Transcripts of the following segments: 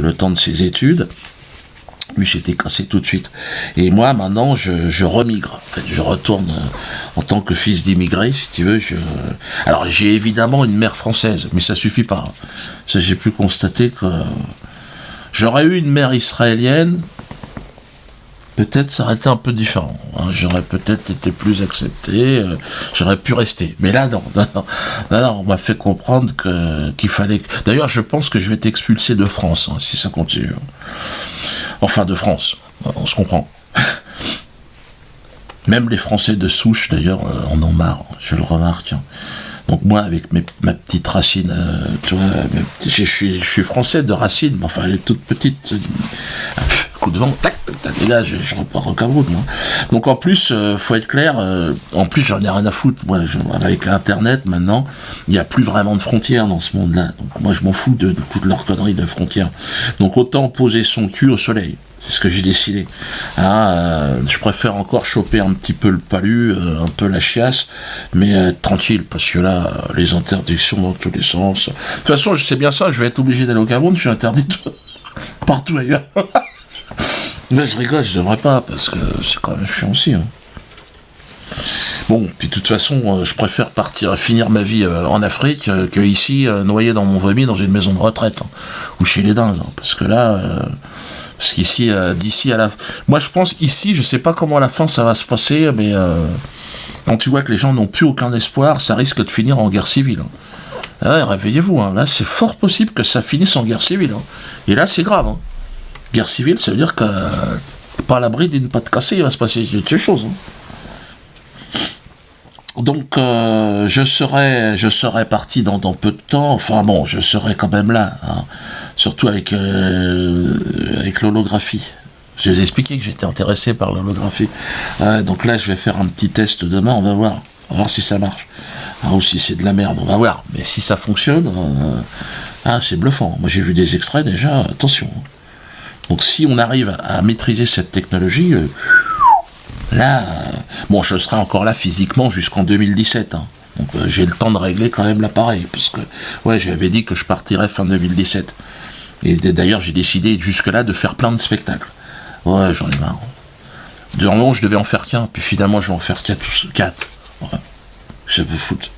le temps de ses études. Lui, j'étais cassé tout de suite. Et moi, maintenant, je remigre. En fait, je retourne en tant que fils d'immigré, si tu veux. Alors, j'ai évidemment une mère française, mais ça suffit pas. Ça, j'ai pu constater que j'aurais eu une mère israélienne, peut-être ça aurait été un peu différent. Hein. J'aurais peut-être été plus accepté, j'aurais pu rester. Mais là, non, on m'a fait comprendre qu'il fallait... D'ailleurs, je pense que je vais être expulsé de France, hein, si ça continue. Enfin, de France, on se comprend. Même les Français de souche, d'ailleurs, en ont marre, je le remarque. Donc moi, avec ma petite racine, tu vois, je suis français de racine, mais enfin, elle est toute petite. Coup de vent, tac, et là, je repars au Cameroun, moi. Donc en plus, faut être clair, en plus, j'en ai rien à foutre. Moi, avec Internet, maintenant, il n'y a plus vraiment de frontières dans ce monde-là. Donc moi, je m'en fous de toutes leurs conneries de frontières. Donc autant poser son cul au soleil. C'est ce que j'ai décidé. Je préfère encore choper un petit peu le palu, un peu la chiasse, mais tranquille, parce que là, les interdictions dans tous les sens. De toute façon, je sais bien ça, je vais être obligé d'aller au Cameroun, je suis interdit partout ailleurs. Là, je rigole, je devrais pas, parce que c'est quand même chiant aussi. Hein. Bon, puis de toute façon, je préfère finir ma vie en Afrique que ici, noyé dans mon vomi dans une maison de retraite, hein, ou chez les dingues, hein, parce que là... Parce qu'ici, d'ici à la... Moi, je pense, ici, je sais pas comment à la fin ça va se passer, mais quand tu vois que les gens n'ont plus aucun espoir, ça risque de finir en guerre civile. Hein. Ouais, réveillez-vous, hein. Là, c'est fort possible que ça finisse en guerre civile. Hein. Et là, c'est grave. Hein. Guerre civile, ça veut dire que pas à l'abri d'une patte cassée, il va se passer quelque chose. Hein. Donc, je serai parti dans peu de temps. Enfin bon, je serai quand même là. Hein. Surtout avec l'holographie. Je vous ai expliqué que j'étais intéressé par l'holographie. Donc là, je vais faire un petit test demain, on va voir. On va voir si ça marche. Ou si c'est de la merde, on va voir. Mais si ça fonctionne, c'est bluffant. Moi, j'ai vu des extraits déjà, attention. Donc si on arrive à maîtriser cette technologie, là, bon, je serai encore là physiquement jusqu'en 2017. Hein. Donc j'ai le temps de régler quand même l'appareil. Parce que, ouais, j'avais dit que je partirais fin 2017. Et d'ailleurs, j'ai décidé jusque-là de faire plein de spectacles. Ouais, j'en ai marre. Normalement, je devais en faire qu'un, puis finalement, je vais en faire 4. Ouais. Ça peut foutre.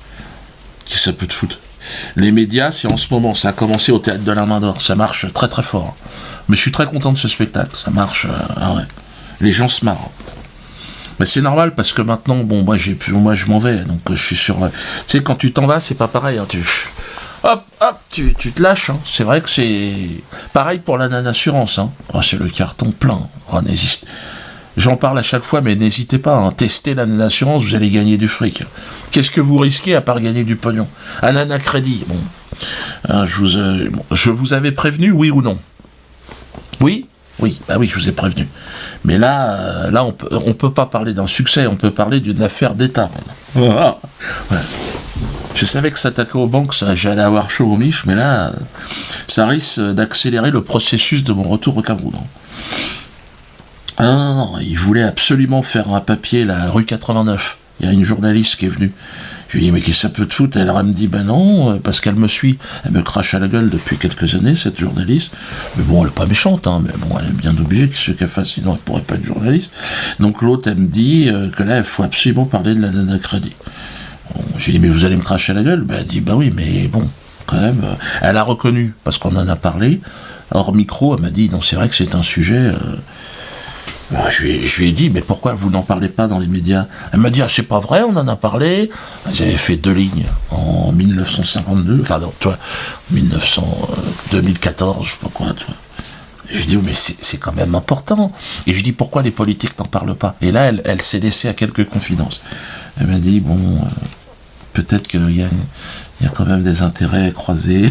Ça peut te foutre. Les médias, c'est en ce moment. Ça a commencé au Théâtre de la Main d'Or. Ça marche très très fort. Mais je suis très content de ce spectacle. Ça marche. Ouais. Les gens se marrent. Mais c'est normal parce que maintenant, bon, moi je m'en vais. Donc je suis sur. Tu sais, quand tu t'en vas, c'est pas pareil. Hein, hop, tu te lâches. Hein. C'est vrai que c'est pareil pour la non-assurance. Hein. Oh, c'est le carton plein. Oh, j'en parle à chaque fois, mais n'hésitez pas. Hein. Testez la non-assurance, vous allez gagner du fric. Qu'est-ce que vous risquez à part gagner du pognon? Un anacrédit. Bon, je vous avais prévenu, oui ou non? Oui. Oui, bah oui, je vous ai prévenu. Mais là, on peut pas parler d'un succès, on peut parler d'une affaire d'État. Voilà. Ouais. Je savais que s'attaquer aux banques, j'allais avoir chaud aux miches, mais là, ça risque d'accélérer le processus de mon retour au Cameroun. Non, il voulait absolument faire un papier, la rue 89. Il y a une journaliste qui est venue. Je lui ai dit, mais qu'est-ce que ça peut te foutre? Elle me dit, ben non, parce qu'elle me suit. Elle me crache à la gueule depuis quelques années, cette journaliste. Mais bon, elle n'est pas méchante, hein, mais bon, elle est bien obligée que ce qu'elle fasse, sinon elle ne pourrait pas être journaliste. Donc l'autre, elle me dit que là, il faut absolument parler de la nanacrédit. Bon, j'ai dit, mais vous allez me cracher à la gueule? Ben, elle dit, ben oui, mais bon, quand même. Elle a reconnu, parce qu'on en a parlé. Hors micro, elle m'a dit, non, c'est vrai que c'est un sujet... Je lui ai dit, mais pourquoi vous n'en parlez pas dans les médias? Elle m'a dit, c'est pas vrai, on en a parlé. Ils avaient fait 2 lignes en 1952, enfin non, tu vois, 2014, je sais pas quoi, tu vois. Je lui ai dit, mais c'est quand même important. Et je lui ai dit, pourquoi les politiques n'en parlent pas? Et là, elle s'est laissée à quelques confidences. Elle m'a dit, bon, peut-être qu'il y a quand même des intérêts croisés.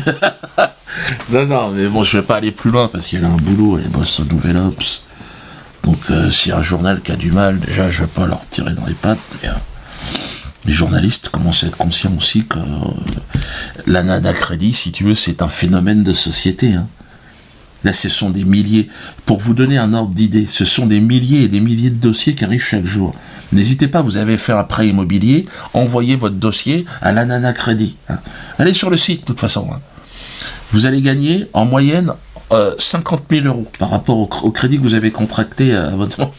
Non, mais bon, je vais pas aller plus loin, parce qu'elle a un boulot, elle bosse au Nouvel Obs. Donc, s'il y a un journal qui a du mal, déjà, je ne vais pas leur tirer dans les pattes, mais les journalistes commencent à être conscients aussi que la nanacrédit, si tu veux, c'est un phénomène de société. Hein. Là, ce sont des milliers. Pour vous donner un ordre d'idée, ce sont des milliers et des milliers de dossiers qui arrivent chaque jour. N'hésitez pas, vous avez fait un prêt immobilier, envoyez votre dossier à la nanacrédit. Hein. Allez sur le site, de toute façon. Hein. Vous allez gagner, en moyenne, 50 000 euros par rapport au crédit que vous avez contracté à votre...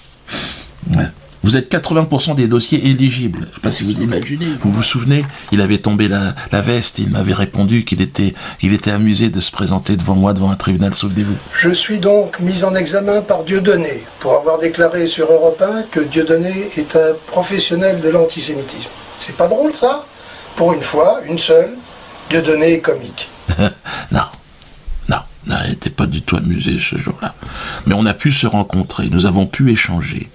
Ouais. Vous êtes 80% des dossiers éligibles. Je ne sais pas si vous imaginez. Vous vous souvenez, il avait tombé la veste et il m'avait répondu qu'il était amusé de se présenter devant moi, devant un tribunal, souvenez-vous. Je suis donc mis en examen par Dieudonné pour avoir déclaré sur Europe 1 que Dieudonné est un professionnel de l'antisémitisme. C'est pas drôle ça? Pour une fois, une seule, Dieudonné est comique. Non, il n'était pas du tout amusé ce jour-là. Mais on a pu se rencontrer, nous avons pu échanger.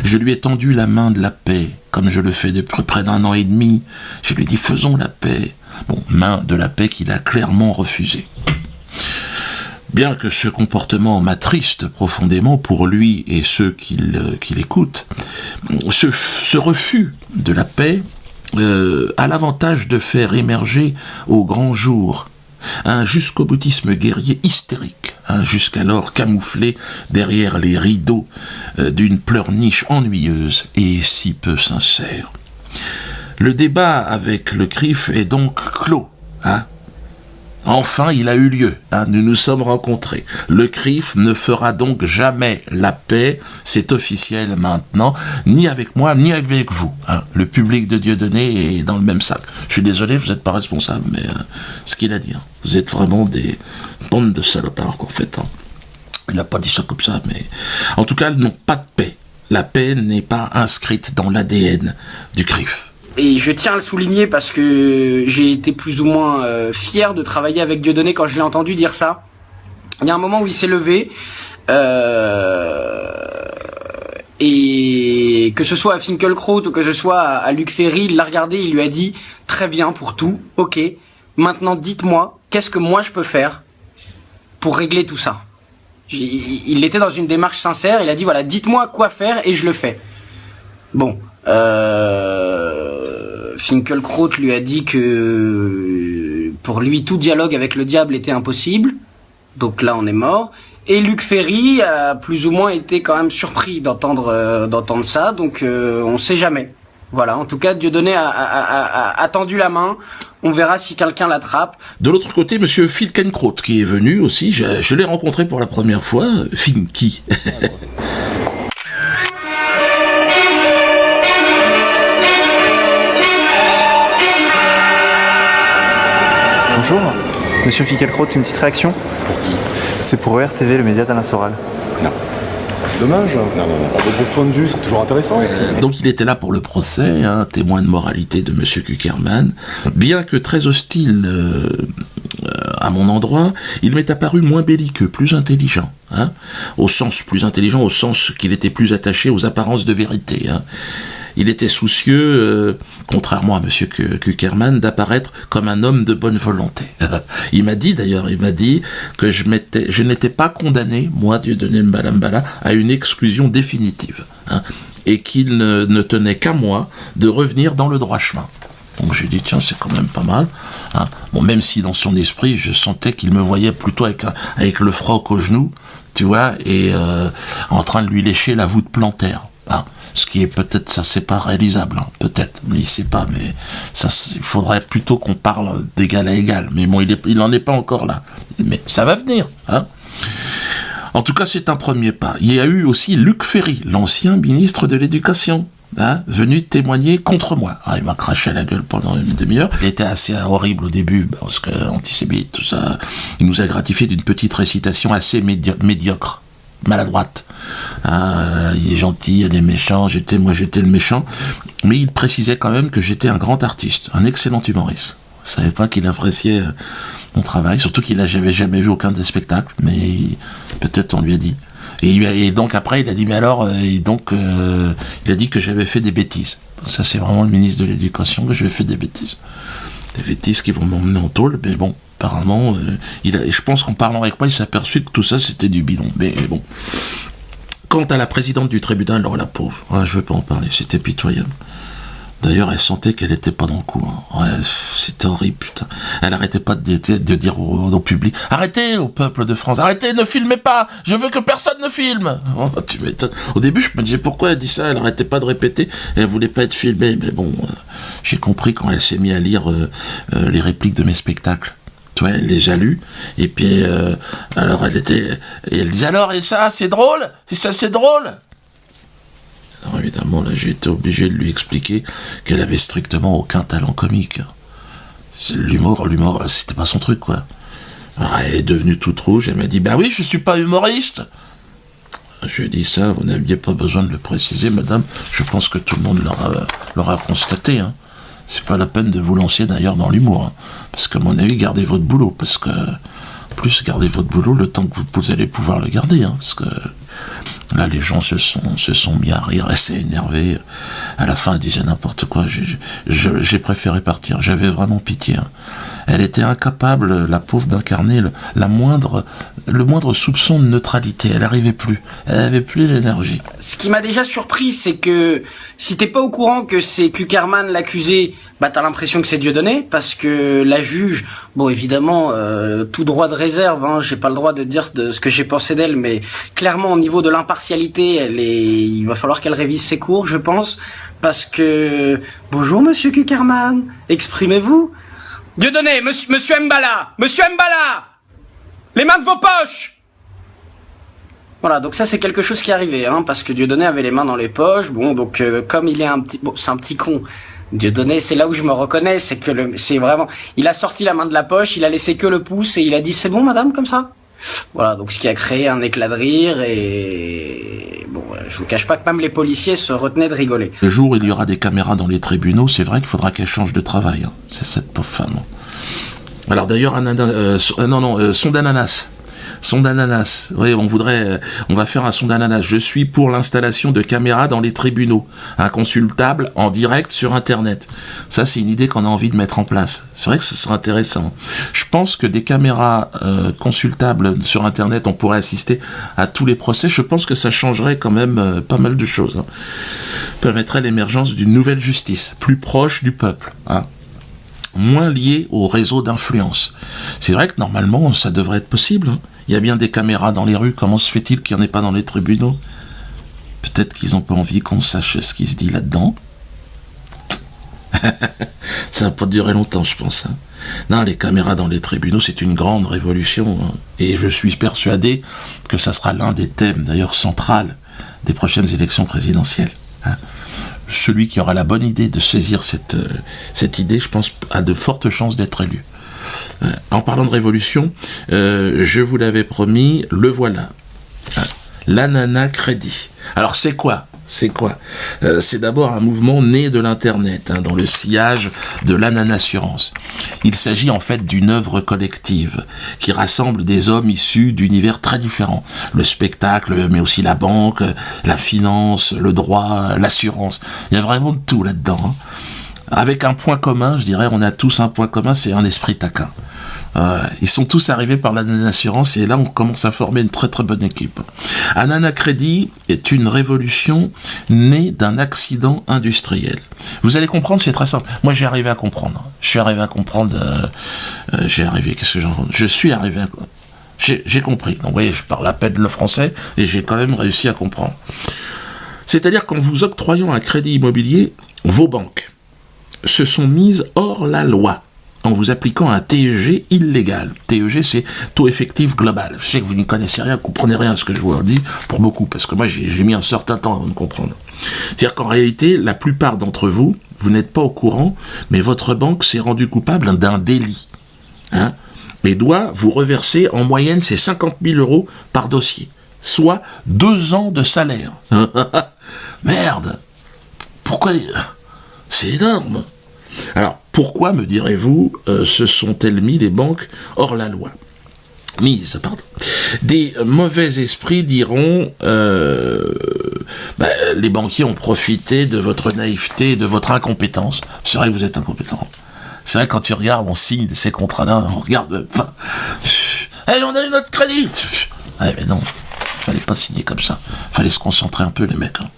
Je lui ai tendu la main de la paix, comme je le fais depuis près d'1 an et demi. Je lui ai dit, faisons la paix. Bon, main de la paix qu'il a clairement refusée. Bien que ce comportement m'attriste profondément pour lui et ceux qui l'écoutent, ce refus de la paix a l'avantage de faire émerger au grand jour un jusqu'au-boutisme guerrier hystérique, jusqu'alors camouflé derrière les rideaux d'une pleurniche ennuyeuse et si peu sincère. Le débat avec le CRIF est donc clos. Enfin, il a eu lieu, nous nous sommes rencontrés. Le CRIF ne fera donc jamais la paix, c'est officiel maintenant, ni avec moi, ni avec vous. Le public de Dieudonné est dans le même sac. Je suis désolé, vous n'êtes pas responsable, mais ce qu'il a dit. Vous êtes vraiment des bandes de salopards, en fait. Il n'a pas dit ça comme ça, mais... En tout cas, non, pas de paix. La paix n'est pas inscrite dans l'ADN du CRIF. Et je tiens à le souligner parce que j'ai été plus ou moins fier de travailler avec Dieudonné quand je l'ai entendu dire ça. Il y a un moment où il s'est levé et que ce soit à Finkielkraut ou que ce soit à Luc Ferry, il l'a regardé, il lui a dit « Très bien pour tout, ok, maintenant dites-moi, qu'est-ce que moi je peux faire pour régler tout ça ?» Il était dans une démarche sincère, il a dit « Voilà, dites-moi quoi faire et je le fais. » Bon, Finkielkraut lui a dit que pour lui tout dialogue avec le diable était impossible, donc là on est mort. Et Luc Ferry a plus ou moins été quand même surpris d'entendre ça, donc on sait jamais. Voilà, en tout cas Dieudonné a tendu la main, on verra si quelqu'un l'attrape. De l'autre côté, monsieur Finkielkraut qui est venu aussi, je l'ai rencontré pour la première fois, Finky. Bonjour, monsieur Finkielkraut, une petite réaction? Pour qui? C'est pour RTV, le média d'Alain Soral. Non. C'est dommage. Non. De votre point de vue, c'est toujours intéressant. Donc il était là pour le procès, témoin de moralité de monsieur Kuckerman. Bien que très hostile à mon endroit, il m'est apparu moins belliqueux, plus intelligent. Au sens qu'il était plus attaché aux apparences de vérité. Il était soucieux, contrairement à M. Kuckerman, d'apparaître comme un homme de bonne volonté. Il m'a dit que je n'étais pas condamné, moi, Dieudonné Mbalambala, à une exclusion définitive, et qu'il ne tenait qu'à moi de revenir dans le droit chemin. Donc j'ai dit, tiens, c'est quand même pas mal. Bon, même si dans son esprit, je sentais qu'il me voyait plutôt avec le froc au genou, tu vois, et en train de lui lécher la voûte plantaire. Ce qui est peut-être, ça c'est pas réalisable, peut-être, mais il sait pas, mais ça, il faudrait plutôt qu'on parle d'égal à égal, mais bon, il n'en est pas encore là, mais ça va venir, En tout cas, c'est un premier pas. Il y a eu aussi Luc Ferry, l'ancien ministre de l'Éducation, venu témoigner contre moi. Il m'a craché à la gueule pendant une demi-heure. Il était assez horrible au début, parce que antisémite, tout ça. Il nous a gratifié d'une petite récitation assez médiocre, maladroite. Il est gentil, il est méchant, j'étais le méchant, mais il précisait quand même que j'étais un grand artiste, un excellent humoriste. Je savais pas qu'il appréciait mon travail, surtout qu'il n'avait jamais vu aucun des spectacles, mais peut-être on lui a dit. Et donc après il a dit mais alors, il a dit que j'avais fait des bêtises. Ça c'est vraiment le ministre de l'Éducation, que j'avais fait des bêtises qui vont m'emmener en tôle, mais bon. Apparemment, je pense qu'en parlant avec moi, il s'est aperçu que tout ça, c'était du bidon. Mais bon. Quant à la présidente du tribunal, alors la pauvre, je ne veux pas en parler, c'était pitoyable. D'ailleurs, elle sentait qu'elle n'était pas dans le coup. C'était horrible, putain. Elle n'arrêtait pas de dire au public, arrêtez, au peuple de France, arrêtez, ne filmez pas, je veux que personne ne filme. Tu m'étonnes. Au début, je me disais pourquoi elle dit ça, elle n'arrêtait pas de répéter, elle voulait pas être filmée, mais bon, j'ai compris quand elle s'est mise à lire les répliques de mes spectacles. Tu vois, elle les a lus, et puis, alors elle disait, alors, et ça, c'est drôle? Et ça, c'est drôle? Alors évidemment, là, j'ai été obligé de lui expliquer qu'elle avait strictement aucun talent comique. L'humour, c'était pas son truc, quoi. Alors, elle est devenue toute rouge, elle m'a dit, bah oui, je suis pas humoriste. Je lui ai dit ça, vous n'aviez pas besoin de le préciser, madame, je pense que tout le monde l'aura constaté, hein. C'est pas la peine de vous lancer d'ailleurs dans l'humour, hein. Parce qu'à mon avis, gardez votre boulot, parce que, plus gardez votre boulot le temps que vous allez pouvoir le garder, hein, parce que là, les gens se sont mis à rire, assez énervés. À la fin, elle disait n'importe quoi. J'ai préféré partir. J'avais vraiment pitié, hein. Elle était incapable, la pauvre, d'incarner le moindre soupçon de neutralité. Elle n'arrivait plus. Elle n'avait plus l'énergie. Ce qui m'a déjà surpris, c'est que si t'es pas au courant que c'est Kuckerman l'accusé, bah t'as l'impression que c'est Dieudonné, parce que la juge, bon évidemment, tout droit de réserve, hein, j'ai pas le droit de dire de ce que j'ai pensé d'elle, mais clairement au niveau de l'impartialité, il va falloir qu'elle révise ses cours, je pense, parce que bonjour Monsieur Kuckerman, exprimez-vous. Dieudonné, Monsieur Mbala, les mains de vos poches. Voilà, donc ça c'est quelque chose qui est arrivé, hein, parce que Dieudonné avait les mains dans les poches. Bon, donc comme il est c'est un petit con. Dieudonné, c'est là où je me reconnais, c'est que c'est vraiment, il a sorti la main de la poche, il a laissé que le pouce et il a dit c'est bon madame comme ça. Voilà, donc ce qui a créé un éclat de rire et bon, je vous cache pas que même les policiers se retenaient de rigoler. Le jour où il y aura des caméras dans les tribunaux, c'est vrai qu'il faudra qu'elle change de travail, hein. C'est cette pauvre femme. Alors d'ailleurs, son d'ananas. Son d'ananas. Oui, on va faire un son d'ananas. Je suis pour l'installation de caméras dans les tribunaux, inconsultables en direct sur Internet. Ça, c'est une idée qu'on a envie de mettre en place. C'est vrai que ce serait intéressant. Je pense que des caméras consultables sur Internet, on pourrait assister à tous les procès. Je pense que ça changerait quand même pas mal de choses, hein. Permettrait l'émergence d'une nouvelle justice, plus proche du peuple, hein. Moins lié au réseau d'influence. C'est vrai que normalement, ça devrait être possible, hein. Il y a bien des caméras dans les rues, comment se fait-il qu'il n'y en ait pas dans les tribunaux? Peut-être qu'ils n'ont pas envie qu'on sache ce qui se dit là-dedans. Ça va pas durer longtemps, je pense, hein. Non, les caméras dans les tribunaux, c'est une grande révolution, hein. Et je suis persuadé que ça sera l'un des thèmes, d'ailleurs, central des prochaines élections présidentielles, hein. Celui qui aura la bonne idée de saisir cette idée, je pense, a de fortes chances d'être élu. En parlant de révolution, je vous l'avais promis, le voilà. L'Anana Crédit. Alors c'est quoi ? C'est d'abord un mouvement né de l'Internet, hein, dans le sillage de l'Ananassurance. Il s'agit en fait d'une œuvre collective qui rassemble des hommes issus d'univers très différents. Le spectacle, mais aussi la banque, la finance, le droit, l'assurance. Il y a vraiment de tout là-dedans, hein. Avec un point commun, je dirais, on a tous un point commun, c'est un esprit taquin. Ils sont tous arrivés par l'Ananassurance et là on commence à former une très très bonne équipe. Anana Crédit est une révolution née d'un accident industriel. Vous allez comprendre, c'est très simple. Moi j'ai arrivé à comprendre. Je suis arrivé à j'ai compris. Donc vous voyez, je parle à peine le français et j'ai quand même réussi à comprendre. C'est-à-dire qu'en vous octroyant un crédit immobilier, vos banques se sont mises hors la loi en vous appliquant un TEG illégal. TEG, c'est taux effectif global. Je sais que vous n'y connaissez rien, vous ne comprenez rien à ce que je vous dis, pour beaucoup, parce que moi, j'ai mis un certain temps avant de comprendre. C'est-à-dire qu'en réalité, la plupart d'entre vous, vous n'êtes pas au courant, mais votre banque s'est rendue coupable d'un délit, hein, et doit vous reverser, en moyenne, c'est 50 000 € par dossier, soit 2 ans de salaire. Merde! Pourquoi? C'est énorme! Alors, pourquoi, me direz-vous, se sont-elles mis les banques hors la loi? Des mauvais esprits diront les banquiers ont profité de votre naïveté et de votre incompétence. C'est vrai que vous êtes incompétent. C'est vrai que quand tu regardes, on signe ces contrats-là, on regarde... Hey, on a eu notre crédit. Ouais, mais non, fallait pas signer comme ça. Fallait se concentrer un peu, les mecs, hein.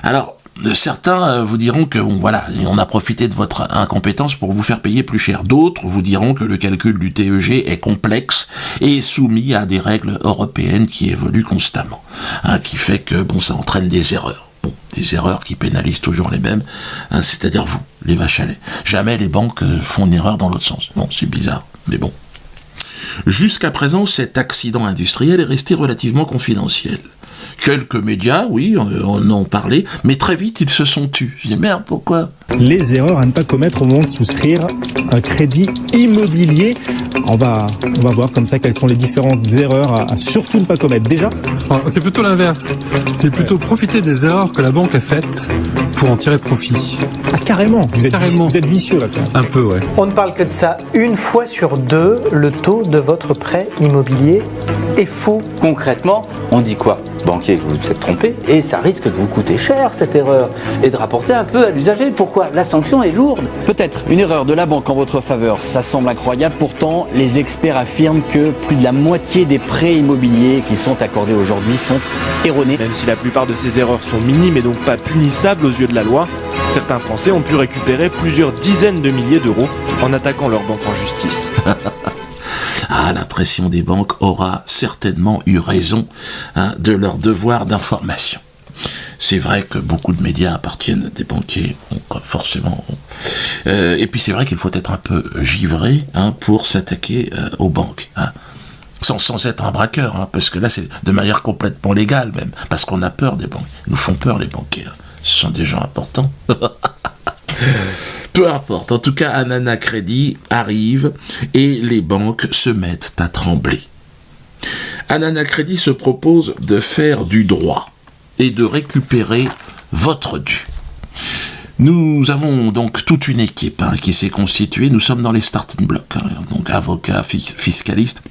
Alors... Certains vous diront que bon, voilà, on a profité de votre incompétence pour vous faire payer plus cher. D'autres vous diront que le calcul du TEG est complexe et soumis à des règles européennes qui évoluent constamment, hein, qui fait que bon, ça entraîne des erreurs. Bon, des erreurs qui pénalisent toujours les mêmes, hein, c'est-à-dire vous, les vaches à lait. Jamais les banques font une erreur dans l'autre sens. Bon, c'est bizarre, mais bon. Jusqu'à présent, cet accident industriel est resté relativement confidentiel. Quelques médias, oui, en ont parlé, mais très vite, ils se sont tus. Je dis, merde, pourquoi ? Les erreurs à ne pas commettre au moment de souscrire un crédit immobilier. On va voir comme ça quelles sont les différentes erreurs à surtout ne pas commettre. Déjà, c'est plutôt l'inverse. C'est plutôt profiter des erreurs que la banque a faites pour en tirer profit. ah, carrément, vous êtes vicieux là. Quand même. Un peu, ouais. On ne parle que de ça. Une fois sur deux, le taux de votre prêt immobilier est faux. Concrètement, on dit quoi ? Banquier, vous vous êtes trompé et ça risque de vous coûter cher cette erreur et de rapporter un peu à l'usager. Pourquoi ? La sanction est lourde. Peut-être une erreur de la banque en votre faveur, ça semble incroyable. Pourtant, les experts affirment que plus de la moitié des prêts immobiliers qui sont accordés aujourd'hui sont erronés. Même si la plupart de ces erreurs sont minimes et donc pas punissables aux yeux de la loi, certains Français ont pu récupérer plusieurs dizaines de milliers d'euros en attaquant leur banque en justice. Ah, la pression des banques aura certainement eu raison, hein, de leur devoir d'information. C'est vrai que beaucoup de médias appartiennent à des banquiers, donc forcément. Et puis c'est vrai qu'il faut être un peu givré, hein, pour s'attaquer aux banques. Hein. Sans être un braqueur, hein, parce que là c'est de manière complètement légale même, parce qu'on a peur des banques. Ils nous font peur les banquiers. Ce sont des gens importants. Peu importe, en tout cas, Anana Crédit arrive et les banques se mettent à trembler. Anana Crédit se propose de faire du droit et de récupérer votre dû. Nous avons donc toute une équipe, hein, qui s'est constituée. Nous sommes dans les starting blocks, hein, donc avocats, fiscalistes.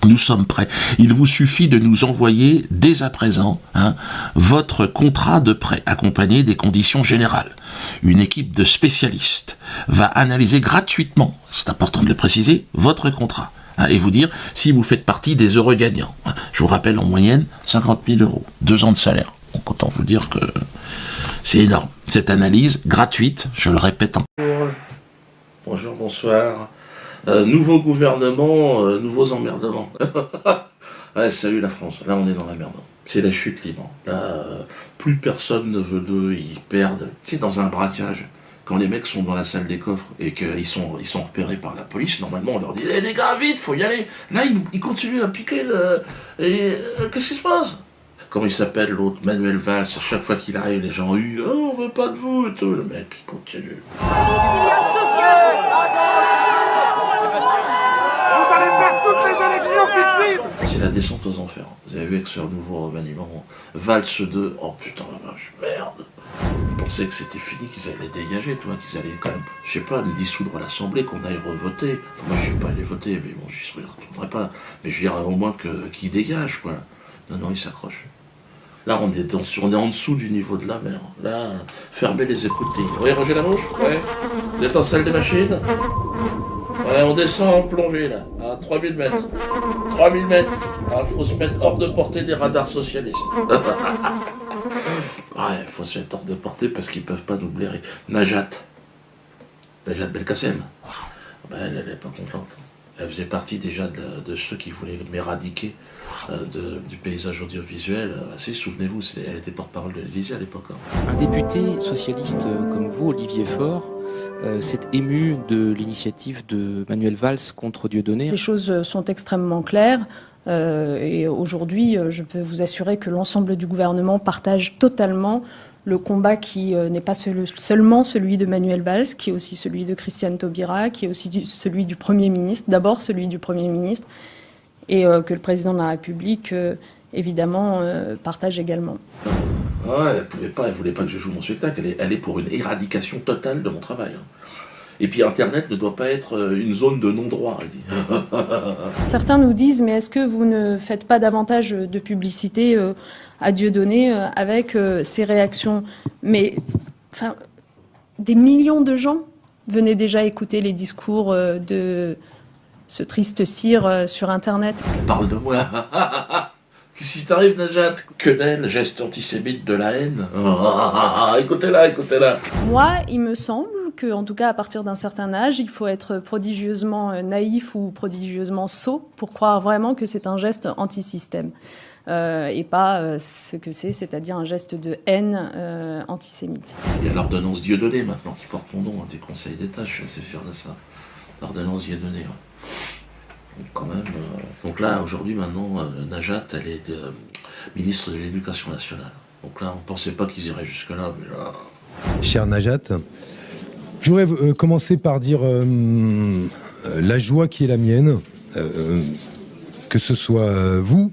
Nous sommes prêts. Il vous suffit de nous envoyer dès à présent, hein, votre contrat de prêt accompagné des conditions générales. Une équipe de spécialistes va analyser gratuitement, c'est important de le préciser, votre contrat, hein, et vous dire si vous faites partie des heureux gagnants. Je vous rappelle en moyenne 50 000 euros, 2 ans de salaire. Donc autant vous dire que c'est énorme. Cette analyse gratuite, je le répète encore. Bonjour, bonsoir. Nouveau gouvernement, nouveaux emmerdements. Ouais, salut la France, là on est dans la merde. C'est la chute libre. Là, plus personne ne veut d'eux, ils perdent. C'est dans un braquage. Quand les mecs sont dans la salle des coffres et qu'ils sont repérés par la police, normalement on leur dit « Eh les gars, vite, faut y aller !» Là, ils continuent à piquer qu'est-ce qui se passe ? Comment il s'appelle l'autre, Manuel Valls, à chaque fois qu'il arrive, les gens hurlent « Oh, on veut pas de vous !» et tout. Le mec, il continue. C'est la descente aux enfers. Vous avez vu avec ce nouveau remaniement, Valls 2, oh putain la vache, merde. Je pensais que c'était fini, qu'ils allaient dégager, toi, qu'ils allaient quand même, je sais pas, me dissoudre l'Assemblée, qu'on aille revoter. Enfin, moi je suis pas allé voter, mais bon, j'y retournerai pas. Mais je dirais au moins qu'ils dégagent, quoi. Non, ils s'accrochent. Là, on est en dessous du niveau de la mer. Là, fermez les écoutilles. Oui, Roger Lamouche ? Ouais. Vous êtes en salle des machines ? Ouais, on descend en plongée, là, à 3000 mètres. 3000 mètres. Il faut se mettre hors de portée des radars socialistes. Ouais, faut se mettre hors de portée parce qu'ils peuvent pas nous blairer. Najat Belkacem. Ben, elle est pas contente. Elle faisait partie déjà de ceux qui voulaient m'éradiquer du paysage audiovisuel. Si, souvenez-vous, elle était porte-parole de l'Élysée à l'époque. Hein. Un député socialiste comme vous, Olivier Faure, s'est ému de l'initiative de Manuel Valls contre Dieudonné. Les choses sont extrêmement claires. Et aujourd'hui, je peux vous assurer que l'ensemble du gouvernement partage totalement le combat qui n'est pas seulement celui de Manuel Valls, qui est aussi celui de Christiane Taubira, qui est aussi celui du Premier ministre, d'abord celui du Premier ministre, et que le Président de la République, évidemment, partage également. Ouais, elle voulait pas que je joue mon spectacle, elle est pour une éradication totale de mon travail. Hein. Et puis Internet ne doit pas être une zone de non-droit, elle dit. Certains nous disent, mais est-ce que vous ne faites pas davantage de publicité à Dieudonné avec ces réactions ? Mais enfin, des millions de gens venaient déjà écouter les discours de ce triste cire sur Internet. On parle de moi. Qu'est-ce qui t'arrive, Najat ? Quenelle, geste antisémite de la haine. Écoutez-la. Moi, il me semble qu'en tout cas à partir d'un certain âge, il faut être prodigieusement naïf ou prodigieusement sot pour croire vraiment que c'est un geste anti-système. Et pas ce que c'est-à-dire un geste de haine antisémite. Il y a l'ordonnance Dieudonné maintenant qui porte mon nom du Conseil d'État, je suis assez fier de ça. L'ordonnance Dieudonné. Donc quand même. Donc là, aujourd'hui, maintenant, Najat, elle est ministre de l'Éducation nationale. Donc là, on ne pensait pas qu'ils iraient jusque-là, mais là. Cher Najat, j'aurais commencé par dire la joie qui est la mienne, que ce soit vous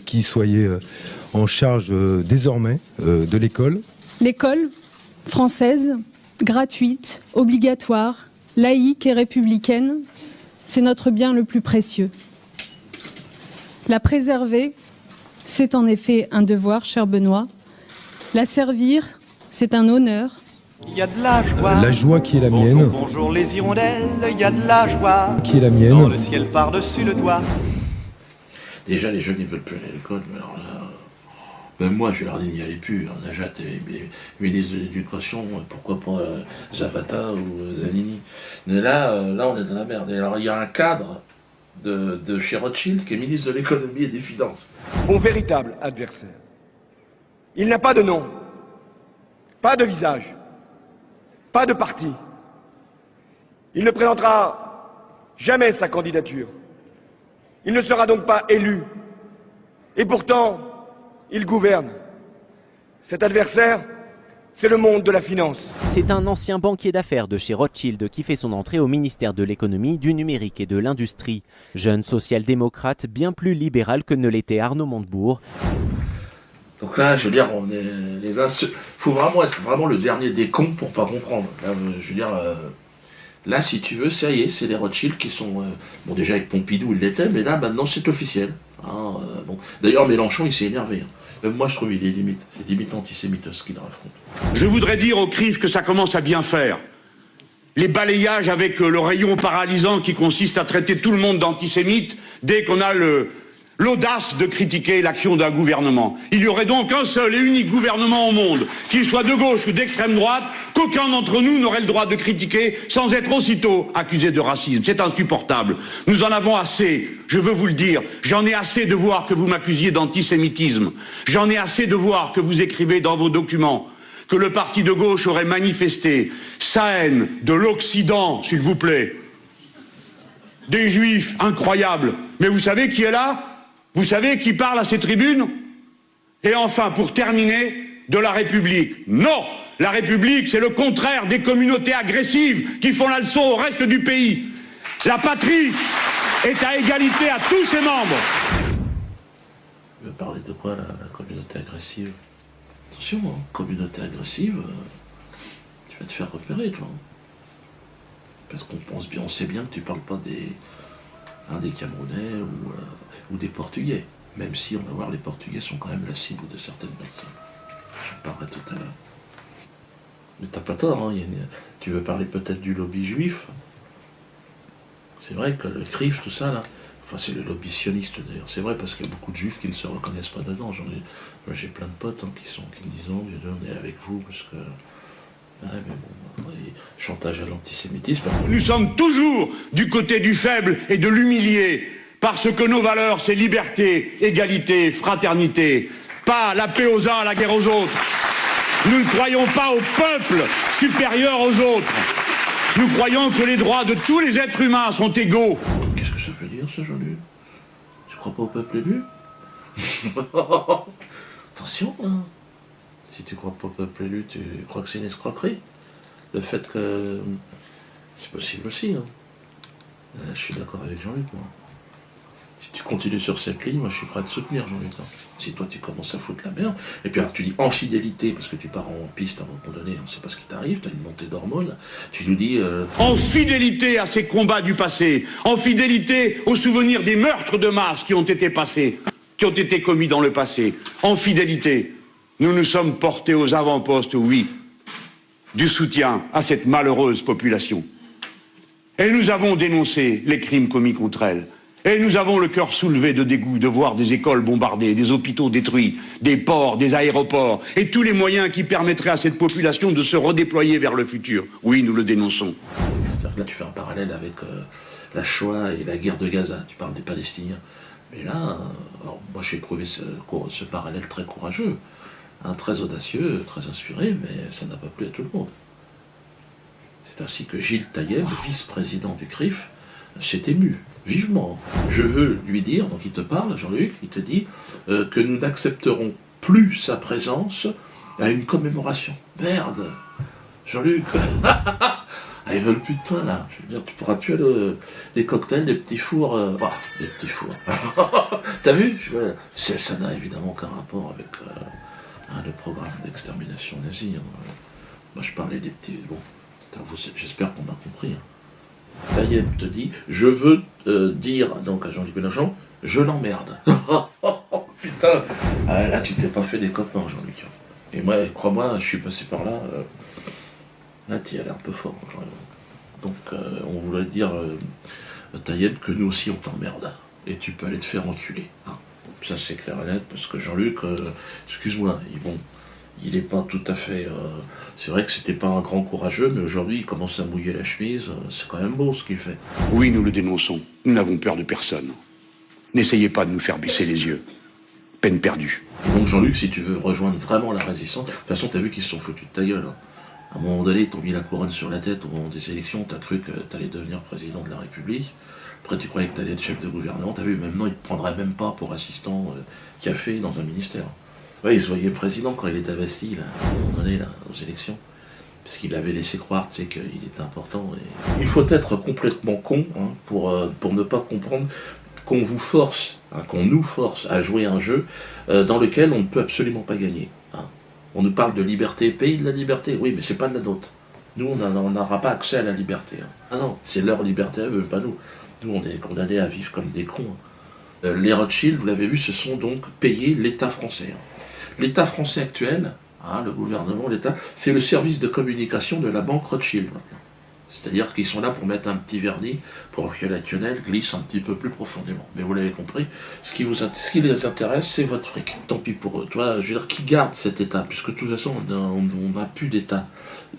qui soyez en charge désormais de l'école. L'école française, gratuite, obligatoire, laïque et républicaine, c'est notre bien le plus précieux. La préserver, c'est en effet un devoir, cher Benoît. La servir, c'est un honneur. Il y a de la joie. La joie qui est la mienne. Bonjour les hirondelles, il y a de la joie. Qui est la mienne. Dans le ciel par-dessus le toit. Déjà, les jeunes, ils veulent plus aller à l'école, mais alors là, même moi, je leur dis n'y allez plus. Najat est ministre de l'Éducation, pourquoi pas Zapata ou Zanini. Mais là, on est dans la merde. Et alors, il y a un cadre de chez Rothschild qui est ministre de l'Économie et des Finances. Mon véritable adversaire, il n'a pas de nom, pas de visage, pas de parti. Il ne présentera jamais sa candidature. Il ne sera donc pas élu. Et pourtant, il gouverne. Cet adversaire, c'est le monde de la finance. C'est un ancien banquier d'affaires de chez Rothschild qui fait son entrée au ministère de l'économie, du numérique et de l'industrie. Jeune social-démocrate bien plus libéral que ne l'était Arnaud Montebourg. Donc là, je veux dire, on est les uns. Faut vraiment être vraiment le dernier des cons pour pas comprendre. Là, je veux dire, là, si tu veux, ça y est, c'est les Rothschild qui sont. Bon, déjà avec Pompidou, il l'était, mais là, maintenant, c'est officiel. Hein, bon. D'ailleurs, Mélenchon, il s'est énervé. Hein. Même moi, je trouve qu'il est limite. C'est limite antisémite ce qu'il raconte. Je voudrais dire au CRIF que ça commence à bien faire. Les balayages avec le rayon paralysant qui consiste à traiter tout le monde d'antisémite dès qu'on a l'audace de critiquer l'action d'un gouvernement. Il y aurait donc un seul et unique gouvernement au monde, qu'il soit de gauche ou d'extrême droite, qu'aucun d'entre nous n'aurait le droit de critiquer sans être aussitôt accusé de racisme. C'est insupportable. Nous en avons assez, je veux vous le dire. J'en ai assez de voir que vous m'accusiez d'antisémitisme. J'en ai assez de voir que vous écrivez dans vos documents que le parti de gauche aurait manifesté sa haine de l'Occident, s'il vous plaît. Des juifs incroyables. Mais vous savez qui est là ? Vous savez qui parle à ces tribunes? Et enfin, pour terminer, de la République. Non! La République, c'est le contraire des communautés agressives qui font la leçon au reste du pays. La patrie est à égalité à tous ses membres. Tu veux parler de quoi, la communauté agressive? Attention, hein, communauté agressive, tu vas te faire repérer, toi. Parce qu'on pense bien, on sait bien que tu parles pas des Camerounais ou des Portugais, même si on va voir les Portugais sont quand même la cible de certaines personnes. J'en parlerai tout à l'heure. Mais t'as pas tort, hein, tu veux parler peut-être du lobby juif. C'est vrai que le CRIF, tout ça là, enfin c'est le lobby sioniste d'ailleurs, c'est vrai parce qu'il y a beaucoup de juifs qui ne se reconnaissent pas dedans. Moi j'ai plein de potes hein, qui me disent oh Dieu, on est avec vous parce que. Ouais, mais bon, chantage à l'antisémitisme. Nous sommes toujours du côté du faible et de l'humilié, parce que nos valeurs, c'est liberté, égalité, fraternité, pas la paix aux uns, la guerre aux autres. Nous ne croyons pas au peuple supérieur aux autres. Nous croyons que les droits de tous les êtres humains sont égaux. Qu'est-ce que ça veut dire, ce Jean-Luc? Tu crois pas au peuple élu? Attention, hein. Si tu crois pas au peuple élu, tu crois que c'est une escroquerie. Le fait que... C'est possible aussi. Hein. Je suis d'accord avec Jean-Luc, moi. Si tu continues sur cette ligne, moi je suis prêt à te soutenir, Jean-Luc. Si toi tu commences à foutre la merde, et puis alors tu dis en fidélité, parce que tu pars en piste à un moment donné, on sait pas ce qui t'arrive, t'as une montée d'hormones, tu nous dis... En fidélité à ces combats du passé, en fidélité aux souvenirs des meurtres de masse qui ont été passés, qui ont été commis dans le passé, en fidélité, nous nous sommes portés aux avant-postes, oui, du soutien à cette malheureuse population. Et nous avons dénoncé les crimes commis contre elle. Et nous avons le cœur soulevé de dégoût de voir des écoles bombardées, des hôpitaux détruits, des ports, des aéroports, et tous les moyens qui permettraient à cette population de se redéployer vers le futur. Oui, nous le dénonçons. C'est-à-dire que là, tu fais un parallèle avec la Shoah et la guerre de Gaza. Tu parles des Palestiniens. Mais là, alors, moi j'ai trouvé ce parallèle très courageux, hein, très audacieux, très inspiré, mais ça n'a pas plu à tout le monde. C'est ainsi que Gilles Taïeb, vice-président du CRIF, s'est ému, vivement. Je veux lui dire, donc il te parle, Jean-Luc, il te dit que nous n'accepterons plus sa présence à une commémoration. Merde, Jean-Luc, ils veulent plus de toi là. Je veux dire, tu pourras plus aller les cocktails, les petits fours. Les petits fours. T'as vu? Ça n'a évidemment aucun rapport avec le programme d'extermination nazie. Hein. Moi je parlais des petits. Bon, j'espère qu'on m'a compris. Hein. Taïeb te dit, je veux dire donc à Jean-Luc Mélenchon, je l'emmerde. Putain, là tu t'es pas fait des copains, Jean-Luc. Et moi, crois-moi, je suis passé par là. Là, tu y allais un peu fort. Donc, on voulait dire, Taïeb, que nous aussi, on t'emmerde. Et tu peux aller te faire enculer. Hein. Ça, c'est clair et net, parce que Jean-Luc, excuse-moi, il n'est pas tout à fait... c'est vrai que c'était pas un grand courageux, mais aujourd'hui, il commence à mouiller la chemise. C'est quand même beau, ce qu'il fait. Oui, nous le dénonçons. Nous n'avons peur de personne. N'essayez pas de nous faire baisser les yeux. Peine perdue. Et donc, Jean-Luc, si tu veux rejoindre vraiment la résistance... De toute façon, t'as vu qu'ils se sont foutus de ta gueule, hein. À un moment donné, ils t'ont mis la couronne sur la tête au moment des élections, t'as cru que t'allais devenir président de la République. Après, tu croyais que t'allais être chef de gouvernement. T'as vu, maintenant, ils te prendraient même pas pour assistant café dans un ministère. Ouais, il se voyait président quand il était à Bastille, là, à un moment donné, là, aux élections. Parce qu'il avait laissé croire, tu sais, qu'il était important. Et... Il faut être complètement con, hein, pour ne pas comprendre qu'on vous force, hein, qu'on nous force à jouer un jeu dans lequel on ne peut absolument pas gagner. Hein. On nous parle de liberté, pays de la liberté. Oui, mais c'est pas de la nôtre. Nous, on n'aura pas accès à la liberté. Hein. Ah non, c'est leur liberté à eux, pas nous. Nous, on est condamnés à vivre comme des cons. Hein. Les Rothschild, vous l'avez vu, se sont donc payés l'État français. Hein. L'État français actuel, hein, le gouvernement, l'État, c'est le service de communication de la banque Rothschild maintenant. C'est-à-dire qu'ils sont là pour mettre un petit vernis pour que la quenelle glisse un petit peu plus profondément. Mais vous l'avez compris, ce qui les intéresse, c'est votre fric. Tant pis pour eux. Toi, je veux dire, qui garde cet État? Puisque de toute façon, on n'a plus d'État.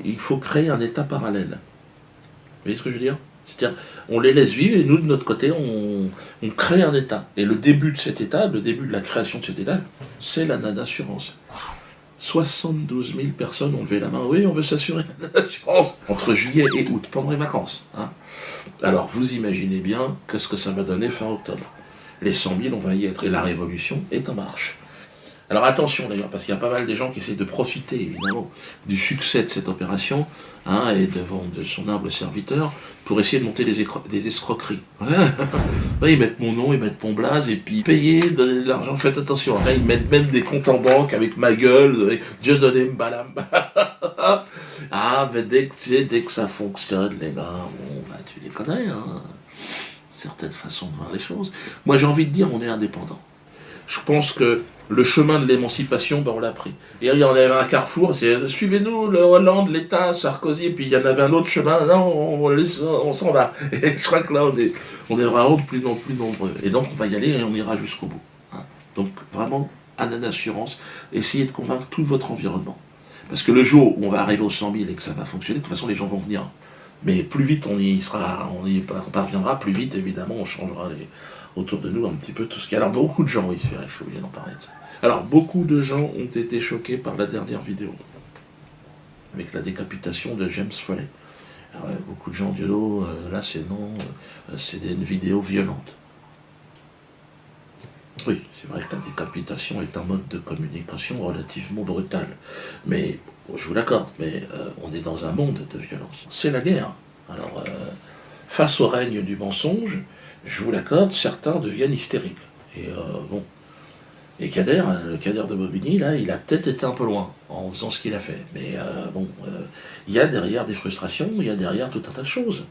Il faut créer un État parallèle. Vous voyez ce que je veux dire? C'est-à-dire, on les laisse vivre et nous, de notre côté, on crée un État. Et le début de cet État, le début de la création de cet État, c'est la assurance. 72 000 personnes ont levé la main. Oui, on veut s'assurer l'assurance entre juillet et août, pendant les vacances. Hein. Alors, vous imaginez bien qu'est-ce que ça va donner fin octobre. Les 100 000, on va y être. Et la révolution est en marche. Alors attention d'ailleurs, parce qu'il y a pas mal de gens qui essaient de profiter, évidemment, du succès de cette opération, hein, et de son humble serviteur, pour essayer de monter des escroqueries. Ouais, ils mettent mon nom, ils mettent mon blaze, et puis payer, donner de l'argent, faites attention. Après, ils mettent même des comptes en banque avec ma gueule, avec Dieu donné mbalam. Ah, mais dès que ça fonctionne, les gars, bon, bah, tu les connais, hein. Certaines façons de voir les choses. Moi, j'ai envie de dire, on est indépendant. Je pense que le chemin de l'émancipation, ben on l'a pris. Et il y en avait un carrefour, c'est suivez-nous, le Hollande, l'État, Sarkozy, et puis il y en avait un autre chemin, là on s'en va. Et je crois que là on est vraiment plus nombreux. Et donc on va y aller et on ira jusqu'au bout. Hein. Donc vraiment, Annan Assurance, essayez de convaincre tout votre environnement. Parce que le jour où on va arriver aux 100 000 et que ça va fonctionner, de toute façon les gens vont venir. Mais plus vite on y parviendra, plus vite évidemment on changera autour de nous un petit peu tout ce qu'il y a. Alors beaucoup de gens, oui, je suis obligé d'en parler de ça. Alors beaucoup de gens ont été choqués par la dernière vidéo, avec la décapitation de James Foley. Alors, beaucoup de gens disent oh, là c'est non, c'est une vidéo violente. Oui, c'est vrai que la décapitation est un mode de communication relativement brutal. Mais, je vous l'accorde, mais on est dans un monde de violence. C'est la guerre. Alors, face au règne du mensonge, je vous l'accorde, certains deviennent hystériques. Et bon. Et Kader, le Kader de Bobigny, là, il a peut-être été un peu loin en faisant ce qu'il a fait. Mais bon, il y a derrière des frustrations, il y a derrière tout un tas de choses.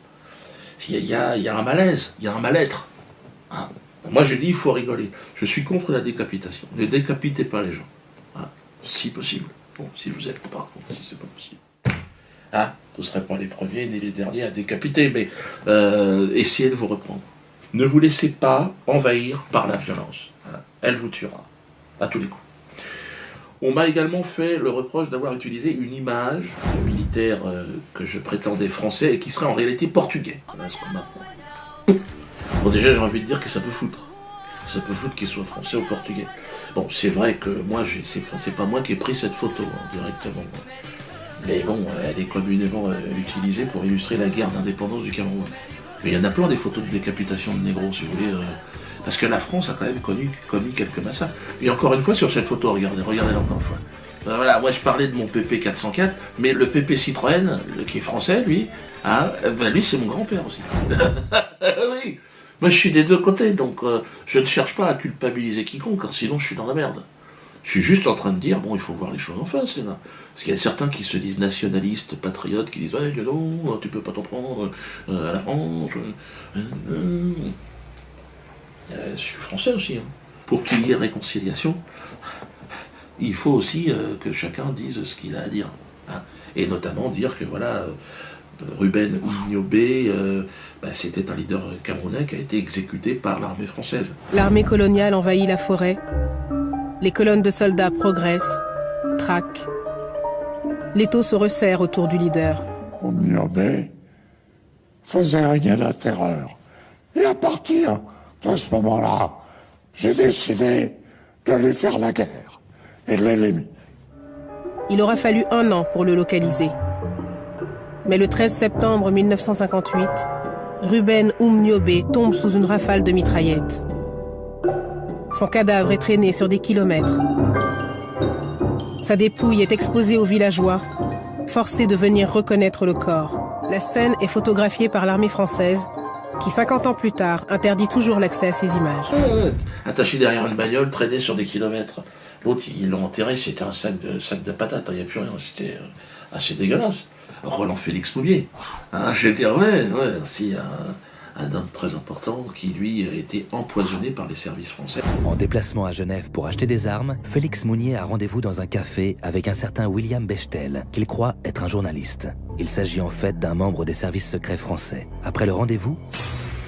Il y a un malaise, il y a un mal-être. Hein. Moi, je dis, il faut rigoler. Je suis contre la décapitation. Ne décapitez pas les gens. Hein. Si possible. Bon, si vous êtes par contre, si c'est pas possible. Hein, vous ne serez pas les premiers ni les derniers à décapiter, mais essayez de vous reprendre. Ne vous laissez pas envahir par la violence. Hein. Elle vous tuera, à tous les coups. On m'a également fait le reproche d'avoir utilisé une image de militaire que je prétendais français et qui serait en réalité portugais. Voilà ce qu'on m'apprend. Bon, déjà, j'ai envie de dire que ça peut foutre. Ça peut foutre qu'il soit français ou portugais. Bon, c'est vrai que moi, c'est pas moi qui ai pris cette photo directement. Mais bon, elle est communément utilisée pour illustrer la guerre d'indépendance du Cameroun. Mais il y en a plein des photos de décapitation de négros, si vous voulez. Parce que la France a quand même commis quelques massacres. Et encore une fois, sur cette photo, regardez encore une fois. Voilà, moi je parlais de mon PP 404, mais le PP Citroën, qui est français, lui, lui c'est mon grand-père aussi. Oui. Moi je suis des deux côtés, donc je ne cherche pas à culpabiliser quiconque, hein, sinon je suis dans la merde. Je suis juste en train de dire, bon, il faut voir les choses en face, là. Parce qu'il y a certains qui se disent nationalistes, patriotes, qui disent, ouais, non, tu peux pas t'en prendre à la France. Je suis français aussi. Hein. Pour qu'il y ait réconciliation, il faut aussi que chacun dise ce qu'il a à dire. Hein. Et notamment dire que, voilà, Ruben Oumniobé, c'était un leader camerounais qui a été exécuté par l'armée française. L'armée coloniale envahit la forêt. Les colonnes de soldats progressent, traquent. L'étau se resserre autour du leader. Oumniobé faisait régner la terreur. Et à partir de ce moment-là, j'ai décidé de lui faire la guerre et de l'éliminer. Il aura fallu 1 an pour le localiser. Mais le 13 septembre 1958, Ruben Oumniobé tombe sous une rafale de mitraillettes. Son cadavre est traîné sur des kilomètres. Sa dépouille est exposée aux villageois, forcés de venir reconnaître le corps. La scène est photographiée par l'armée française, qui 50 ans plus tard interdit toujours l'accès à ces images. Attaché derrière une bagnole, traîné sur des kilomètres. L'autre, ils l'ont enterré, c'était un sac de patates, il n'y a plus rien, c'était assez dégueulasse. Roland Félix Moulier. Hein, je veux dire, ouais, aussi un homme très important qui, lui, a été empoisonné par les services français. En déplacement à Genève pour acheter des armes, Félix Mounier a rendez-vous dans un café avec un certain William Bechtel, qu'il croit être un journaliste. Il s'agit en fait d'un membre des services secrets français. Après le rendez-vous,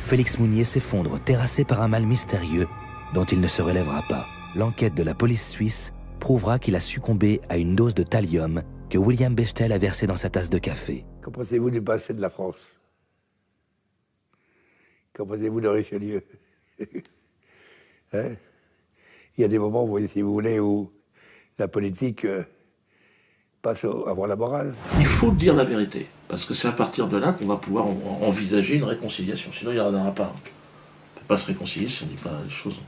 Félix Mounier s'effondre, terrassé par un mal mystérieux dont il ne se relèvera pas. L'enquête de la police suisse prouvera qu'il a succombé à une dose de thallium que William Bechtel a versé dans sa tasse de café. Qu'en pensez-vous du passé de la France? Qu'en pensez-vous de Richelieu? Hein? Il y a des moments, si vous voulez, où la politique passe avant la morale. Il faut dire la vérité, parce que c'est à partir de là qu'on va pouvoir envisager une réconciliation. Sinon, il n'y en aura pas. On ne peut pas se réconcilier si on ne dit pas les choses.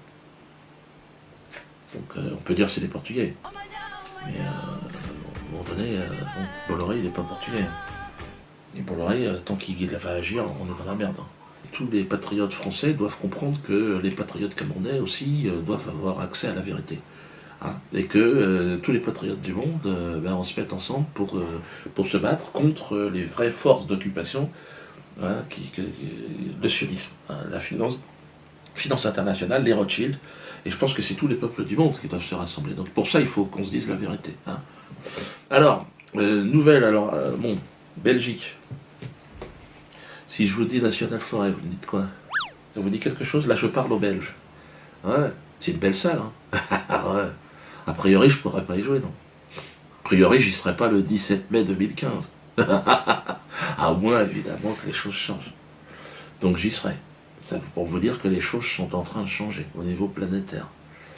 Donc, on peut dire que c'est les Portugais. Mais à un moment donné, Bolloré, il n'est pas portugais. Et Bolloré, tant qu'il va agir, on est dans la merde. Tous les patriotes français doivent comprendre que les patriotes camerounais aussi doivent avoir accès à la vérité. Hein, et que tous les patriotes du monde on se mette ensemble pour se battre contre les vraies forces d'occupation, hein, le sionisme, hein, la finance internationale, les Rothschild. Et je pense que c'est tous les peuples du monde qui doivent se rassembler. Donc pour ça, il faut qu'on se dise la vérité. Hein. Alors, Belgique. Si je vous dis National Forêt, vous me dites quoi? Ça vous dit quelque chose? Là, je parle aux Belges. Ouais, c'est une belle salle. Hein. Ouais. A priori, je pourrais pas y jouer, non. A priori, j'y serai pas le 17 mai 2015. À moins, évidemment, que les choses changent. Donc j'y serai. Ça, pour vous dire que les choses sont en train de changer au niveau planétaire.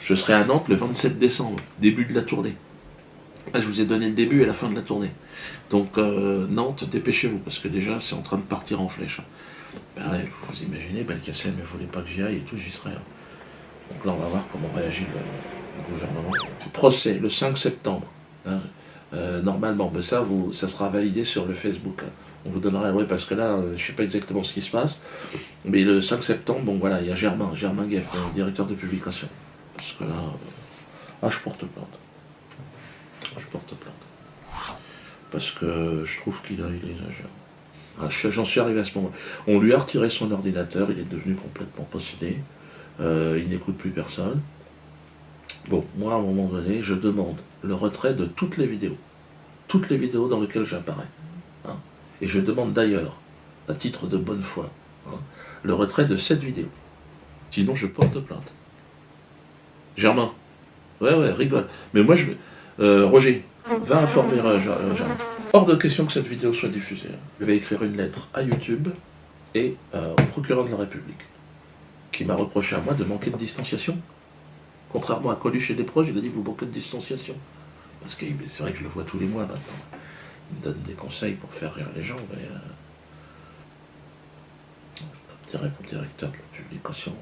Je serai à Nantes le 27 décembre, début de la tournée. Là, je vous ai donné le début et la fin de la tournée. Donc Nantes, dépêchez-vous, parce que déjà, c'est en train de partir en flèche. Ben ouais, vous imaginez, Belkacem ne voulait pas que j'y aille et tout, j'y serai. Donc là, on va voir comment réagit le gouvernement. Procès, le 5 septembre. Hein. Normalement, mais ça sera validé sur le Facebook. Hein. On vous donnera, oui, parce que là, je ne sais pas exactement ce qui se passe. Mais le 5 septembre, bon voilà, il y a Germain Gueff, le directeur de publication. Parce que là, je porte plainte. Je porte plainte. Parce que je trouve qu'il exagère. J'en suis arrivé à ce moment. On lui a retiré son ordinateur, il est devenu complètement possédé. Il n'écoute plus personne. Bon, moi, à un moment donné, je demande le retrait de toutes les vidéos. Toutes les vidéos dans lesquelles j'apparais. Hein. Et je demande d'ailleurs, à titre de bonne foi, hein, le retrait de cette vidéo. Sinon, je porte plainte. Germain. Ouais, rigole. Mais moi, Roger, va informer Germain. Hors de question que cette vidéo soit diffusée. Je vais écrire une lettre à YouTube et au procureur de la République, qui m'a reproché à moi de manquer de distanciation. Contrairement à Coluche et Desproges, il a dit vous manquez de distanciation. Parce que c'est vrai que je le vois tous les mois maintenant. Il me donne des conseils pour faire rire les gens, mais directeur de la publication.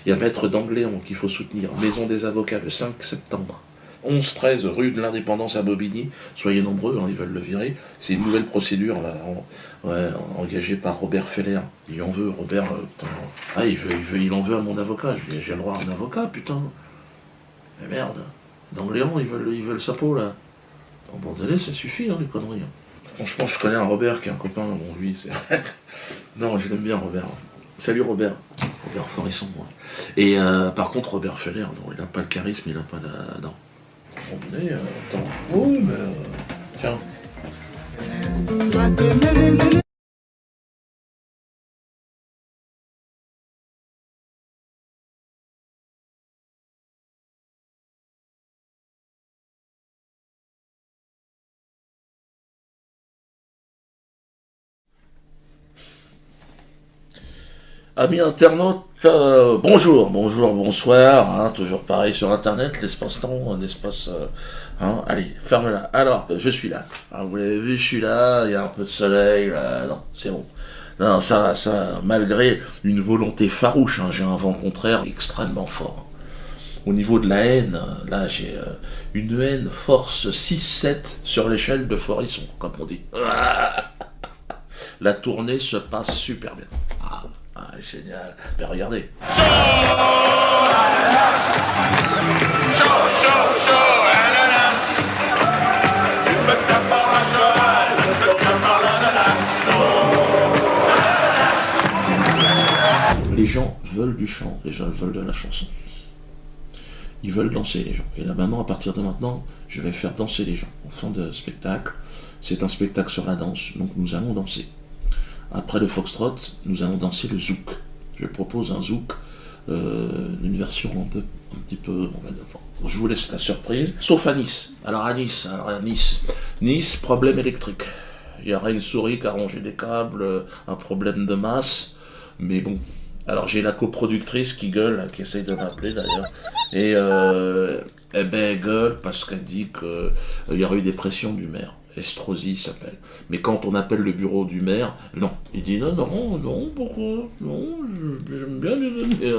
Il y a Maître d'Angléon qu'il faut soutenir, Maison des avocats le 5 septembre. 11-13 rue de l'Indépendance à Bobigny. Soyez nombreux, hein, ils veulent le virer. C'est une nouvelle procédure là, engagée par Robert Feller. Il en veut, Robert. Il en veut à mon avocat. Je dis, j'ai le droit à un avocat, putain. Mais merde. D'Angléon, ils veulent sa peau là. En Bordelais, ça suffit, hein, les conneries. Franchement, je connais un Robert qui est un copain. Bon, lui, c'est. Non, je l'aime bien, Robert. Salut Robert. Robert Forisson, moi. Et par contre, Robert Feller, non, il n'a pas le charisme, il n'a pas la. Non. Attends. Oh, mais. Tiens. Amis internautes, bonjour, bonsoir, hein, toujours pareil sur internet, l'espace-temps, l'espace... allez, ferme-la. Alors, je suis là, hein, vous l'avez vu, je suis là, il y a un peu de soleil, là, non, c'est bon. Non, ça va, malgré une volonté farouche, hein, j'ai un vent contraire extrêmement fort. Au niveau de la haine, là j'ai une haine force 6-7 sur l'échelle de Forisson, comme on dit. La tournée se passe super bien. Génial. Ben regardez. Les gens veulent du chant, les gens veulent de la chanson. Ils veulent danser, les gens. Et là maintenant, à partir de maintenant, je vais faire danser les gens. En fin de spectacle, c'est un spectacle sur la danse, donc nous allons danser. Après le foxtrot, nous allons danser le zouk. Je propose un zouk, une version un petit peu, je vous laisse la surprise, sauf à Nice. Alors à Nice, problème électrique. Il y aura une souris qui a rongé des câbles, un problème de masse, mais bon. Alors j'ai la coproductrice qui gueule, là, qui essaye de m'appeler d'ailleurs, et elle gueule parce qu'elle dit qu'il y aurait eu des pressions du maire. Estrosi s'appelle. Mais quand on appelle le bureau du maire, non. Il dit non, pourquoi? Non, j'aime bien les donner.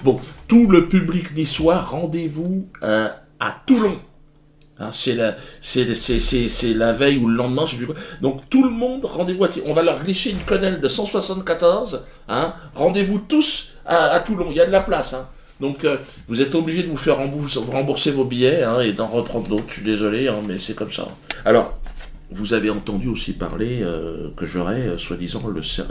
Bon, tout le public niçois, rendez-vous à Toulon. Hein, c'est la veille ou le lendemain, je sais plus quoi. Donc tout le monde, rendez-vous on va leur glisser une quenelle de 174. Hein, rendez-vous tous à Toulon, il y a de la place. Hein. Donc vous êtes obligé de vous faire rembourser vos billets hein, et d'en reprendre d'autres, je suis désolé, hein, mais c'est comme ça. Alors, vous avez entendu aussi parler que j'aurais, soi-disant,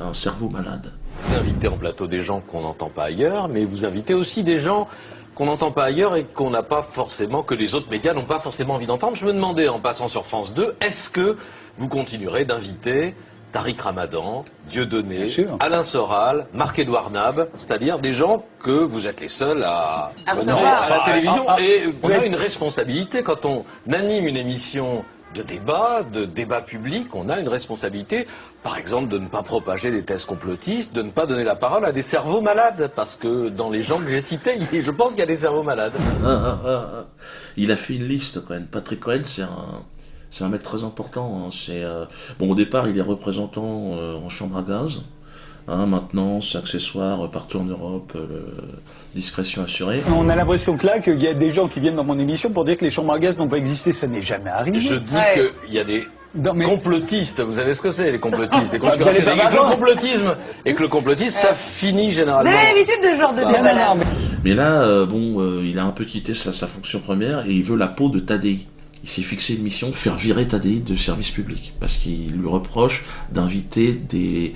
un cerveau malade. Vous invitez en plateau des gens qu'on n'entend pas ailleurs, mais vous invitez aussi des gens qu'on n'entend pas ailleurs et qu'on n'a pas forcément, que les autres médias n'ont pas forcément envie d'entendre. Je me demandais, en passant sur France 2, est-ce que vous continuerez d'inviter Tariq Ramadan, Dieudonné, Alain Soral, Marc-Édouard Nab, c'est-à-dire des gens que vous êtes les seuls à honorer à la télévision. Et on a une responsabilité quand on anime une émission de débat public, on a une responsabilité, par exemple, de ne pas propager des thèses complotistes, de ne pas donner la parole à des cerveaux malades, parce que dans les gens que j'ai cités, je pense qu'il y a des cerveaux malades. Il a fait une liste quand même. Patrick Cohen, c'est un mec très important. Hein. Bon, au départ, il est représentant en chambre à gaz. Hein, maintenant, c'est accessoire partout en Europe, discrétion assurée. On a l'impression que là, qu'il y a des gens qui viennent dans mon émission pour dire que les chambres à gaz n'ont pas existé. Ça n'est jamais arrivé. Je dis qu'il y a des complotistes. Vous savez ce que c'est, les complotistes, les conspirationnistes. Et que le complotisme, ça finit généralement. Vous avez l'habitude de ce genre de débat. Mais là, il a un peu quitté sa fonction première et il veut la peau de Tadei. Il s'est fixé une mission de faire virer Tadei de service public. Parce qu'il lui reproche d'inviter des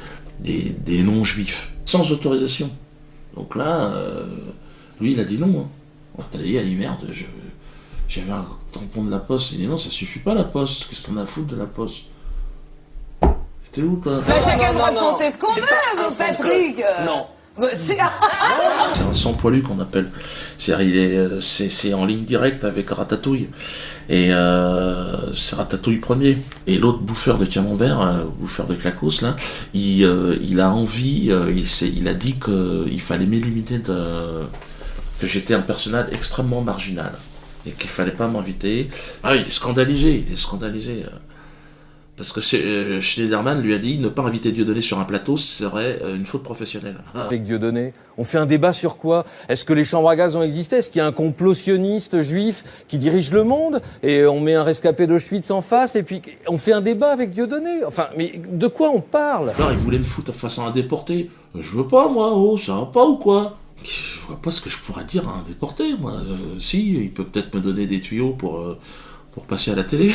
non-juifs, sans autorisation. Donc là, lui, il a dit non. Hein. Tadei a dit merde, j'avais un tampon de la Poste. Il dit non, ça suffit pas la Poste, qu'est-ce qu'on a à foutre de la Poste? T'es où, toi? Chacun a le droit de penser ce qu'on veut, vous, Patrick. Non. C'est un sans-poilu qu'on appelle. C'est en ligne directe avec Ratatouille. Et c'est Ratatouille premier. Et l'autre bouffeur de camembert, bouffeur de clacos, là, il a envie, il a dit qu'il fallait m'éliminer que j'étais un personnage extrêmement marginal. Et qu'il fallait pas m'inviter. Ah, il est scandalisé, parce que Schneiderman lui a dit ne pas inviter Dieudonné sur un plateau serait une faute professionnelle. Avec Dieudonné, on fait un débat sur quoi? Est-ce que les chambres à gaz ont existé? Est-ce qu'il y a un complot sioniste juif qui dirige le monde? Et on met un rescapé d'Auschwitz en face et puis on fait un débat avec Dieudonné? Enfin, mais de quoi on parle? Alors il voulait me foutre face à un déporté. Je veux pas moi, ça va pas ou quoi? Je vois pas ce que je pourrais dire à un déporté, moi. Si, il peut peut-être me donner des tuyaux pour passer à la télé.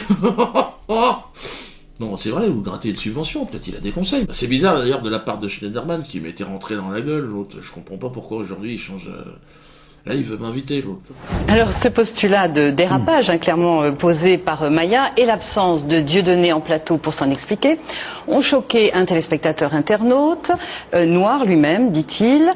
Non, c'est vrai, ou gratter une subvention, peut-être il a des conseils. C'est bizarre d'ailleurs de la part de Schneiderman qui m'était rentré dans la gueule, l'autre. Je comprends pas pourquoi aujourd'hui il change... Là, il veut m'inviter, l'autre. Alors, ce postulat de dérapage, clairement posé par Maya, et l'absence de Dieudonné en plateau pour s'en expliquer, ont choqué un téléspectateur internaute, noir lui-même, dit-il,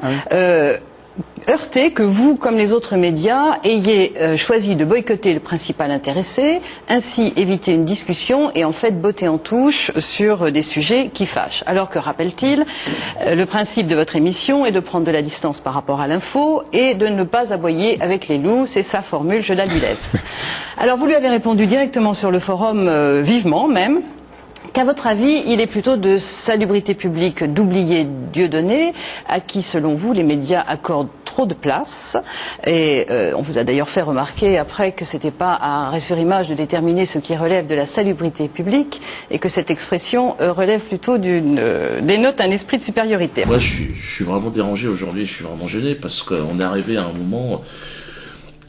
heurté que vous, comme les autres médias, ayez choisi de boycotter le principal intéressé, ainsi éviter une discussion et en fait botter en touche sur des sujets qui fâchent. Alors que, rappelle-t-il, le principe de votre émission est de prendre de la distance par rapport à l'info et de ne pas aboyer avec les loups, c'est sa formule, je la lui laisse. Alors vous lui avez répondu directement sur le forum, vivement même, qu'à votre avis, il est plutôt de salubrité publique d'oublier Dieudonné, à qui, selon vous, les médias accordent trop de place. Et on vous a d'ailleurs fait remarquer après que c'était pas à Ressurimage de déterminer ce qui relève de la salubrité publique et que cette expression relève plutôt dénote un esprit de supériorité. Moi, je suis vraiment dérangé aujourd'hui, je suis vraiment gêné parce qu'on est arrivé à un moment,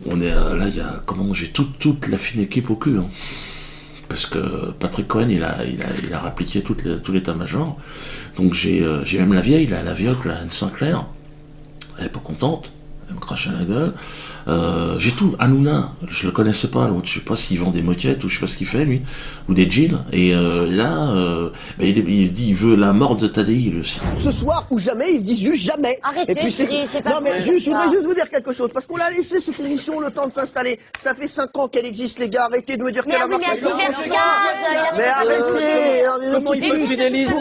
là, il y a, j'ai toute la fine équipe au cul, hein. Parce que Patrick Cohen, il a rappliqué tout l'état-major. Donc j'ai même la vieille, la vieille, Anne Sinclair. Elle est pas contente, elle me crache à la gueule. J'ai tout. Hanouna, je le connaissais pas, l'autre. Je sais pas s'il vend des moquettes ou je sais pas ce qu'il fait, lui. Ou des jeans. Et là, il dit il veut la mort de Tadei, lui aussi. Ce soir ou jamais, ils disent juste jamais. Arrêtez, et puis c'est pas non, mais vrai, je voudrais juste vous dire quelque chose, parce qu'on a laissé cette émission le temps de s'installer. Ça fait 5 ans qu'elle existe, les gars. Arrêtez de me dire qu'elle a marché. Mais arrêtez. Comment il peut fidéliser?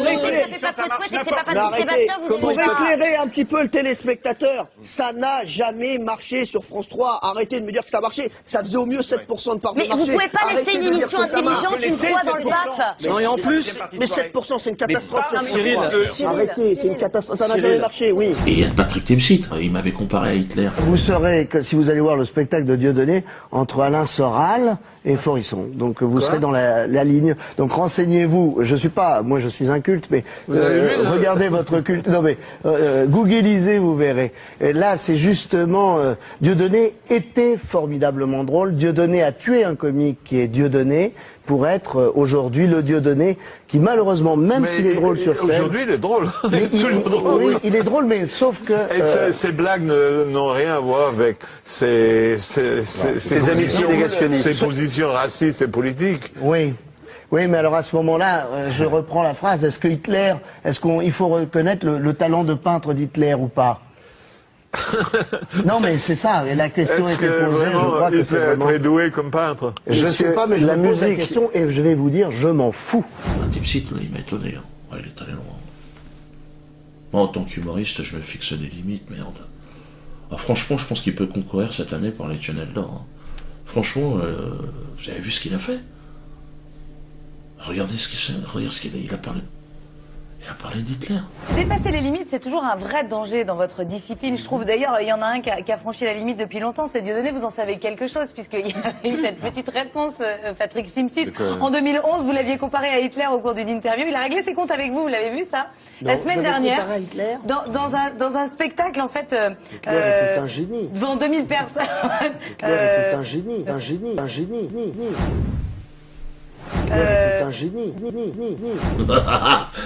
Pour éclairer un petit peu le téléspectateur, ça n'a jamais marché sur France 3. Arrêtez de me dire que ça marchait. Ça faisait au mieux 7% de part de marché. Mais vous pouvez pas laisser une émission intelligente une fois dans le PAF. Non, et en plus, mais 7%, c'est une catastrophe. Cyril, arrêtez, c'est une catastrophe. Ça n'a jamais marché, oui. Et il y a Patrick Timsit, il m'avait comparé à Hitler. Vous saurez, si vous allez voir le spectacle de Dieudonné, entre Alain Soral et Forisson. Donc vous serez dans la ligne. Donc renseignez-vous. Moi je suis un culte, mais regardez votre culte. Non mais googlisez, vous verrez. Et là c'est justement Dieudonné était formidablement drôle. Dieudonné a tué un comique qui est Dieudonné pour être aujourd'hui le Dieudonné qui malheureusement, même s'il est drôle sur scène... Aujourd'hui il est drôle. Mais oui, il est drôle, mais sauf que... Ces blagues n'ont rien à voir avec ses ambitions négationnistes. Ses positions racistes et politiques. Oui. Oui, mais alors à ce moment-là, je reprends la phrase, il faut reconnaître le talent de peintre d'Hitler ou pas? Non, mais c'est ça, et la question était posée, je crois que c'est vraiment... très doué comme peintre. Je sais pas, mais je me pose la question et je vais vous dire, je m'en fous. Timsit, il m'a étonné, hein. Ouais, il est allé loin. Moi, en tant qu'humoriste, je me fixe des limites, merde. Ah, franchement, je pense qu'il peut concourir cette année pour les Tunnels d'Or. Hein. Franchement, vous avez vu ce qu'il a fait? Regardez ce qu'il a parlé. Il a parlé d'Hitler. Dépasser les limites, c'est toujours un vrai danger dans votre discipline. Je trouve d'ailleurs, il y en a un qui a franchi la limite depuis longtemps, c'est Dieudonné. Vous en savez quelque chose, puisqu'il y a eu cette petite réponse, Patrick Timsit. En 2011, vous l'aviez comparé à Hitler au cours d'une interview. Il a réglé ses comptes avec vous l'avez vu ça? La semaine dernière, dans un spectacle, en fait... Hitler était un génie. Devant 2000 personnes. Hitler était un génie. C'est un génie.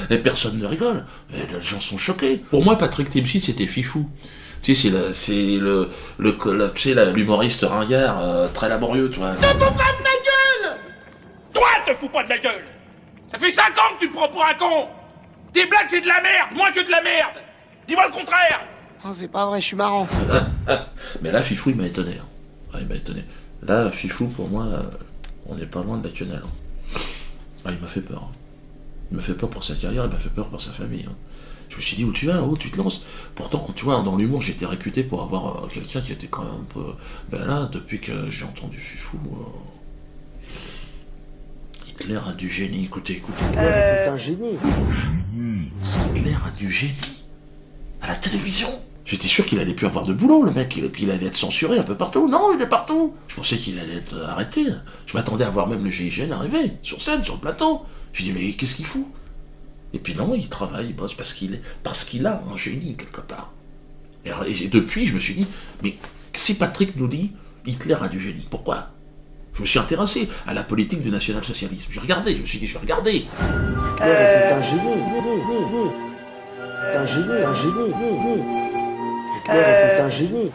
Et personne ne rigole. Et les gens sont choqués. Pour moi, Patrick Timsit, c'était fifou. Tu sais, c'est l'humoriste ringard, très laborieux, tu vois. Te fous pas de ma gueule! Toi, te fous pas de ma gueule! Ça fait 5 ans que tu te prends pour un con! Tes blagues, c'est de la merde, moins que de la merde! Dis-moi le contraire! Oh, c'est pas vrai, je suis marrant. Mais là, Fifou, il m'a étonné. Hein. Ah, il m'a étonné. Là, Fifou, pour moi, on n'est pas loin de la quenelle. Hein. Ah, il m'a fait peur. Hein. Il m'a fait peur pour sa carrière, il m'a fait peur pour sa famille. Hein. Je me suis dit, où tu vas, où tu te lances? Pourtant, quand tu vois, dans l'humour, j'étais réputé pour avoir quelqu'un qui était quand même un peu... Ben là, depuis que j'ai entendu Fifou... Hitler a du génie, écoutez. T'es un génie. Hitler a du génie. À la télévision. J'étais sûr qu'il allait plus avoir de boulot, le mec, qu'il allait être censuré un peu partout. Non, il est partout. Je pensais qu'il allait être arrêté. Je m'attendais à voir même le GIGN arriver, sur scène, sur le plateau. Je me dis, mais qu'est-ce qu'il fout? Et puis non, il travaille, il bosse parce qu'il a un génie, quelque part. Et depuis, je me suis dit, mais si Patrick nous dit, Hitler a du génie, pourquoi? Je me suis intéressé à la politique du national-socialisme. J'ai regardé, je me suis dit, je vais regarder. T'es un génie. T'es un génie. T'es un génie.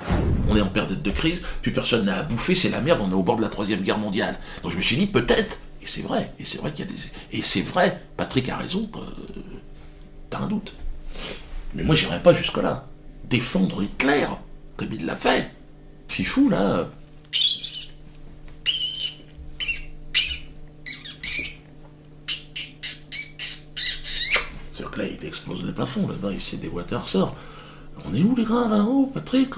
On est en période de crise, plus personne n'a à bouffer, c'est la merde, on est au bord de la 3e guerre mondiale. Donc je me suis dit, peut-être, et c'est vrai qu'il y a des... Et c'est vrai, Patrick a raison, t'as un doute. Mais moi, j'irai pas jusque-là. Défendre Hitler, comme il l'a fait. Fifou, là... C'est-à-dire que là, il explose le plafond, là-bas, il s'est déboîté un ressort. On est où, les gars, là-haut, Patrick?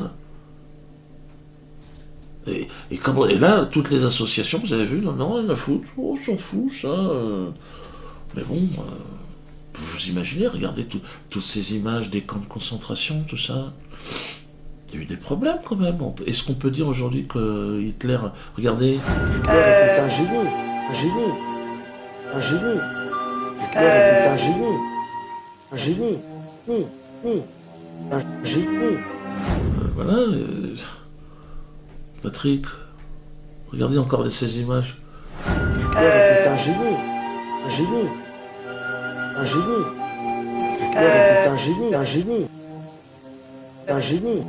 Et là, toutes les associations, vous avez vu, non, rien à foutre, on s'en fout, ça. Mais bon, vous imaginez, regardez toutes ces images des camps de concentration, tout ça. Il y a eu des problèmes, quand même. Est-ce qu'on peut dire aujourd'hui que Hitler... Regardez... T'es un génie. Un génie. Un génie. T'es un génie. Un génie. Un génie. Voilà... Patrick, regardez encore ces images. T'es un génie. Un génie. Un génie. T'es un génie. Un génie. Un génie.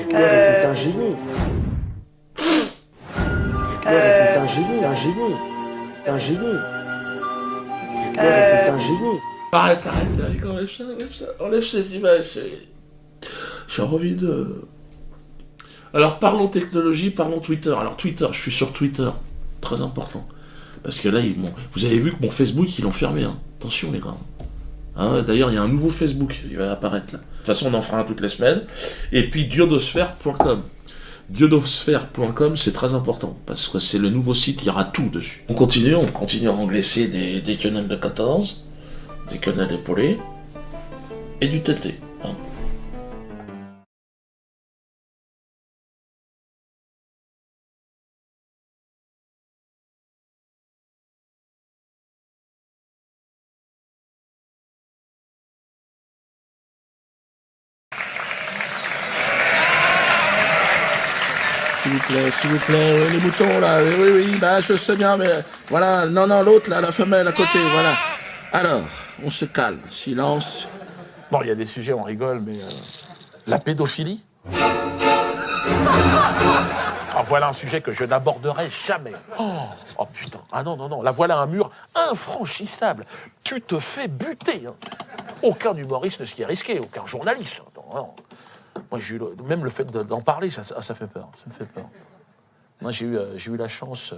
T'es un génie. T'es un génie. Un génie. Un génie. T'es un génie. Arrête, enlève ces images. J'ai envie de... Alors parlons technologie, parlons Twitter. Alors Twitter, je suis sur Twitter, très important. Parce que là, vous avez vu que mon Facebook, ils l'ont fermé. Hein. Attention les gars. Hein, d'ailleurs, il y a un nouveau Facebook, il va apparaître là. De toute façon, on en fera un toutes les semaines. Et puis diodosphère.com. Diodosphère.com, c'est très important, parce que c'est le nouveau site, il y aura tout dessus. On continue à englisser des quenelles de 14, des quenelles épaulées, et du TT. Hein. S'il vous plaît, les moutons là, oui, bah je sais bien, mais voilà, non, l'autre là, la femelle à côté, voilà. Alors, on se calme, silence. Bon, il y a des sujets, on rigole, mais la pédophilie. Ah, voilà un sujet que je n'aborderai jamais. Oh putain, ah non, là voilà un mur infranchissable. Tu te fais buter. Hein. Aucun humoriste ne s'y est risqué, aucun journaliste. Non. Moi, même le fait d'en parler, ça fait peur. Ça me fait peur. Moi, j'ai eu la chance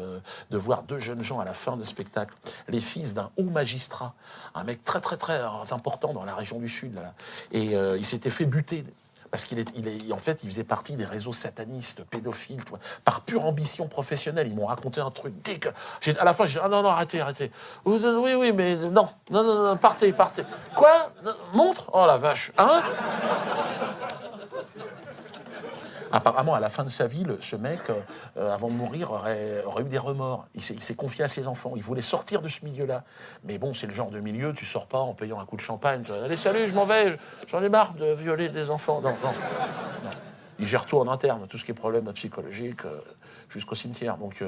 de voir 2 jeunes gens à la fin du spectacle, les fils d'un haut magistrat, un mec très important dans la région du Sud, là. Et il s'était fait buter parce en fait, il faisait partie des réseaux satanistes, pédophiles, par pure ambition professionnelle. Ils m'ont raconté un truc. À la fin, j'ai dit, ah non, arrêtez. Oui, mais non, partez. Quoi? Montre? Oh la vache, hein? Apparemment, à la fin de sa vie, ce mec, avant de mourir, aurait eu des remords. Il s'est confié à ses enfants. Il voulait sortir de ce milieu-là. Mais bon, c'est le genre de milieu, tu sors pas en payant un coup de champagne. Allez, salut, je m'en vais, j'en ai marre de violer des enfants. Non. Il gère tout en interne, tout ce qui est problème psychologique, jusqu'au cimetière. Donc,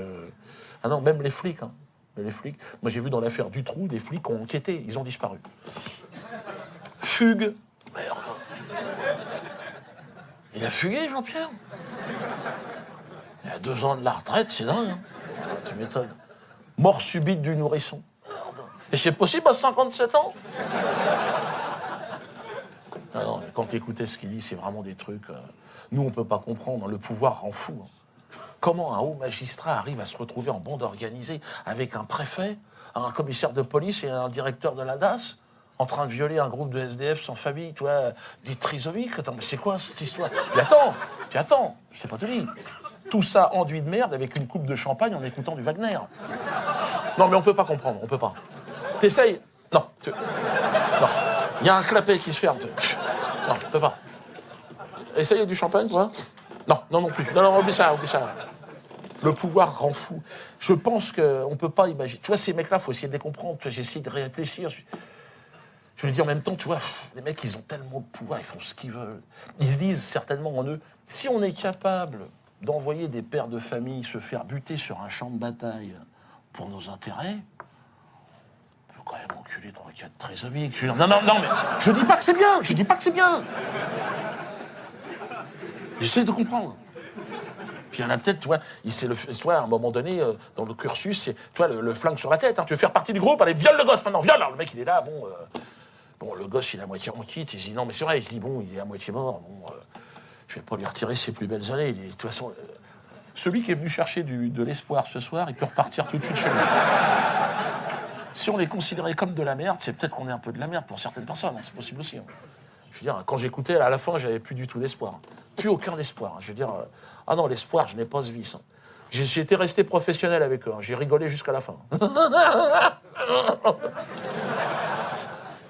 ah non, même les flics. Hein. Les flics. Moi, j'ai vu dans l'affaire Dutroux, des flics ont enquêté, ils ont disparu. Fugue. Merde. Il a fugué, Jean-Pierre. Il a 2 ans de la retraite, c'est dingue. Hein. Tu m'étonnes. Mort subite du nourrisson. Et c'est possible à 57 ans? Ah non, quand tu écoutais ce qu'il dit, c'est vraiment des trucs... nous, on ne peut pas comprendre. Le pouvoir rend fou. Comment un haut magistrat arrive à se retrouver en bande organisée avec un préfet, un commissaire de police et un directeur de la DAS en train de violer un groupe de SDF sans famille, tu vois, des trisomiques. Attends, mais c'est quoi cette histoire? Puis attends, je t'ai pas tout dit. Tout ça enduit de merde avec une coupe de champagne en écoutant du Wagner. Non, mais on peut pas comprendre, on peut pas. T'essayes? Non. Non. Il y a un clapet qui se ferme. Non, on peut pas. Essayez du champagne, toi? Non plus. Non, oublie ça. Le pouvoir rend fou. Je pense qu'on peut pas imaginer. Tu vois, ces mecs-là, faut essayer de les comprendre. Tu vois, j'essaie de réfléchir. Je veux dire, en même temps, tu vois, les mecs, ils ont tellement de pouvoir, ils font ce qu'ils veulent. Ils se disent certainement en eux, si on est capable d'envoyer des pères de famille se faire buter sur un champ de bataille pour nos intérêts, on peut quand même enculer 3-4 trisomiques. Non, mais je dis pas que c'est bien. J'essaie de comprendre. Puis il y en a peut-être, tu vois, à un moment donné, dans le cursus, c'est, tu vois, le flingue sur la tête. Tu veux faire partie du groupe, allez, viole le gosse maintenant, viole. Alors, le mec, il est là, bon, le gosse, il est à moitié quitte. Il se dit, non, mais c'est vrai, il se dit, bon, il est à moitié mort. Bon, je vais pas lui retirer ses plus belles années. De toute façon, celui qui est venu chercher de l'espoir ce soir, il peut repartir tout de suite chez lui. Si on les considérait comme de la merde, c'est peut-être qu'on est un peu de la merde pour certaines personnes. C'est possible aussi. Je veux dire, quand j'écoutais, à la fin, j'avais plus du tout d'espoir. Plus aucun espoir. Je veux dire, ah non, l'espoir, je n'ai pas ce vice. J'étais resté professionnel avec eux. J'ai rigolé jusqu'à la fin.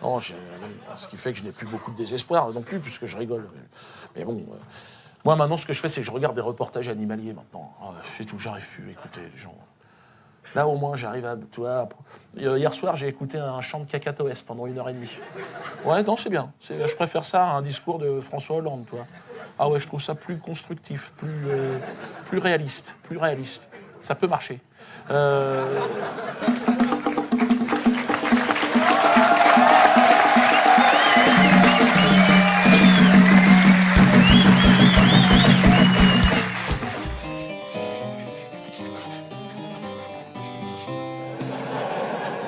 Non, ce qui fait que je n'ai plus beaucoup de désespoir non plus, puisque je rigole. Mais bon, moi maintenant, ce que je fais, c'est que je regarde des reportages animaliers maintenant. C'est tout, j'arrive plus à écouter les gens. Là, au moins, j'arrive à... Tu vois, hier soir, j'ai écouté un chant de cacatoès pendant 1h30. Ouais, non, c'est bien. Je préfère ça à un discours de François Hollande, toi. Ah ouais, je trouve ça plus constructif, plus réaliste. Ça peut marcher.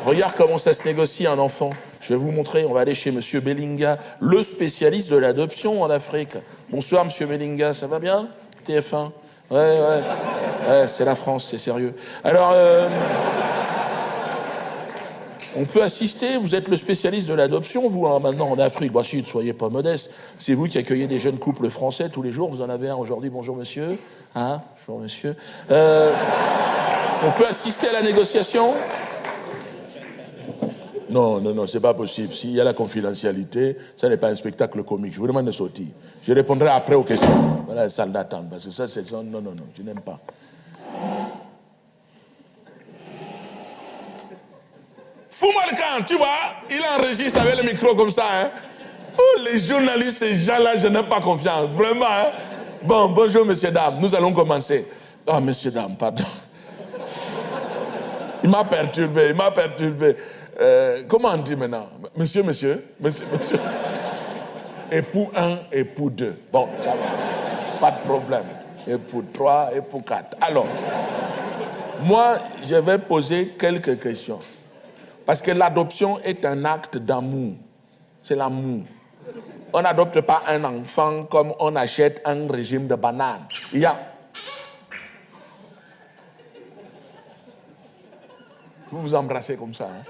Regarde comment ça se négocie un enfant. Je vais vous montrer, on va aller chez Monsieur Bellinga, le spécialiste de l'adoption en Afrique. Bonsoir Monsieur Bellinga, ça va bien? TF1? Ouais, c'est la France, c'est sérieux. Alors, on peut assister, vous êtes le spécialiste de l'adoption, vous, hein, maintenant en Afrique. Bah si, ne soyez pas modeste. C'est vous qui accueillez des jeunes couples français tous les jours, vous en avez un aujourd'hui. Bonjour monsieur. Hein? Bonjour monsieur. On peut assister à la négociation? Non, c'est pas possible. S'il y a la confidentialité, ça n'est pas un spectacle comique. Je vous demande de sortir. Je répondrai après aux questions. Voilà la salle d'attente, parce que ça, c'est... Non, je n'aime pas. Fous-moi le camp, tu vois, il enregistre avec le micro comme ça. Hein. Oh, les journalistes, ces gens-là, je n'ai pas confiance. Vraiment. Hein. Bon, bonjour, messieurs, dames. Nous allons commencer. Ah, messieurs, dames, pardon. Il m'a perturbé. Comment on dit maintenant? Monsieur. Époux 1, époux 2. Bon, ça va. Pas de problème. Époux 3, époux 4. Alors, moi, je vais poser quelques questions. Parce que l'adoption est un acte d'amour. C'est l'amour. On n'adopte pas un enfant comme on achète un régime de bananes. Il y a... Vous vous embrassez comme ça. Hein?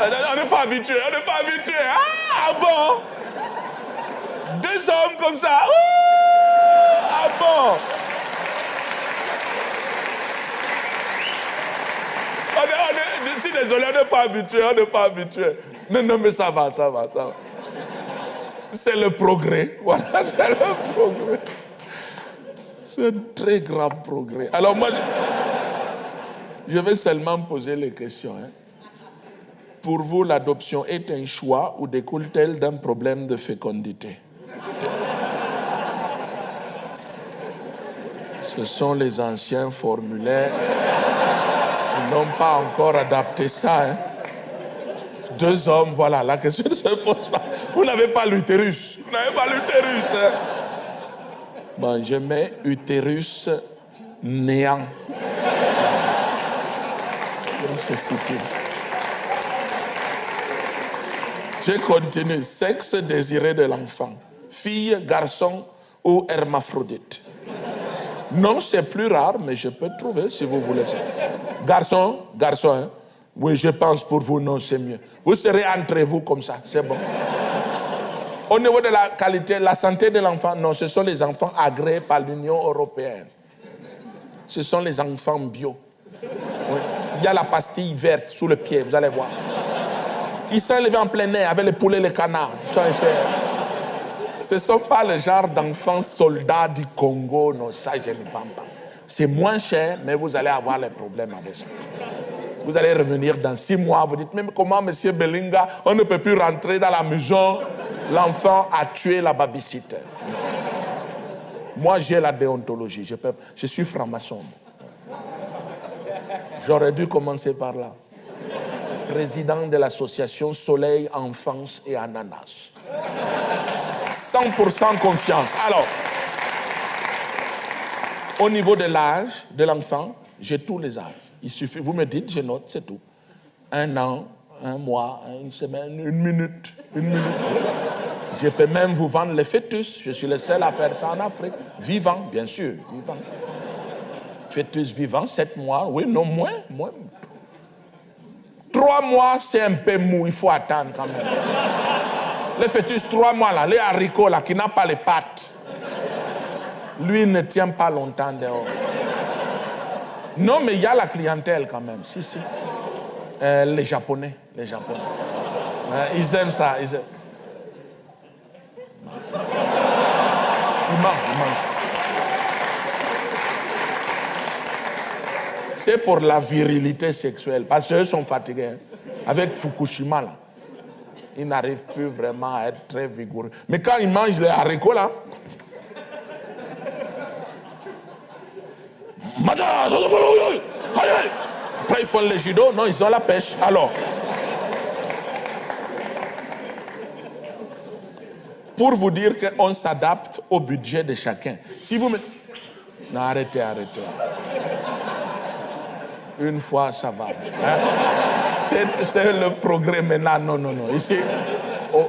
On n'est pas habitué. Ah bon? 2 hommes comme ça. Ah bon? Je suis désolé, on n'est pas habitué. Non, mais ça va. C'est le progrès. Voilà, c'est le progrès. C'est un très grand progrès. Alors moi, je vais seulement poser les questions. Hein. Pour vous, l'adoption est un choix ou découle-t-elle d'un problème de fécondité? Ce sont les anciens formulaires qui n'ont pas encore adapté ça. Hein. 2 hommes, voilà, la question ne se pose pas. Vous n'avez pas l'utérus. Hein. Bon, je mets utérus néant. C'est foutu. Je continue. Sexe désiré de l'enfant. Fille, garçon ou hermaphrodite. Non, c'est plus rare, mais je peux trouver si vous voulez ça. Garçon, hein? Oui, je pense pour vous, non, c'est mieux. Vous serez entre vous comme ça, c'est bon. Au niveau de la qualité, la santé de l'enfant, non, ce sont les enfants agréés par l'Union européenne. Ce sont les enfants bio. Oui. Il y a la pastille verte sous le pied, vous allez voir. Ils sont élevés en plein air avec les poulets, les canards. Ce ne sont pas le genre d'enfants soldats du Congo, non, ça je ne vends pas. C'est moins cher, mais vous allez avoir les problèmes avec ça. Vous allez revenir dans 6 mois, vous dites, même comment, monsieur Belinga, on ne peut plus rentrer dans la maison, l'enfant a tué la babysitter. Moi, j'ai la déontologie, je suis franc-maçon. J'aurais dû commencer par là. Président de l'association Soleil, Enfance et Ananas. 100% confiance. Alors, au niveau de l'âge de l'enfant, j'ai tous les âges. Il suffit, vous me dites, je note, c'est tout. 1 an, 1 mois, 1 semaine, 1 minute, 1 minute. Je peux même vous vendre les fœtus. Je suis le seul à faire ça en Afrique. Vivant, bien sûr, vivant. Fœtus vivant, 7 mois, oui, non, moins. 3 mois, c'est un peu mou, il faut attendre quand même. Le fœtus, 3 mois, là, les haricots, là, qui n'a pas les pattes. Lui ne tient pas longtemps dehors. Non, mais il y a la clientèle quand même. Si. Les Japonais. Ils aiment ça. Ils mangent. C'est pour la virilité sexuelle. Parce qu'eux sont fatigués. Hein. Avec Fukushima, là. Ils n'arrivent plus vraiment à être très vigoureux. Mais quand ils mangent les haricots, là, après ils font le judo, non, ils ont la pêche. Alors, pour vous dire qu'on s'adapte au budget de chacun. Si vous me... Non, arrêtez. Une fois, ça va. Hein? C'est le progrès maintenant. Non. Ici,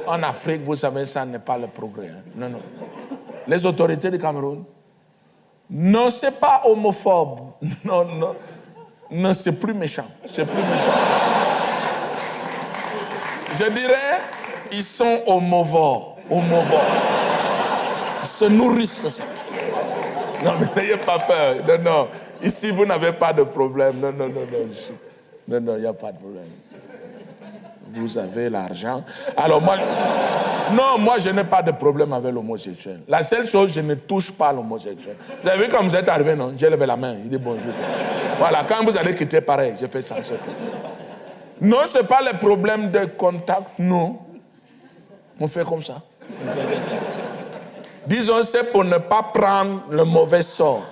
en Afrique, vous savez, ça n'est pas le progrès. Hein? Non. Les autorités du Cameroun, non, c'est pas homophobe. Non, c'est plus méchant. Je dirais, ils sont homovores. Ils se nourrissent de ça. Non, mais n'ayez pas peur. Non. Ici, vous n'avez pas de problème. Non, il n'y a pas de problème. Vous avez l'argent. Alors moi, je n'ai pas de problème avec l'homosexuel. La seule chose, je ne touche pas l'homosexuel. Vous avez vu quand vous êtes arrivé, non? J'ai levé la main, il dit bonjour. Voilà, quand vous allez quitter, pareil, je fais ça. Non, ce n'est pas le problème de contact, non. On fait comme ça. Disons, c'est pour ne pas prendre le mauvais sort.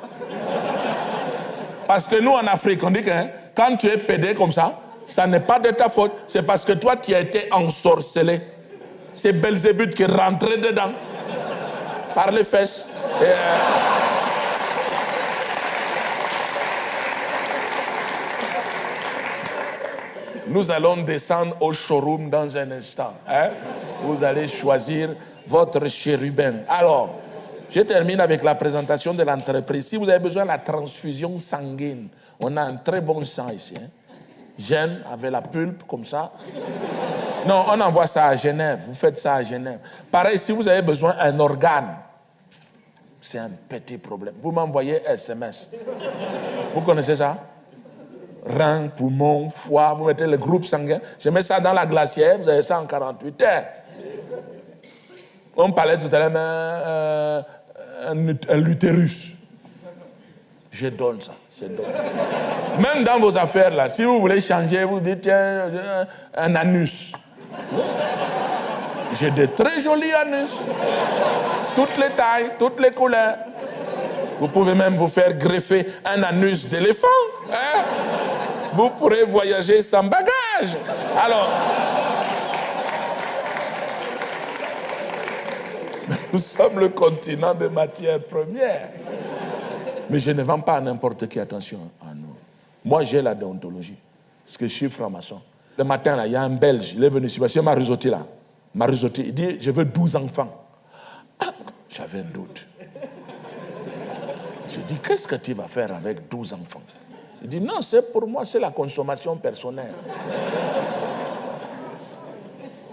Parce que nous, en Afrique, on dit que quand tu es pédé comme ça n'est pas de ta faute. C'est parce que toi, tu as été ensorcelé. C'est Belzébuth qui est rentré dedans par les fesses. Nous allons descendre au showroom dans un instant. Hein? Vous allez choisir votre chérubin. Alors, je termine avec la présentation de l'entreprise. Si vous avez besoin de la transfusion sanguine, on a un très bon sang ici. Hein? Gênes avec la pulpe, comme ça. Non, on envoie ça à Genève. Vous faites ça à Genève. Pareil, si vous avez besoin d'un organe, c'est un petit problème. Vous m'envoyez SMS. Vous connaissez ça? Rein, poumon, foie, vous mettez le groupe sanguin. Je mets ça dans la glacière, vous avez ça en 48 heures. On parlait tout à l'heure un l'utérus. Je donne ça. Même dans vos affaires, là, si vous voulez changer, vous dites tiens, un anus. J'ai de très jolis anus. Toutes les tailles, toutes les couleurs. Vous pouvez même vous faire greffer un anus d'éléphant. Hein? Vous pourrez voyager sans bagage. Alors, nous sommes le continent des matières premières. Mais je ne vends pas à n'importe qui, attention à nous. Moi, j'ai la déontologie. Parce que je suis franc-maçon. Le matin, là, il y a un Belge, il est venu sur M. Maruzotti, là. Marizotti, il dit, je veux 12 enfants. Ah, j'avais un doute. Je dis, qu'est-ce que tu vas faire avec 12 enfants? Il dit, non, c'est pour moi, c'est la consommation personnelle.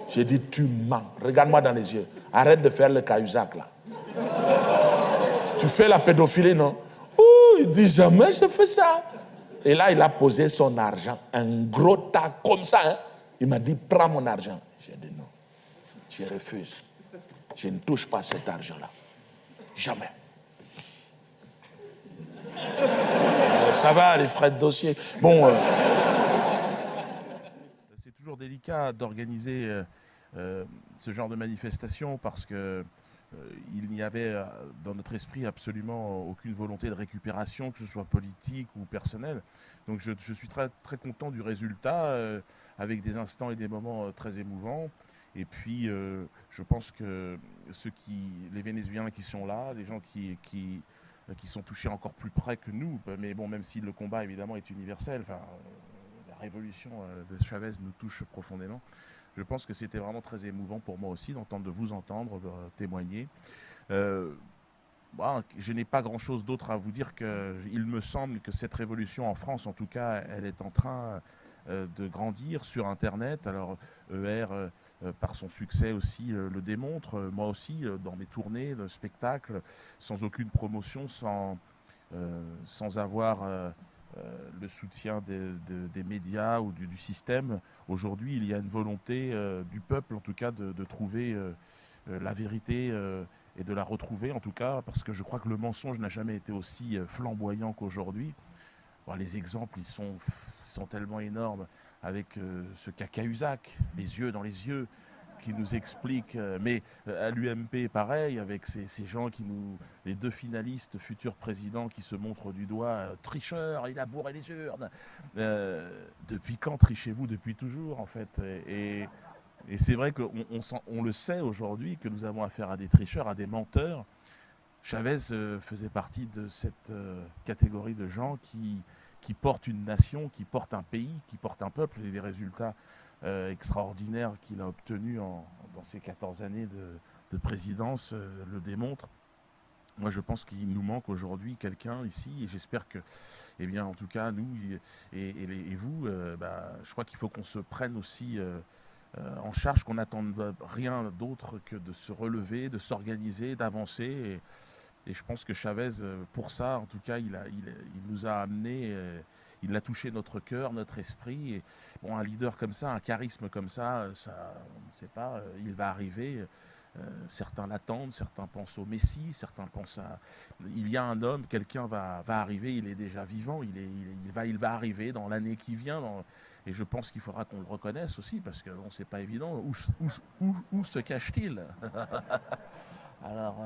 J'ai dit, tu mens. Regarde-moi dans les yeux. Arrête de faire le cahuzac, là. Tu fais la pédophilie, non? Oh, il dit, jamais je fais ça. Et là, il a posé son argent, un gros tas comme ça. Hein. Il m'a dit, prends mon argent. J'ai dit, non, je refuse. Je ne touche pas cet argent-là. Jamais. Ça va, les frais de dossier. Bon. C'est toujours délicat d'organiser ce genre de manifestation parce que il n'y avait dans notre esprit absolument aucune volonté de récupération, que ce soit politique ou personnelle. Donc je suis très, très content du résultat, avec des instants et des moments très émouvants. Et puis je pense que les Vénézuéliens qui sont là, les gens qui sont touchés encore plus près que nous, mais bon, même si le combat évidemment est universel, enfin, la révolution de Chavez nous touche profondément. Je pense que c'était vraiment très émouvant pour moi aussi de vous entendre témoigner. Bon, je n'ai pas grand-chose d'autre à vous dire qu'il me semble que cette révolution en France, en tout cas, elle est en train de grandir sur Internet. Alors ER, par son succès aussi, le démontre. Moi aussi, dans mes tournées de spectacles, sans aucune promotion, sans avoir le soutien des médias ou du système. Aujourd'hui, il y a une volonté du peuple, en tout cas, de trouver la vérité et de la retrouver, en tout cas, parce que je crois que le mensonge n'a jamais été aussi flamboyant qu'aujourd'hui. Bon, les exemples, ils sont tellement énormes avec ce Cahuzac, les yeux dans les yeux, qui nous explique, mais à l'UMP pareil, avec ces gens les deux finalistes, futurs présidents, qui se montrent du doigt, tricheur, il a bourré les urnes. Depuis quand trichez-vous? Depuis toujours, en fait. Et c'est vrai qu'on le sait aujourd'hui, que nous avons affaire à des tricheurs, à des menteurs. Chavez faisait partie de cette catégorie de gens qui portent une nation, qui portent un pays, qui portent un peuple, et les résultats extraordinaire qu'il a obtenu dans ses 14 années de présidence le démontre. Moi, je pense qu'il nous manque aujourd'hui quelqu'un ici, et j'espère que, eh bien, en tout cas, nous et vous, je crois qu'il faut qu'on se prenne aussi en charge, qu'on n'attende rien d'autre que de se relever, de s'organiser, d'avancer. Et je pense que Chavez, pour ça, en tout cas, il nous a amené. Il a touché notre cœur, notre esprit. Et bon, un leader comme ça, un charisme comme ça, on ne sait pas, il va arriver. Certains l'attendent, certains pensent au Messie, certains pensent à... Il y a un homme, quelqu'un va arriver, il est déjà vivant, il va arriver dans l'année qui vient. Et je pense qu'il faudra qu'on le reconnaisse aussi, parce que bon, c'est pas évident. Où se cache-t-il? Alors,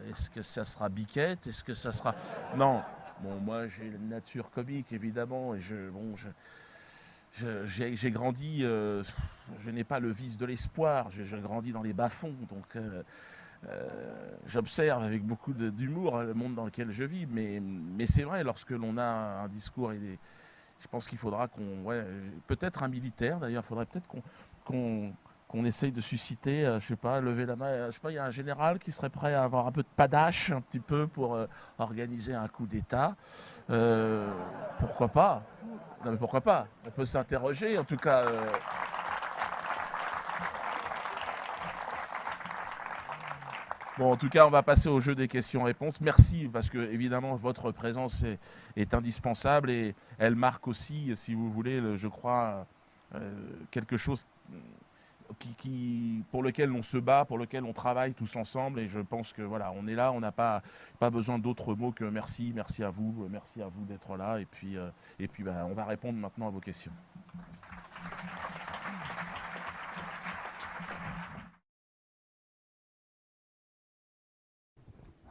est-ce que ça sera Biquette? Est-ce que ça sera... Non. Bon, moi, j'ai une nature comique, évidemment, et j'ai grandi, je n'ai pas le vice de l'espoir, j'ai grandi dans les bas-fonds, donc j'observe avec beaucoup d'humour le monde dans lequel je vis, mais c'est vrai, lorsque l'on a un discours, je pense qu'il faudra peut-être un militaire, d'ailleurs, il faudrait peut-être qu'on essaye de susciter, je sais pas, lever la main, je sais pas, il y a un général qui serait prêt à avoir un peu de panache, un petit peu, pour organiser un coup d'État. Pourquoi pas? Non mais pourquoi pas? On peut s'interroger, en tout cas. Bon, en tout cas, on va passer au jeu des questions-réponses. Merci, parce que, évidemment, votre présence est indispensable et elle marque aussi, si vous voulez, je crois, quelque chose pour lequel on se bat, pour lequel on travaille tous ensemble, et je pense que voilà, on est là, on n'a pas besoin d'autres mots que merci à vous d'être là, et puis on va répondre maintenant à vos questions.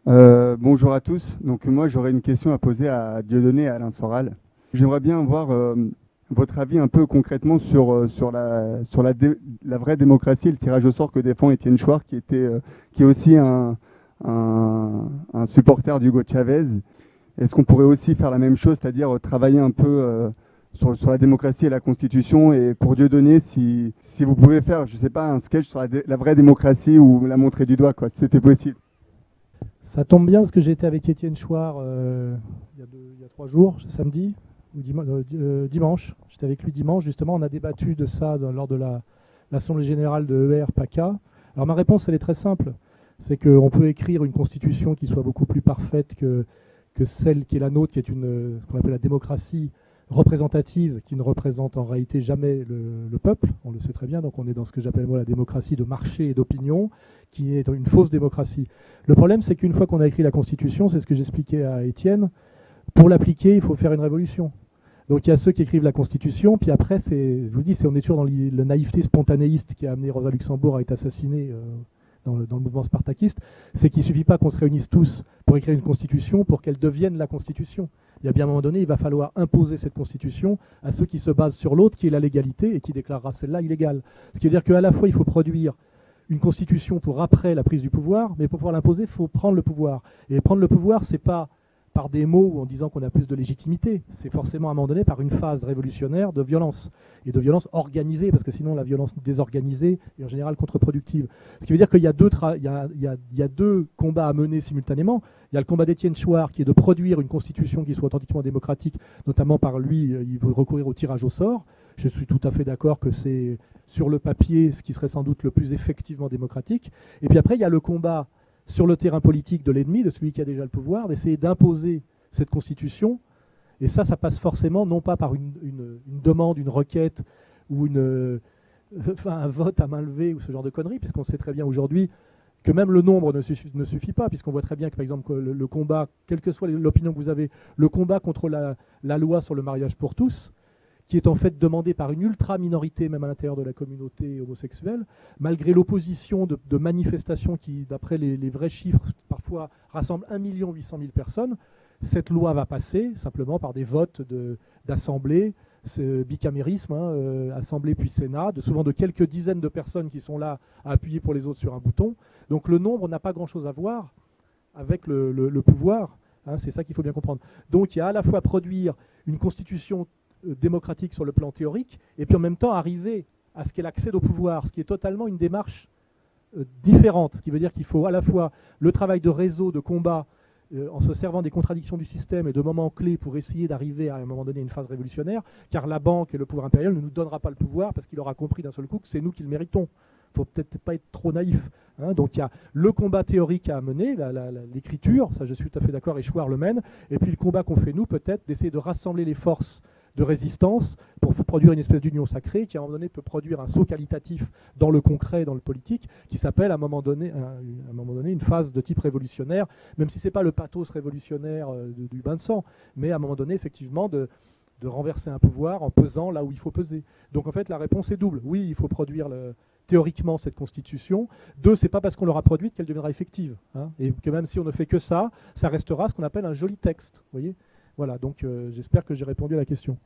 Bonjour à tous. Donc moi j'aurais une question à poser à Dieudonné et à Alain Soral. J'aimerais bien avoir votre avis un peu concrètement sur la vraie démocratie et le tirage au sort que défend Étienne Chouard, qui est aussi un supporter d'Hugo Chavez. Est-ce qu'on pourrait aussi faire la même chose, c'est-à-dire travailler un peu sur la démocratie et la Constitution. Et pour Dieudonné, si vous pouvez faire, je sais pas, un sketch sur la vraie démocratie ou la montrer du doigt, quoi, si c'était possible. Ça tombe bien parce que j'étais avec Étienne Chouard il y a 3 jours, samedi ou dimanche. J'étais avec lui dimanche, justement, on a débattu de ça lors de l'Assemblée générale de ER-PACA. Alors ma réponse, elle est très simple. C'est qu'on peut écrire une constitution qui soit beaucoup plus parfaite que celle qui est la nôtre, qui est qu'on appelle la démocratie représentative, qui ne représente en réalité jamais le peuple, on le sait très bien, donc on est dans ce que j'appelle moi la démocratie de marché et d'opinion, qui est une fausse démocratie. Le problème, c'est qu'une fois qu'on a écrit la Constitution, c'est ce que j'expliquais à Étienne, pour l'appliquer, il faut faire une révolution. Donc il y a ceux qui écrivent la Constitution, puis après, je vous dis, on est toujours dans la naïveté spontanéiste qui a amené Rosa Luxembourg à être assassinée dans le mouvement spartakiste, c'est qu'il ne suffit pas qu'on se réunisse tous pour écrire une Constitution pour qu'elle devienne la Constitution. Il y a bien un moment donné, il va falloir imposer cette Constitution à ceux qui se basent sur l'autre, qui est la légalité, et qui déclarera celle-là illégale. Ce qui veut dire qu'à la fois, il faut produire une Constitution pour après la prise du pouvoir, mais pour pouvoir l'imposer, il faut prendre le pouvoir. Et prendre le pouvoir, c'est pas par des mots ou en disant qu'on a plus de légitimité, c'est forcément à un moment donné par une phase révolutionnaire de violence, et de violence organisée, parce que sinon la violence désorganisée est en général contre-productive. Ce qui veut dire qu'il y a deux combats à mener simultanément. Il y a le combat d'Étienne Chouard qui est de produire une constitution qui soit authentiquement démocratique, notamment par lui, il veut recourir au tirage au sort. Je suis tout à fait d'accord que c'est sur le papier ce qui serait sans doute le plus effectivement démocratique. Et puis après, il y a le combat sur le terrain politique de l'ennemi, de celui qui a déjà le pouvoir, d'essayer d'imposer cette constitution. Et ça passe forcément non pas par une demande, une requête ou un vote à main levée ou ce genre de conneries, puisqu'on sait très bien aujourd'hui que même le nombre ne suffit pas, puisqu'on voit très bien que, par exemple, que le combat, quelle que soit l'opinion que vous avez, le combat contre la loi sur le mariage pour tous, qui est en fait demandé par une ultra-minorité, même à l'intérieur de la communauté homosexuelle, malgré l'opposition de manifestations qui, d'après les vrais chiffres, parfois rassemblent 1 800 000 personnes, cette loi va passer simplement par des votes d'assemblée, bicamérisme, assemblée puis Sénat, souvent de quelques dizaines de personnes qui sont là à appuyer pour les autres sur un bouton. Donc le nombre n'a pas grand-chose à voir avec le pouvoir, c'est ça qu'il faut bien comprendre. Donc il y a à la fois produire une constitution démocratique sur le plan théorique, et puis en même temps arriver à ce qu'elle accède au pouvoir, ce qui est totalement une démarche différente, ce qui veut dire qu'il faut à la fois le travail de réseau, de combat, en se servant des contradictions du système et de moments clés pour essayer d'arriver à un moment donné à une phase révolutionnaire, car la banque et le pouvoir impérial ne nous donnera pas le pouvoir parce qu'il aura compris d'un seul coup que c'est nous qui le méritons. Il ne faut peut-être pas être trop naïf. Donc il y a le combat théorique à mener, l'écriture, ça je suis tout à fait d'accord, et Chouard le mène, et puis le combat qu'on fait nous peut-être d'essayer de rassembler les forces de résistance pour produire une espèce d'union sacrée qui à un moment donné peut produire un saut qualitatif dans le concret, dans le politique, qui s'appelle à un moment donné une phase de type révolutionnaire, même si ce n'est pas le pathos révolutionnaire du bain de sang, mais à un moment donné effectivement de renverser un pouvoir en pesant là où il faut peser. Donc en fait la réponse est double. Oui, il faut produire théoriquement cette constitution. 2, c'est pas parce qu'on l'aura produite qu'elle deviendra effective. Et que même si on ne fait que ça, ça restera ce qu'on appelle un joli texte. Vous voyez ? Voilà, donc j'espère que j'ai répondu à la question.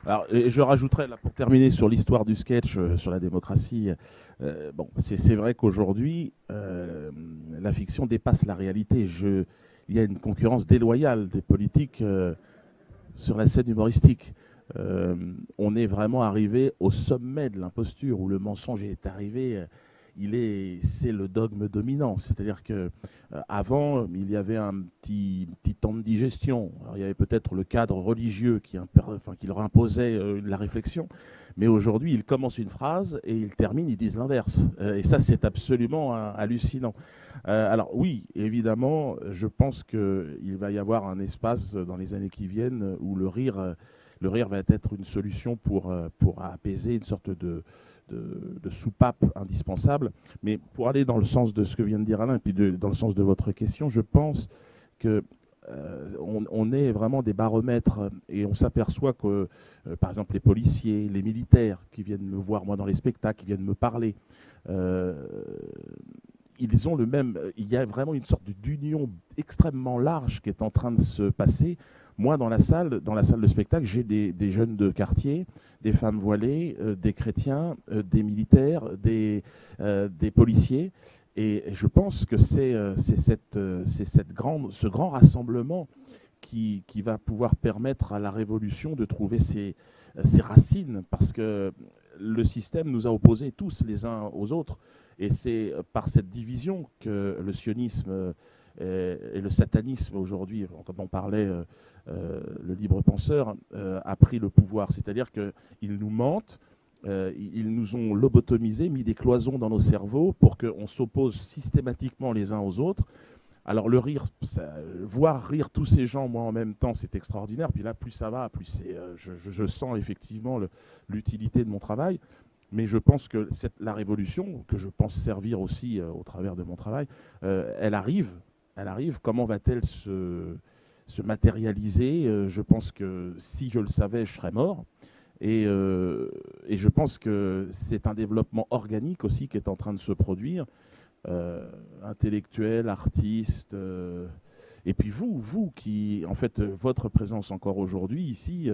Alors, je rajouterais, là, pour terminer sur l'histoire du sketch, sur la démocratie, c'est vrai qu'aujourd'hui, la fiction dépasse la réalité. Il y a une concurrence déloyale des politiques sur la scène humoristique. On est vraiment arrivé au sommet de l'imposture, où le mensonge est arrivé... c'est le dogme dominant. C'est-à-dire qu'avant, il y avait un petit temps de digestion. Alors, il y avait peut-être le cadre religieux qui leur imposait la réflexion. Mais aujourd'hui, ils commencent une phrase et ils terminent, ils disent l'inverse. Et ça, c'est absolument hallucinant. Alors oui, évidemment, je pense qu'il va y avoir un espace dans les années qui viennent où le rire va être une solution pour apaiser une sorte de soupape indispensable. Mais pour aller dans le sens de ce que vient de dire Alain, et puis dans le sens de votre question, je pense que on est vraiment des baromètres, et on s'aperçoit que, par exemple, les policiers, les militaires qui viennent me voir, moi, dans les spectacles, qui viennent me parler, ils ont le même... Il y a vraiment une sorte d'union extrêmement large qui est en train de se passer. Moi, dans la salle de spectacle, j'ai des jeunes de quartier, des femmes voilées, des chrétiens, des militaires, des policiers. Et je pense que c'est ce grand rassemblement qui va pouvoir permettre à la révolution de trouver ses racines, parce que le système nous a opposés tous les uns aux autres, et c'est par cette division que le sionisme et le satanisme aujourd'hui, quand on parlait le libre penseur, a pris le pouvoir. C'est-à-dire qu'ils nous mentent, ils nous ont lobotomisés, mis des cloisons dans nos cerveaux pour qu'on s'oppose systématiquement les uns aux autres. Alors le rire, voir rire tous ces gens, moi en même temps, c'est extraordinaire. Puis là, plus ça va, plus je sens effectivement l'utilité de mon travail. Mais je pense que la révolution, que je pense servir aussi au travers de mon travail, elle arrive. Comment va-t-elle se matérialiser? Je pense que si je le savais, je serais mort. Et je pense que c'est un développement organique aussi qui est en train de se produire. Intellectuels, artistes, et puis vous qui, en fait, votre présence encore aujourd'hui ici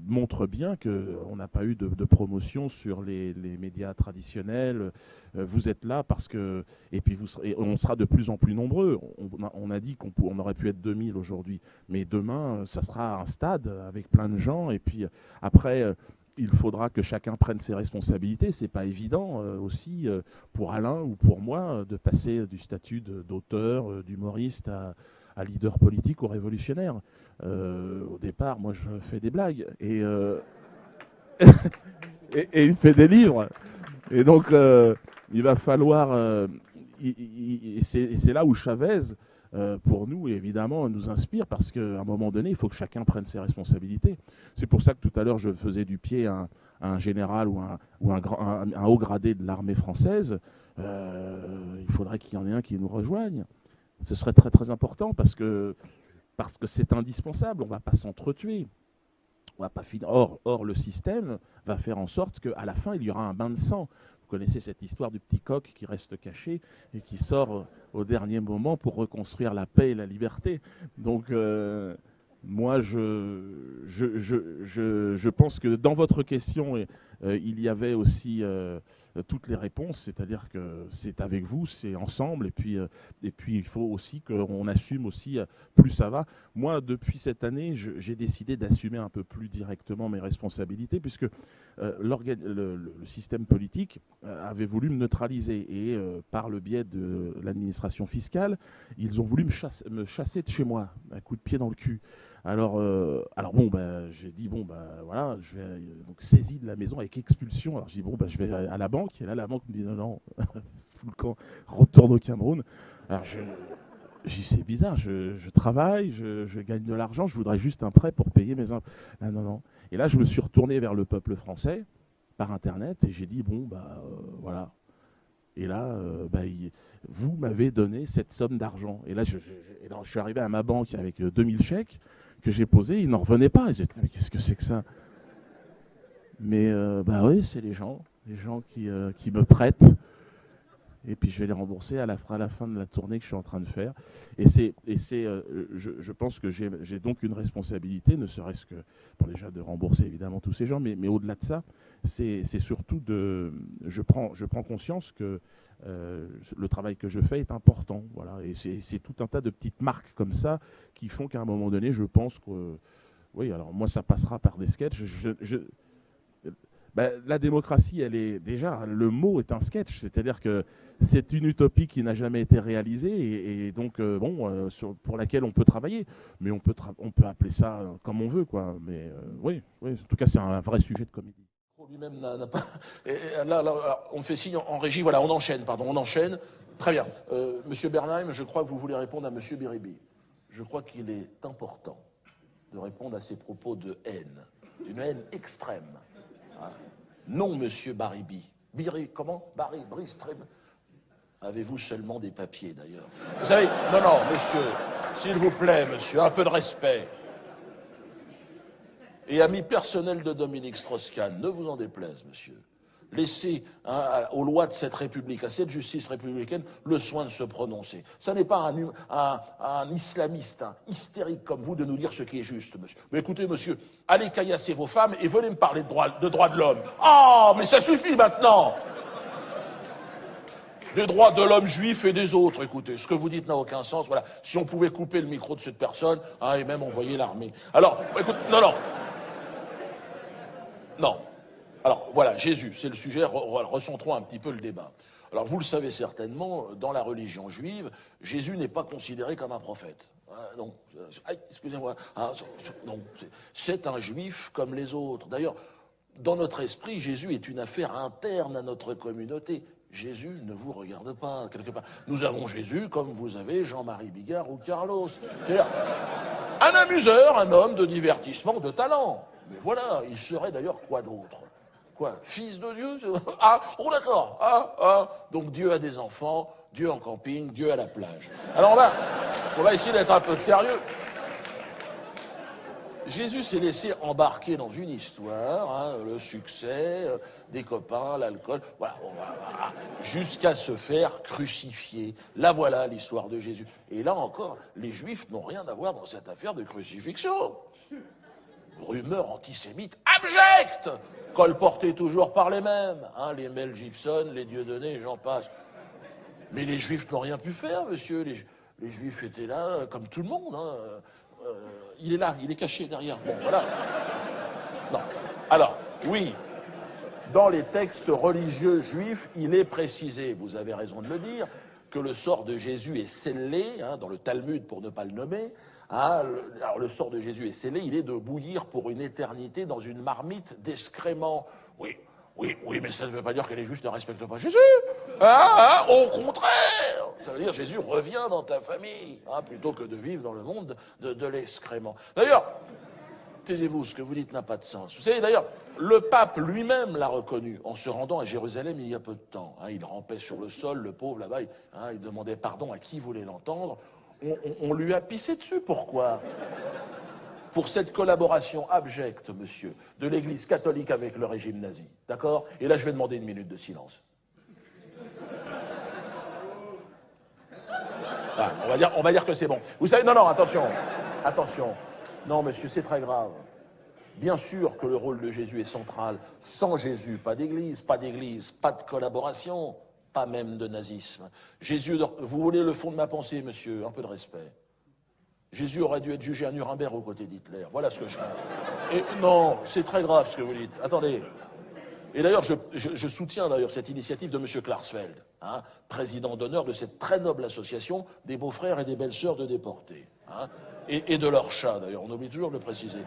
montre bien qu'on n'a pas eu de promotion sur les médias traditionnels. Vous êtes là parce que, et puis on sera de plus en plus nombreux. On a dit qu'on aurait pu être 2000 aujourd'hui, mais demain, ça sera un stade avec plein de gens, et puis après... il faudra que chacun prenne ses responsabilités. C'est pas évident aussi pour Alain ou pour moi de passer du statut d'auteur, d'humoriste à leader politique ou révolutionnaire. Au départ, moi, je fais des blagues et il fait des livres. Et donc, il va falloir... c'est là où Chavez, pour nous, évidemment, nous inspire, parce qu'à un moment donné, il faut que chacun prenne ses responsabilités. C'est pour ça que tout à l'heure, je faisais du pied à un général ou un haut gradé de l'armée française. Il faudrait qu'il y en ait un qui nous rejoigne. Ce serait très très important, parce que c'est indispensable. On ne va pas s'entretuer. On va pas finir. Or, le système va faire en sorte qu'à la fin, il y aura un bain de sang. Vous connaissez cette histoire du petit coq qui reste caché et qui sort au dernier moment pour reconstruire la paix et la liberté. Donc, moi, je pense que dans votre question, il y avait aussi toutes les réponses, c'est-à-dire que c'est avec vous, c'est ensemble, et puis il faut aussi qu'on assume aussi, plus ça va. Moi, depuis cette année, j'ai décidé d'assumer un peu plus directement mes responsabilités, puisque le système politique avait voulu me neutraliser, et par le biais de l'administration fiscale, ils ont voulu me chasser de chez moi, un coup de pied dans le cul. Alors bon, j'ai dit, bon, voilà, je vais donc saisi de la maison avec expulsion. Alors j'ai dit, bon, je vais à la banque. Et là, la banque me dit, non, fous le camp, retourne au Cameroun. Alors j'ai dit, c'est bizarre, je travaille, je gagne de l'argent, je voudrais juste un prêt pour payer mes impôts. Ah, non. Et là, je me suis retourné vers le peuple français par Internet et j'ai dit, bon, voilà. Et là, vous m'avez donné cette somme d'argent. Et là, je suis arrivé à ma banque avec 2000 chèques que j'ai posés. Ils n'en revenaient pas. J'ai dit, mais qu'est-ce que c'est que ça? Mais oui, c'est les gens qui me prêtent. Et puis je vais les rembourser à la fin de la tournée que je suis en train de faire. Je pense que j'ai donc une responsabilité, ne serait-ce que, déjà de rembourser évidemment tous ces gens, mais au-delà de ça, c'est surtout je prends conscience que le travail que je fais est important. Voilà, et c'est tout un tas de petites marques comme ça qui font qu'à un moment donné, je pense que, oui, alors moi ça passera par des sketchs. La démocratie, elle est déjà, le mot est un sketch, c'est-à-dire que c'est une utopie qui n'a jamais été réalisée et donc pour laquelle on peut travailler, mais on peut appeler ça comme on veut, quoi. Mais oui, en tout cas c'est un vrai sujet de comédie. Lui-même n'a pas. Et là, on me fait signe en régie. Voilà, on enchaîne. Très bien. Monsieur Bernheim, je crois que vous voulez répondre à Monsieur Biribi. Je crois qu'il est important de répondre à ces propos de haine, d'une haine extrême. Non, monsieur Baribi. Comment Brice, très bien. Avez-vous seulement des papiers, d'ailleurs? Vous savez, non, monsieur, s'il vous plaît, monsieur, un peu de respect. Et ami personnel de Dominique Strauss-Kahn, ne vous en déplaise, monsieur. Laissez aux lois de cette République, à cette justice républicaine, le soin de se prononcer. Ça n'est pas un islamiste hystérique comme vous de nous dire ce qui est juste, monsieur. Mais écoutez, monsieur, allez caillasser vos femmes et venez me parler de droits de l'homme. Oh, mais ça suffit maintenant! des droits de l'homme juif et des autres. Écoutez, ce que vous dites n'a aucun sens. Voilà, si on pouvait couper le micro de cette personne, hein, et même envoyer l'armée. Alors, écoute, non. Alors, voilà, Jésus, c'est le sujet, recentrons un petit peu le débat. Alors, vous le savez certainement, dans la religion juive, Jésus n'est pas considéré comme un prophète. Non, excusez-moi, non, c'est un juif comme les autres. D'ailleurs, dans notre esprit, Jésus est une affaire interne à notre communauté. Jésus ne vous regarde pas, quelque part. Nous avons Jésus comme vous avez Jean-Marie Bigard ou Carlos. C'est-à-dire un amuseur, un homme de divertissement, de talent. Mais voilà, il serait d'ailleurs quoi d'autre? Quoi? Fils de Dieu? Ah, oh d'accord. Donc Dieu a des enfants, Dieu en camping, Dieu à la plage. Alors là, on va essayer d'être un peu sérieux. Jésus s'est laissé embarquer dans une histoire, hein, le succès, des copains, l'alcool, voilà, jusqu'à se faire crucifier. Là voilà l'histoire de Jésus. Et là encore, les Juifs n'ont rien à voir dans cette affaire de crucifixion. Rumeur antisémite abjecte, colportée toujours par les mêmes, hein, les Mel Gibson, les Dieudonné, j'en passe. Mais les Juifs n'ont rien pu faire, monsieur. Les Juifs étaient là, comme tout le monde. Hein. Il est là, il est caché derrière. Bon, voilà. Non. Alors, oui, dans les textes religieux juifs, il est précisé, vous avez raison de le dire, que le sort de Jésus est scellé, hein, dans le Talmud pour ne pas le nommer. Hein, alors le sort de Jésus est scellé, il est de bouillir pour une éternité dans une marmite d'excréments. Oui, mais ça ne veut pas dire que les Juifs ne respectent pas Jésus. Au contraire, ça veut dire Jésus revient dans ta famille, hein, plutôt que de vivre dans le monde de l'excrément. D'ailleurs, taisez-vous, ce que vous dites n'a pas de sens. Vous savez, d'ailleurs, le pape lui-même l'a reconnu en se rendant à Jérusalem il y a peu de temps. Hein, il rampait sur le sol, le pauvre là-bas, il demandait pardon à qui voulait l'entendre. On lui a pissé dessus. Pourquoi? Pour cette collaboration abjecte, monsieur, de l'Église catholique avec le régime nazi. D'accord? Et là, je vais demander une minute de silence. Ah, on va dire que c'est bon. Vous savez, non, attention. Non, monsieur, c'est très grave. Bien sûr que le rôle de Jésus est central. Sans Jésus, pas d'église, pas de collaboration, pas même de nazisme. Jésus, vous voulez le fond de ma pensée, monsieur, un peu de respect. Jésus aurait dû être jugé à Nuremberg aux côtés d'Hitler. Voilà ce que je pense. Et non, c'est très grave ce que vous dites. Attendez. Et d'ailleurs, je soutiens d'ailleurs cette initiative de M. Klarsfeld, hein, président d'honneur de cette très noble association des beaux-frères et des belles-sœurs de déportés. Hein, et de leur chat, d'ailleurs, on oublie toujours de le préciser.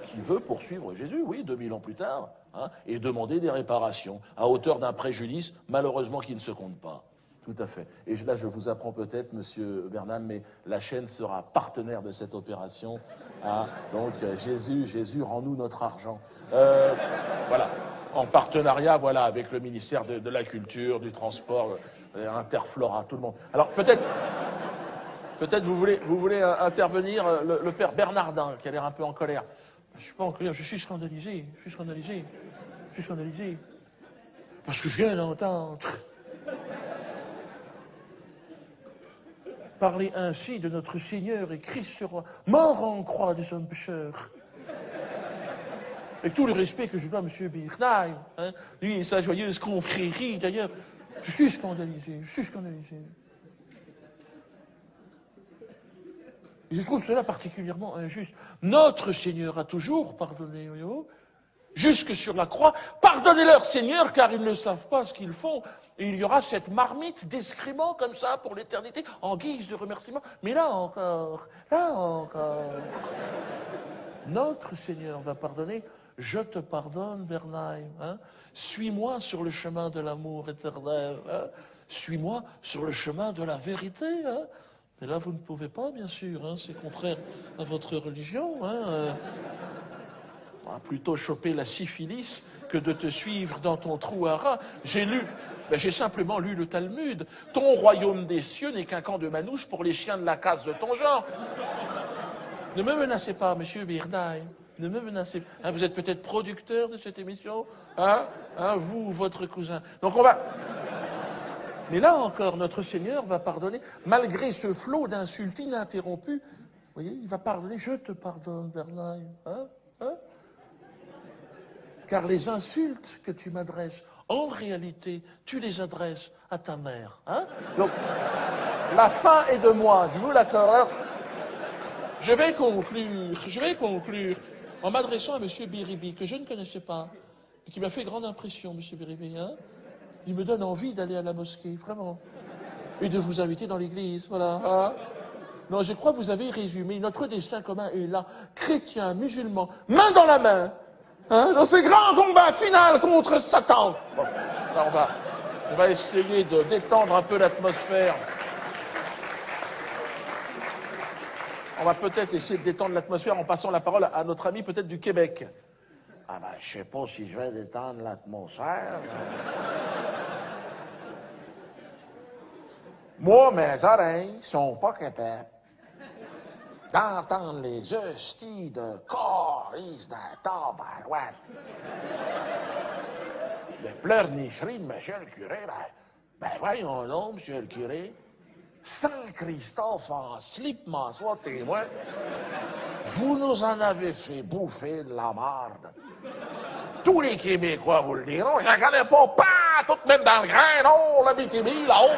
Qui veut poursuivre Jésus, oui, 2000 ans plus tard, hein, et demander des réparations à hauteur d'un préjudice, malheureusement, qui ne se compte pas. Tout à fait. Et là, je vous apprends peut-être, monsieur Bernam, mais la chaîne sera partenaire de cette opération. Hein, donc, Jésus, rends-nous notre argent. Voilà. En partenariat, voilà, avec le ministère de la Culture, du Transport, Interflora, tout le monde. Alors, peut-être vous voulez intervenir, le père Bernardin, qui a l'air un peu en colère. Je suis pas en colère, je suis scandalisé. Parce que je viens d'entendre parler ainsi de notre Seigneur et Christ le roi, mort en croix des hommes pécheurs. Avec tout le respect que je dois à M. Bernheim, hein, lui et sa joyeuse confrérie, d'ailleurs, je suis scandalisé. Je trouve cela particulièrement injuste. Notre Seigneur a toujours pardonné, jusque sur la croix. Pardonnez-leur, Seigneur, car ils ne savent pas ce qu'ils font. Et il y aura cette marmite d'excréments comme ça pour l'éternité, en guise de remerciement. Mais là encore, notre Seigneur va pardonner. Je te pardonne, Bernheim. Hein? Suis-moi sur le chemin de l'amour éternel. Hein? Suis-moi sur le chemin de la vérité. Hein? Mais là, vous ne pouvez pas, bien sûr. Hein? C'est contraire à votre religion. Hein? On va plutôt choper la syphilis que de te suivre dans ton trou à rats. J'ai simplement lu le Talmud. Ton royaume des cieux n'est qu'un camp de manouches pour les chiens de la casse de ton genre. Ne me menacez pas, monsieur Bernheim. Ne me menacez pas. Hein, vous êtes peut-être producteur de cette émission, hein, vous ou votre cousin. Donc on va... Mais là encore, notre Seigneur va pardonner, malgré ce flot d'insultes ininterrompus. Vous voyez, il va pardonner. Je te pardonne, Bernheim. Car les insultes que tu m'adresses En réalité, tu les adresses à ta mère. Hein? Donc, la fin est de moi, je vous l'accorde. Je vais conclure en m'adressant à M. Biribi, que je ne connaissais pas, et qui m'a fait grande impression, M. Biribi. Hein? Il me donne envie d'aller à la mosquée, vraiment. Et de vous inviter dans l'église, voilà. Hein? Non, je crois que vous avez résumé. Notre destin commun est là. Chrétiens, musulmans, main dans la main, hein, dans ce grand combat final contre Satan. Bon, là, on va essayer de détendre un peu l'atmosphère. On va peut-être essayer de détendre l'atmosphère en passant la parole à notre ami peut-être du Québec. Ah ben, je sais pas si je vais détendre l'atmosphère. Moi, mes oreilles sont pas capables d'entendre les hosties de coris d'un tabarouette. Les pleurnicheries de monsieur le curé, ben voyons donc, monsieur le curé. Saint-Christophe en slip, m'en soit témoin. Vous nous en avez fait bouffer de la marde. Tous les Québécois vous le diront. Je la connais pas, toute même dans le grain, non, la BTB, là-haut.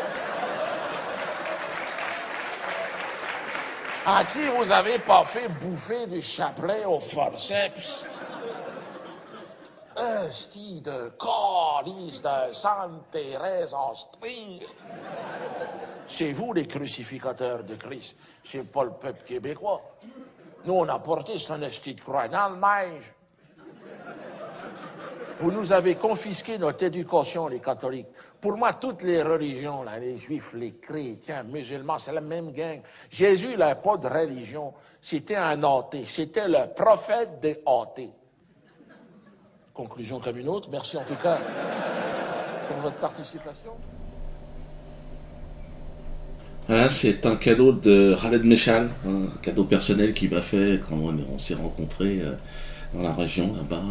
À qui vous avez pas fait bouffer du chapelet au forceps? Hostie de calice de Sainte-Thérèse en string. C'est vous les crucificateurs de Christ. C'est pas le peuple québécois. Nous, on a porté son hostie de croix dans le neige. Vous nous avez confisqué notre éducation, les catholiques. Pour moi, toutes les religions, là, les juifs, les chrétiens, musulmans, c'est la même gang. Jésus, il n'a pas de religion. C'était un athée. C'était le prophète des athées. Conclusion comme une autre. Merci en tout cas pour votre participation. Voilà, c'est un cadeau de Khaled Meshal, un cadeau personnel qu'il m'a fait quand on s'est rencontrés dans la région là-bas.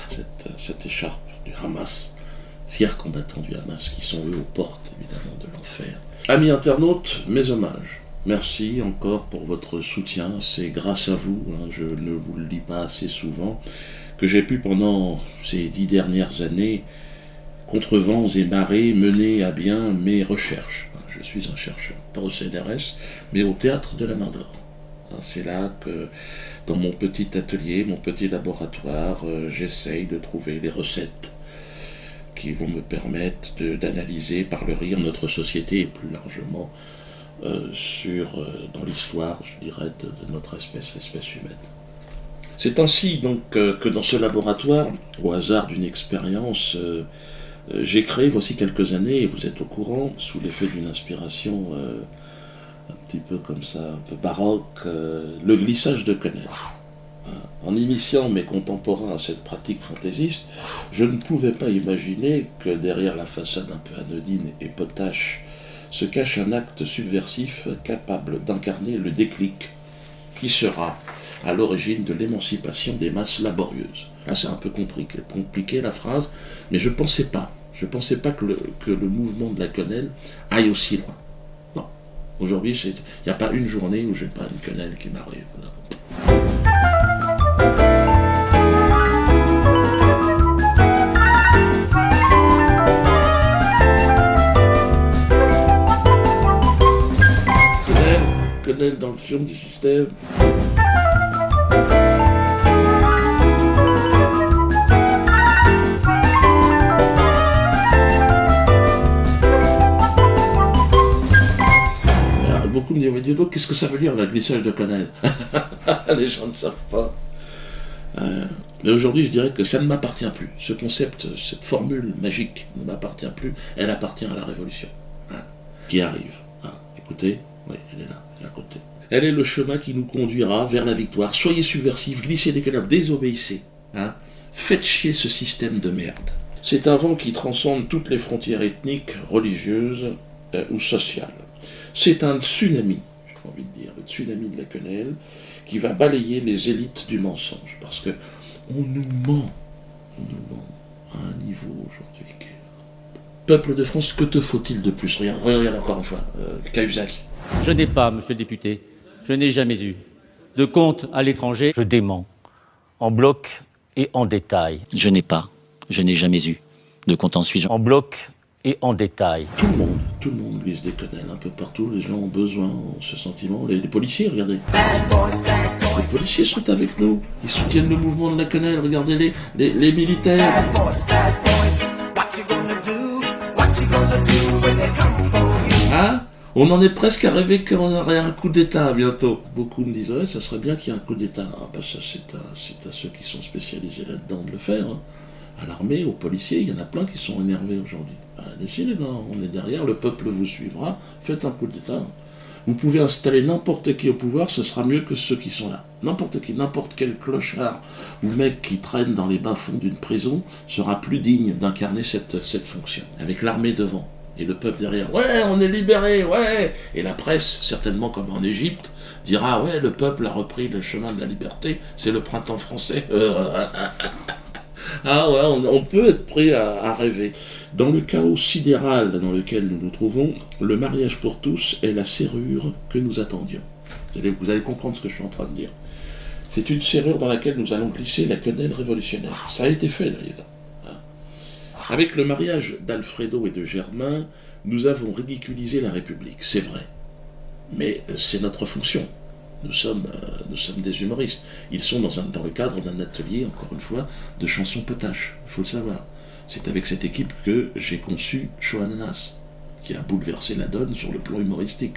Cette écharpe du Hamas, fiers combattants du Hamas qui sont eux aux portes évidemment de l'enfer. Amis internautes, mes hommages. Merci encore pour votre soutien. C'est grâce à vous, je ne vous le dis pas assez souvent, que j'ai pu pendant ces 10 dernières années, contre vents et marées, mener à bien mes recherches. Je suis un chercheur, pas au CNRS, mais au Théâtre de la Main d'Or. C'est là que, dans mon petit atelier, mon petit laboratoire, j'essaye de trouver les recettes qui vont me permettre d'analyser par le rire notre société et plus largement dans l'histoire, je dirais, de notre espèce, l'espèce humaine. C'est ainsi donc que dans ce laboratoire, au hasard d'une expérience, j'ai créé, voici quelques années, et vous êtes au courant, sous l'effet d'une inspiration un petit peu comme ça, un peu baroque, le glissage de Quesnel. En initiant mes contemporains à cette pratique fantaisiste, je ne pouvais pas imaginer que derrière la façade un peu anodine et potache se cache un acte subversif capable d'incarner le déclic qui sera à l'origine de l'émancipation des masses laborieuses. Là, c'est un peu compliqué la phrase, mais je pensais pas que le mouvement de la quenelle aille aussi loin. Non. Aujourd'hui, il n'y a pas une journée où j'ai pas une quenelle qui m'arrive. Quenelle dans le fion du système. Beaucoup me disent, mais dis donc, qu'est-ce que ça veut dire, le glissage de Quesnel? Les gens ne savent pas. Mais aujourd'hui, je dirais que ça ne m'appartient plus. Ce concept, cette formule magique ne m'appartient plus. Elle appartient à la Révolution, qui arrive. Écoutez, oui, elle est là, elle est à côté. Elle est le chemin qui nous conduira vers la victoire. Soyez subversifs, glissez des canards, désobéissez. Faites chier ce système de merde. C'est un vent qui transcende toutes les frontières ethniques, religieuses ou sociales. C'est un tsunami, j'ai envie de dire, le tsunami de la quenelle, qui va balayer les élites du mensonge. Parce que on nous ment à un niveau aujourd'hui. Peuple de France, que te faut-il de plus? Regarde encore une fois, Cahuzac. Je n'ai pas, monsieur le député, je n'ai jamais eu de compte à l'étranger. Je dément, en bloc et en détail. Je n'ai pas Je n'ai jamais eu de compte en suivre. En bloc et en détail. Tout le monde lise des quenelles un peu partout. Les gens ont besoin, ont ce sentiment. Les policiers, regardez. Les policiers sont avec nous. Ils soutiennent le mouvement de la quenelle. Regardez les militaires. Hein? On en est presque à rêver qu'on aurait un coup d'État bientôt. Beaucoup me disent, ouais, ça serait bien qu'il y ait un coup d'État. Ah bah ça, c'est à ceux qui sont spécialisés là-dedans de le faire. Hein. À l'armée, aux policiers, il y en a plein qui sont énervés aujourd'hui. Allez-y les gars, on est derrière, le peuple vous suivra, faites un coup d'État. Vous pouvez installer n'importe qui au pouvoir, ce sera mieux que ceux qui sont là. N'importe qui, n'importe quel clochard ou mec qui traîne dans les bas-fonds d'une prison sera plus digne d'incarner cette fonction. Avec l'armée devant. Et le peuple derrière, ouais, on est libéré, ouais. Et la presse, certainement comme en Égypte, dira, ouais, le peuple a repris le chemin de la liberté, c'est le printemps français. Ah ouais, on peut être prêt à rêver. Dans le chaos sidéral dans lequel nous nous trouvons, le mariage pour tous est la serrure que nous attendions. Vous allez comprendre ce que je suis en train de dire. C'est une serrure dans laquelle nous allons glisser la quenelle révolutionnaire. Ça a été fait d'ailleurs. Avec le mariage d'Alfredo et de Germain, nous avons ridiculisé la République, c'est vrai. Mais c'est notre fonction. Nous sommes des humoristes. Ils sont dans le cadre d'un atelier, encore une fois, de chansons potaches. Il faut le savoir. C'est avec cette équipe que j'ai conçu Show Ananas, qui a bouleversé la donne sur le plan humoristique.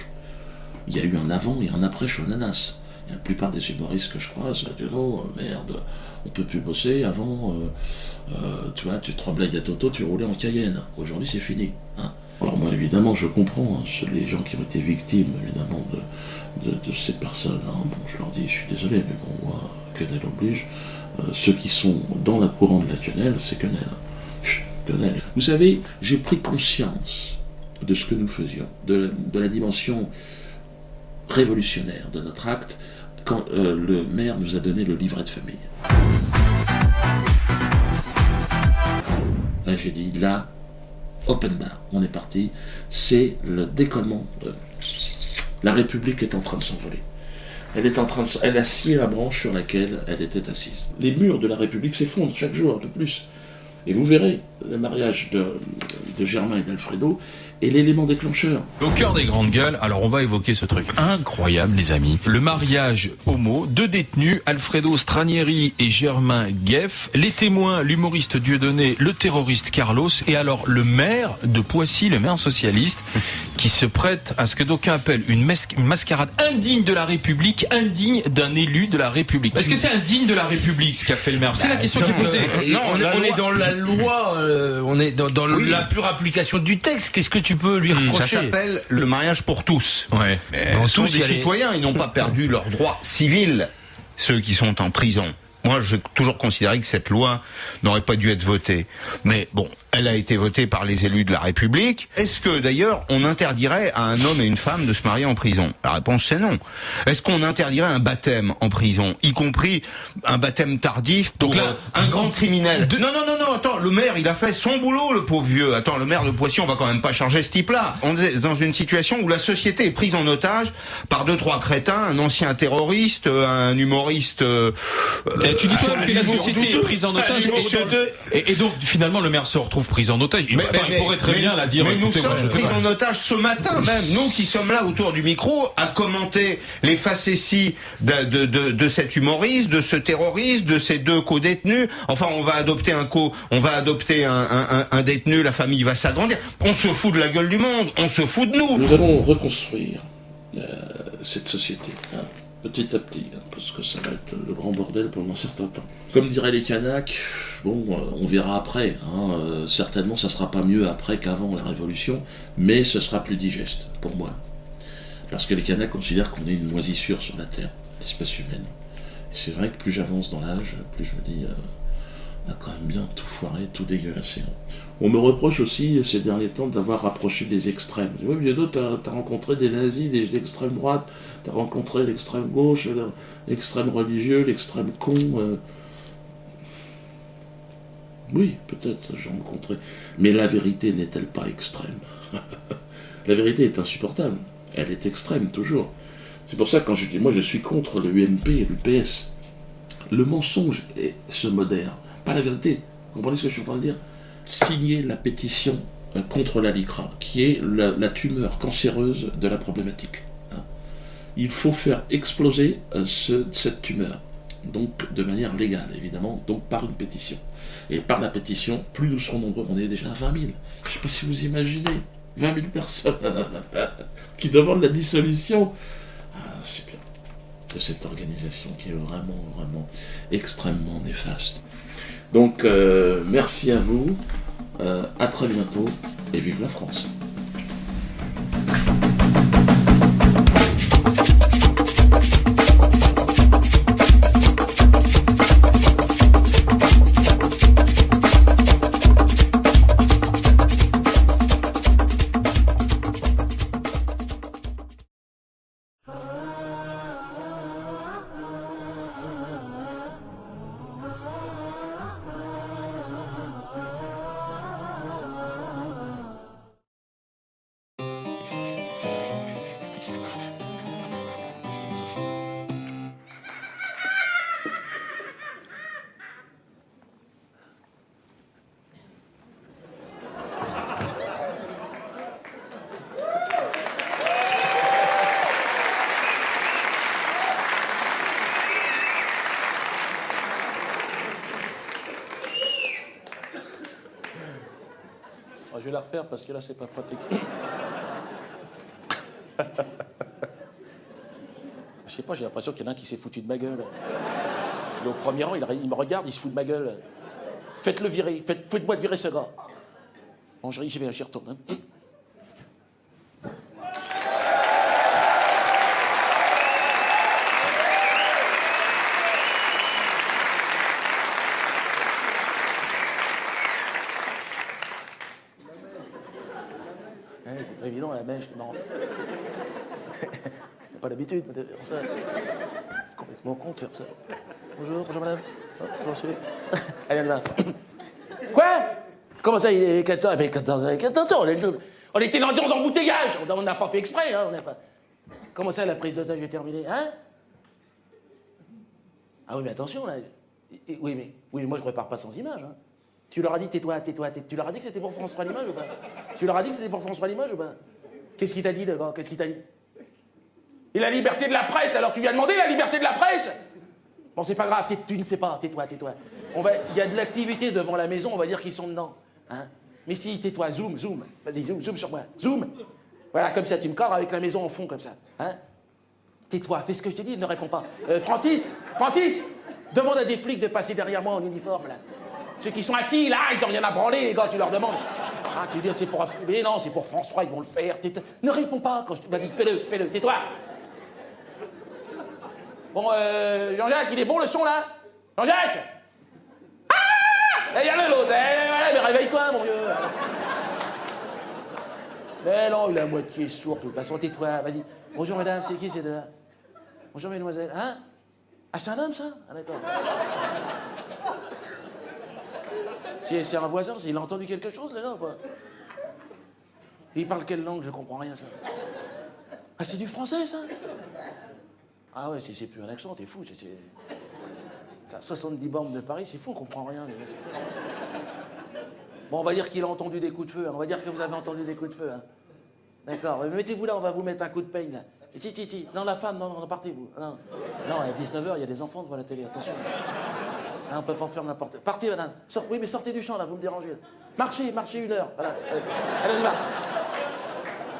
Il y a eu un avant et un après Show Ananas. Et la plupart des humoristes que je croise disent oh merde, on peut plus bosser. Avant, tu vois, tu te blagues à Toto, tu roulais en Cayenne. Aujourd'hui, c'est fini. Hein. Alors moi, évidemment, je comprends les gens qui ont été victimes, évidemment, de ces personnes. Hein. Bon, je leur dis, je suis désolé, mais bon, moi, quenelle oblige. Ceux qui sont dans la courant de la quenelle, c'est quenelle. Quenelle. Vous savez, j'ai pris conscience de ce que nous faisions, de la dimension révolutionnaire de notre acte, quand le maire nous a donné le livret de famille. Là, j'ai dit, là, open bar, on est parti, c'est le décollement. La République est en train de s'envoler. Elle a scié la branche sur laquelle elle était assise. Les murs de la République s'effondrent chaque jour, un peu plus. Et vous verrez, le mariage de Germain et d'Alfredo est l'élément déclencheur. Au cœur des grandes gueules, alors on va évoquer ce truc incroyable, les amis. Le mariage homo, 2 détenus, Alfredo Stranieri et Germain Gueff, les témoins, l'humoriste Dieudonné, le terroriste Carlos, et alors le maire de Poissy, le maire socialiste, qui se prête à ce que d'aucuns appellent une mascarade indigne de la République, indigne d'un élu de la République. Est-ce que c'est indigne de la République ce qu'a fait le maire? C'est la question qui est posée. Non, on est dans la loi, on est dans la pure application du texte. Qu'est-ce que tu peux lui reprocher? Ça s'appelle le mariage pour tous. Ouais. Mais tous des citoyens, ils n'ont pas perdu leurs droits civils, ceux qui sont en prison. Moi, j'ai toujours considéré que cette loi n'aurait pas dû être votée. Mais bon, elle a été votée par les élus de la République. Est-ce que, d'ailleurs, on interdirait à un homme et une femme de se marier en prison? La réponse, c'est non. Est-ce qu'on interdirait un baptême en prison, y compris un baptême tardif pour un grand criminel? Non, attends, le maire, il a fait son boulot, le pauvre vieux. Attends, le maire de Poissy, on va quand même pas charger ce type-là. On est dans une situation où la société est prise en otage par 2-3 crétins, un ancien terroriste, un humoriste... tu dis quoi que la société est prise en otage et donc finalement le maire se retrouve pris en otage. Il pourrait très bien la dire. Mais nous sommes pris en otage ce matin même. Nous qui sommes là autour du micro à commenter les facéties de cet humoriste, de ce terroriste, de ces 2 co-détenus. Enfin, on va adopter un détenu, la famille va s'agrandir. On se fout de la gueule du monde. On se fout de nous. Nous allons reconstruire cette société. Hein. Petit à petit, parce que ça va être le grand bordel pendant un certain temps. Comme diraient les Kanaks, bon, on verra après. Hein, certainement, ça sera pas mieux après qu'avant la Révolution, mais ce sera plus digeste, pour moi. Parce que les Kanaks considèrent qu'on est une moisissure sur la Terre, l'espèce humaine. Et c'est vrai que plus j'avance dans l'âge, plus je me dis, on a quand même bien tout foiré, tout dégueulassé. On me reproche aussi, ces derniers temps, d'avoir rapproché des extrêmes. Oui, Biodo, t'as rencontré des nazis, l'extrême droite, t'as rencontré l'extrême gauche, l'extrême religieux, l'extrême con. Oui, peut-être, j'ai rencontré. Mais la vérité n'est-elle pas extrême? La vérité est insupportable. Elle est extrême, toujours. C'est pour ça que quand je dis, moi je suis contre le UMP et l'UPS. Le mensonge se modère, pas la vérité. Vous comprenez ce que je suis en train de dire? Signer la pétition contre la LICRA, qui est la tumeur cancéreuse de la problématique. Il faut faire exploser cette tumeur, donc de manière légale, évidemment, donc par une pétition. Et par la pétition, plus nous serons nombreux, on est déjà à 20 000. Je ne sais pas si vous imaginez, 20 000 personnes qui demandent la dissolution. C'est bien, de cette organisation qui est vraiment, vraiment extrêmement néfaste. Donc, merci à vous, à très bientôt, et vive la France. Je vais la refaire parce que là, c'est pas pratique. Je sais pas, j'ai l'impression qu'il y en a un qui s'est foutu de ma gueule. Il est au premier rang, il me regarde, il se fout de ma gueule. Faites-le virer, faites-moi virer ce gars. Bon, j'y retourne. Hein. C'est pas évident, la mèche, non. On n'a pas l'habitude de faire ça. Complètement con de faire ça. Bonjour madame. Oh, bonjour monsieur. Allez, on y va. Quoi? Comment ça, il est 14 h 14 on était dans le d'embouteillage. On n'a pas fait exprès, hein. Comment ça, la prise d'otage est terminée, hein? Ah oui, mais attention, là. Oui, mais moi, je repars pas sans image, hein. Tu leur as dit, tais-toi. Tu leur as dit que c'était pour France 3 l'image ou pas? Tu leur as dit que c'était pour France 3 l'image ou pas? Qu'est-ce qu'il t'a dit, le gars? Qu'est-ce qu'il t'a dit? Et la liberté de la presse, alors tu lui as demandé la liberté de la presse? Bon, c'est pas grave, tu ne sais pas, tais-toi. Il y a de l'activité devant la maison, on va dire qu'ils sont dedans. Hein? Mais si, tais-toi, zoom. Vas-y, zoom sur moi. Zoom. Voilà, comme ça, tu me cadres avec la maison en fond, comme ça. Hein? Tais-toi, fais ce que je te dis, ne réponds pas. Francis, demande à des flics de passer derrière moi en uniforme, là. Ceux qui sont assis, là, ils n'ont rien à branler, les gars, tu leur demandes. Ah, tu veux dire, c'est pour... Mais non, c'est pour France 3, ils vont le faire. Ne réponds pas quand je te... Vas-y, fais-le, tais-toi. Bon, Jean-Jacques, il est bon le son, là? Jean-Jacques! Ah! Il y a l'autre. Mais réveille-toi, mon vieux. Mais non, il est à moitié sourd, de toute façon, tais-toi, vas-y. Bonjour, madame, c'est qui, ces deux-là? Bonjour, mesdemoiselles. Hein? Ah, c'est un homme, ça? Ah, d'accord. C'est un voisin, il a entendu quelque chose, là, ou pas? Il parle quelle langue? Je comprends rien, ça. Ah, c'est du français, ça? Ah ouais, c'est plus un accent, t'es fou. T'as 70 bornes de Paris, c'est fou, on comprend rien. Bon, on va dire qu'il a entendu des coups de feu, hein. On va dire que vous avez entendu des coups de feu, hein. D'accord, mettez-vous là, on va vous mettre un coup de peigne, là. Et ti. Non, la femme, non, partez-vous. Non, à 19 h, il y a des enfants devant la télé, attention. Hein, on peut pas faire n'importe quoi. Partez, madame. Oui, mais sortez du champ, là, vous me dérangez. Là. Marchez 1 heure. Voilà. Allez, on y va.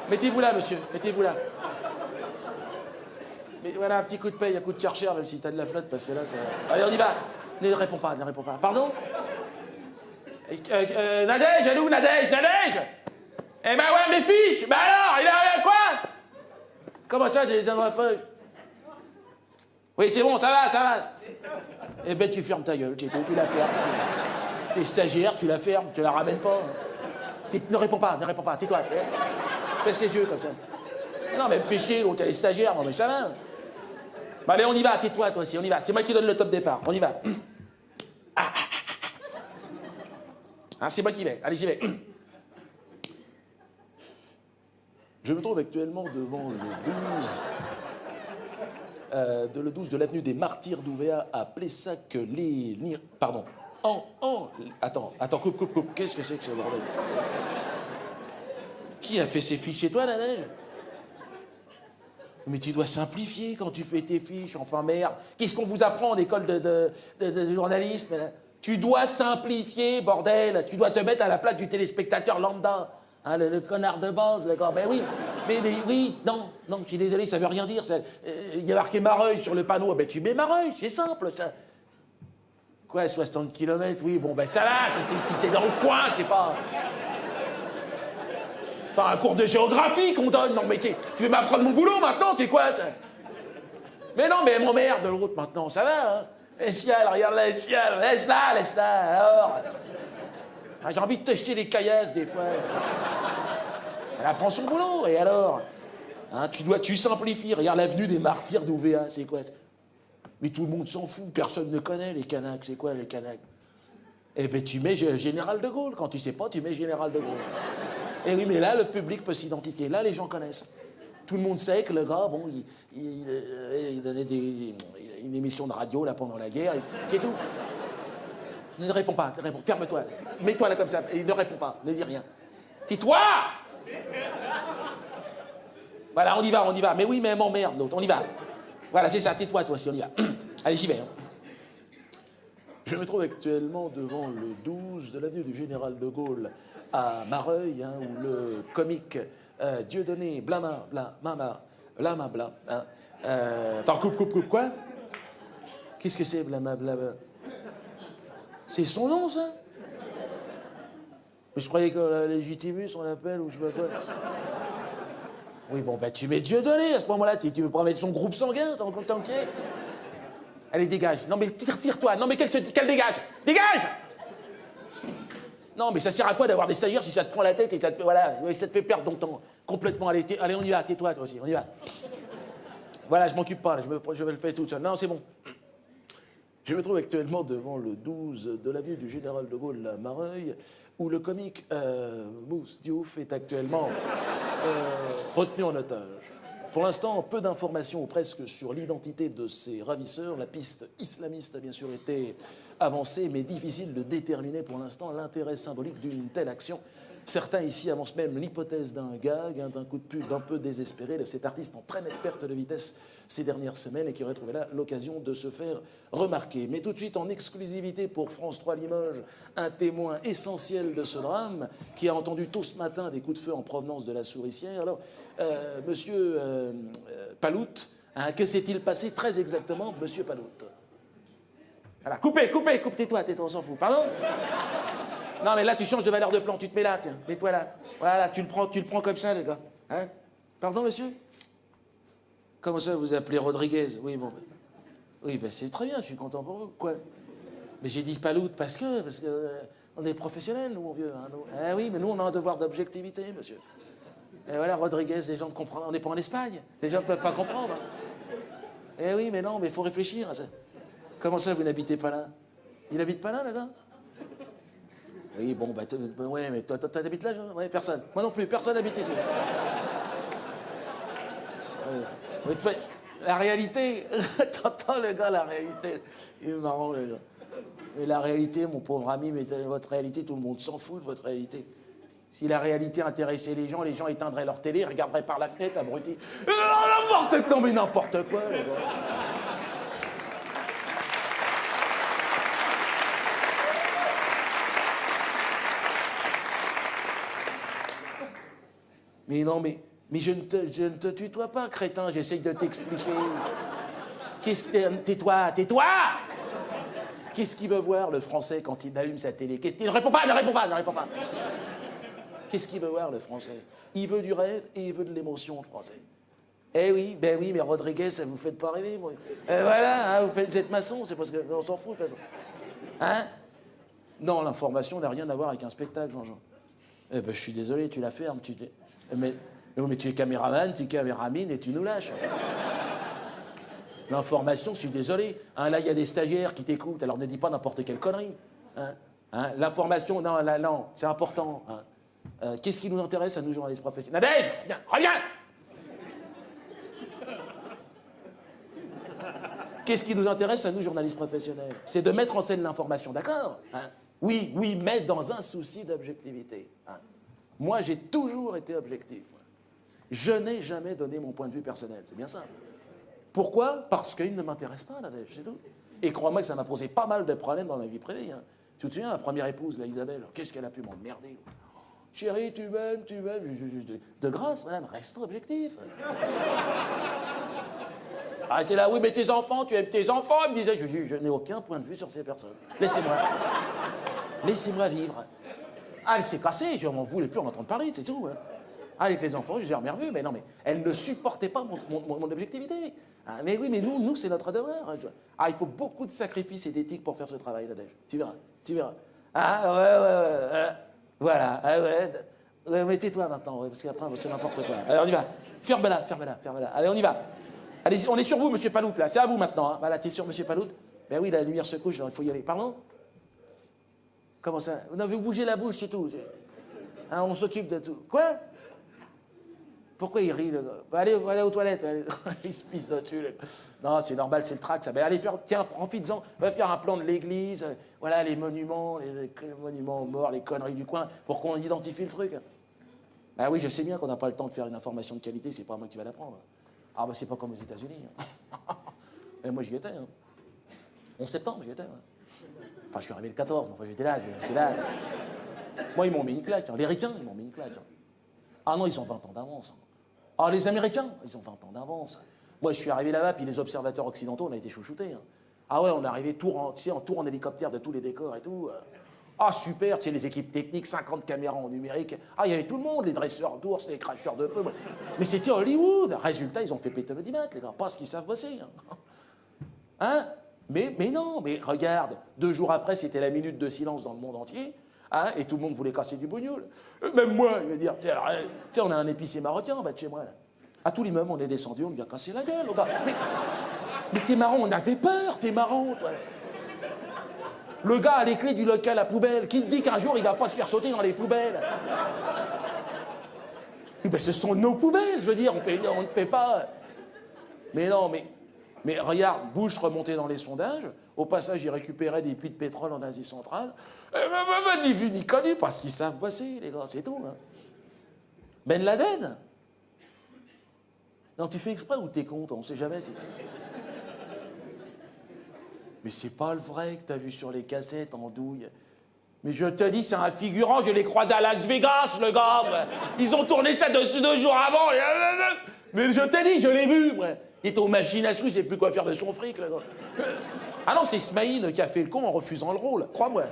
Mettez-vous là, monsieur. Mettez-vous là. Mais voilà, un petit coup de paye, un coup de Karcher, même si t'as de la flotte, parce que là, ça... Allez, on y va. Ne réponds pas. Pardon? Nadège, elle est où, Nadège? Eh ben ouais, mes fiches. Ben alors, il a quoi? Comment ça, je les envoie pas? Oui, c'est bon, ça va. Eh ben, tu fermes ta gueule, tu la fermes. T'es stagiaire, tu la fermes, tu la ramènes pas. Ne réponds pas, tais-toi. Baisse les yeux comme ça. Non, mais me fais chier, l'autre, elle est stagiaire, non, mais ça va. Bah, allez, on y va, tais-toi, toi aussi, on y va. C'est moi qui donne le top départ, on y va. Ah, c'est moi qui vais, allez, j'y vais. Je me trouve actuellement devant le 12 de l'avenue des Martyrs d'Ouvéa à Plessac, Attends, coupe. Qu'est-ce que c'est que ce bordel? Qui a fait ces fiches chez toi, la neige? Mais tu dois simplifier quand tu fais tes fiches, enfin merde. Qu'est-ce qu'on vous apprend en école de journalisme? Tu dois simplifier, bordel. Tu dois te mettre à la place du téléspectateur lambda. Hein, le connard de base, le gars. Ben oui. Mais oui, non, je suis désolé, ça veut rien dire. Il y a marqué Mareuil sur le panneau. Ben tu mets Mareuil, c'est simple, ça. Quoi, 60 km? Oui, bon, ben ça va, t'es dans le coin, c'est pas un cours de géographie qu'on donne. Non, mais tu veux m'apprendre mon boulot maintenant, c'est quoi, ça? Mais non, mais m'emmerde de l'autre maintenant, ça va, hein? Escial, regarde la Escial, laisse-la, alors. Ah, j'ai envie de te jeter les caillasses, des fois. Elle apprend son boulot, et alors? Hein, tu simplifies, regarde l'avenue des Martyrs d'OVA, c'est quoi, ça? Mais tout le monde s'en fout, personne ne connaît les Kanaks, c'est quoi, les Kanaks? Eh ben, tu mets Général de Gaulle, quand tu sais pas, tu mets Général de Gaulle. Et oui, mais là, le public peut s'identifier, là, les gens connaissent. Tout le monde sait que le gars, bon, il donnait une émission de radio là pendant la guerre, c'est tout. Ne réponds pas, ferme-toi, mets-toi là comme ça, et ne réponds pas, ne dis rien. Tais-toi! Voilà, on y va, mais oui, mais elle m'emmerde l'autre, on y va. Voilà, c'est ça, tais-toi toi aussi, on y va. Allez, j'y vais. Hein. Je me trouve actuellement devant le 12 de l'avenue du Général de Gaulle à Mareuil, hein, où le comique Dieudonné Blama, hein. Attends, coupe, quoi? Qu'est-ce que c'est, Blama? C'est son nom, ça? Je croyais que la Légitimus, on l'appelle, ou je sais pas quoi. Oui, bon, bah tu mets Dieudonné, à ce moment-là, tu veux pas mettre son groupe sanguin, tant qu'il est. Allez, dégage. Non, mais tire-toi. Non, mais qu'elle dégage. Dégage! Non, mais ça sert à quoi d'avoir des stagiaires si ça te prend la tête et ça te fait perdre ton temps complètement. Allez, on y va, tais-toi, toi aussi, on y va. Voilà, je m'occupe pas, là, je me le fais tout seul. Non, c'est bon. Je me trouve actuellement devant le 12 de l'avenue du Général de Gaulle à Mareuil, où le comique Mousse Diouf est actuellement retenu en otage. Pour l'instant, peu d'informations ou presque sur l'identité de ces ravisseurs. La piste islamiste a bien sûr été avancée, mais difficile de déterminer pour l'instant l'intérêt symbolique d'une telle action. Certains ici avancent même l'hypothèse d'un gag, hein, d'un coup de pub un peu désespéré de cet artiste en très nette perte de vitesse ces dernières semaines et qui aurait trouvé là l'occasion de se faire remarquer. Mais tout de suite, en exclusivité pour France 3 Limoges, un témoin essentiel de ce drame qui a entendu tôt ce matin des coups de feu en provenance de la Souricière. Alors, monsieur Palout, hein, que s'est-il passé très exactement, monsieur Palout? Voilà, coupez, tais-toi, on s'en fout. Pardon? Non, mais là, tu changes de valeur de plan, tu te mets là, tiens, mets-toi là. Voilà, tu le prends comme ça, les gars. Hein? Pardon, monsieur? Comment ça, vous appelez Rodriguez? Oui, bon. Oui, ben c'est très bien, je suis content pour vous. Quoi? Mais j'ai dit Palout parce que on est professionnels, nous, mon vieux. Hein, nous. Ah oui, mais nous, on a un devoir d'objectivité, monsieur. Et voilà, Rodriguez, les gens ne comprennent. On n'est pas en Espagne. Les gens ne peuvent pas comprendre. Eh oui, mais non, mais il faut réfléchir à ça. Comment ça, vous n'habitez pas là? Il habite pas là, le gars? Oui, bon, bah, ouais, mais toi, t'habites là? Ouais, personne. Moi non plus, personne n'habite ici. La réalité, t'entends le gars, la réalité, il est marrant, le gars. Mais la réalité, mon pauvre ami, mais votre réalité, tout le monde s'en fout de votre réalité. Si la réalité intéressait les gens éteindraient leur télé, regarderaient par la fenêtre, abrutis. N'importe quoi, le gars. Mais non, mais je ne te tutoie pas, crétin, j'essaye de t'expliquer. Tais-toi! Qu'est-ce qu'il veut voir, le Français, quand il allume sa télé? Ne réponds pas! Qu'est-ce qu'il veut voir, le Français? Il veut du rêve et il veut de l'émotion, le Français. Eh oui, mais Rodriguez, ça vous fait pas rêver, moi. Voilà, hein, vous êtes maçon, c'est parce qu'on s'en fout, de toute façon. Hein? Non, l'information n'a rien à voir avec un spectacle, Jean-Jean. Eh ben, je suis désolé, tu la fermes, mais tu es caméraman, tu es caméramine et tu nous lâches. L'information, je suis désolé. Hein, là, il y a des stagiaires qui t'écoutent, alors ne dis pas n'importe quelle connerie. Hein, l'information, non, c'est important. Hein. Qu'est-ce qui nous intéresse à nous, journalistes professionnels? Nadège, viens, reviens! Qu'est-ce qui nous intéresse à nous, journalistes professionnels? C'est de mettre en scène l'information, d'accord, hein? Oui, mais dans un souci d'objectivité. Hein? Moi, j'ai toujours été objectif. Je n'ai jamais donné mon point de vue personnel, c'est bien simple. Pourquoi? Parce qu'il ne m'intéresse pas, Nadège, c'est tout. Et crois-moi que ça m'a posé pas mal de problèmes dans ma vie privée. Hein. Tu te souviens, ma première épouse, là, Isabelle, qu'est-ce qu'elle a pu m'emmerder? Chérie, tu m'aimes. De grâce, madame, reste objectif. Ah, t'es là, oui, mais tes enfants, tu aimes tes enfants. Elle me disait, je n'ai aucun point de vue sur ces personnes. Laissez-moi vivre. Ah, elle s'est cassée, je m'en voulais plus en entendre parler, c'est tout. Hein. Ah, avec les enfants, je les ai jamais revus, mais non, mais elle ne supportait pas mon objectivité. Ah, mais oui, mais nous, c'est notre devoir. Hein. Ah, il faut beaucoup de sacrifices et d'éthique pour faire ce travail, Nadège. Tu verras. Ah, ouais. Voilà, ah ouais. Mais tais-toi maintenant, parce qu'après, c'est n'importe quoi. Allez, on y va. Ferme-la. Allez, on y va. Allez, on est sur vous, monsieur Paloute, là. C'est à vous maintenant. Hein. Voilà, t'es sûr, monsieur Paloute? Ben oui, la lumière se couche, il faut y aller. Pardon? Comment ça? Non, vous bougez la bouche, c'est tout. Hein, on s'occupe de tout. Quoi? Pourquoi il rit, le gars? Allez aux toilettes. Allez. Il se pisse dessus. Non, c'est normal, c'est le trac, ça. Mais allez tiens, profites-en. Va faire un plan de l'église. Voilà, les monuments, les monuments aux morts, les conneries du coin, pour qu'on identifie le truc. Ben oui, je sais bien qu'on n'a pas le temps de faire une information de qualité, c'est pas moi qui va l'apprendre. Ah, ben c'est pas comme aux États-Unis. Et moi, j'y étais. 11 septembre, j'y étais. Enfin, je suis arrivé le 14, mais enfin, j'étais là. Moi, ils m'ont mis une claque. Les Ricains, ils m'ont mis une claque. Ah non, ils ont 20 ans d'avance. Ah, les Américains, ils ont 20 ans d'avance. Moi, je suis arrivé là-bas, puis les observateurs occidentaux, on a été chouchoutés. Hein. Ah ouais, on est arrivé en tour en hélicoptère de tous les décors et tout. Ah, super, tu sais, les équipes techniques, 50 caméras en numérique. Ah, il y avait tout le monde, les dresseurs d'ours, les cracheurs de feu. Mais c'était Hollywood. Résultat, ils ont fait péter l'audimat, les gars, parce qu'ils savent bosser. Hein? Mais non, mais regarde, 2 jours après, c'était la minute de silence dans le monde entier. Hein, et tout le monde voulait casser du bougnoul. Même moi, il va dire, tiens, on a un épicier marocain en bas de chez moi. Là. À tout l'immeuble, on est descendu, on lui a cassé la gueule. Mais t'es marrant, on avait peur, t'es marrant, toi. Le gars a les clés du local à poubelle. Qui te dit qu'un jour, il va pas se faire sauter dans les poubelles? Ben, ce sont nos poubelles, je veux dire, on ne fait pas... Mais non, mais regarde, Bush remontait dans les sondages. Au passage, il récupérait des puits de pétrole en Asie centrale. Ni vu ni connu, parce qu'ils savent bosser, les gars, c'est tout. Hein. Ben Laden. Non, tu fais exprès ou t'es con, on sait jamais. Mais c'est pas le vrai que t'as vu sur les cassettes en douille. Mais je te dis, c'est un figurant, je l'ai croisé à Las Vegas, le gars. Ils ont tourné ça 2 jours avant. Mais je te dis, je l'ai vu. Il était aux machines à sous, il sait plus quoi faire de son fric, là. Ah non, c'est Smaïn qui a fait le con en refusant le rôle, crois-moi.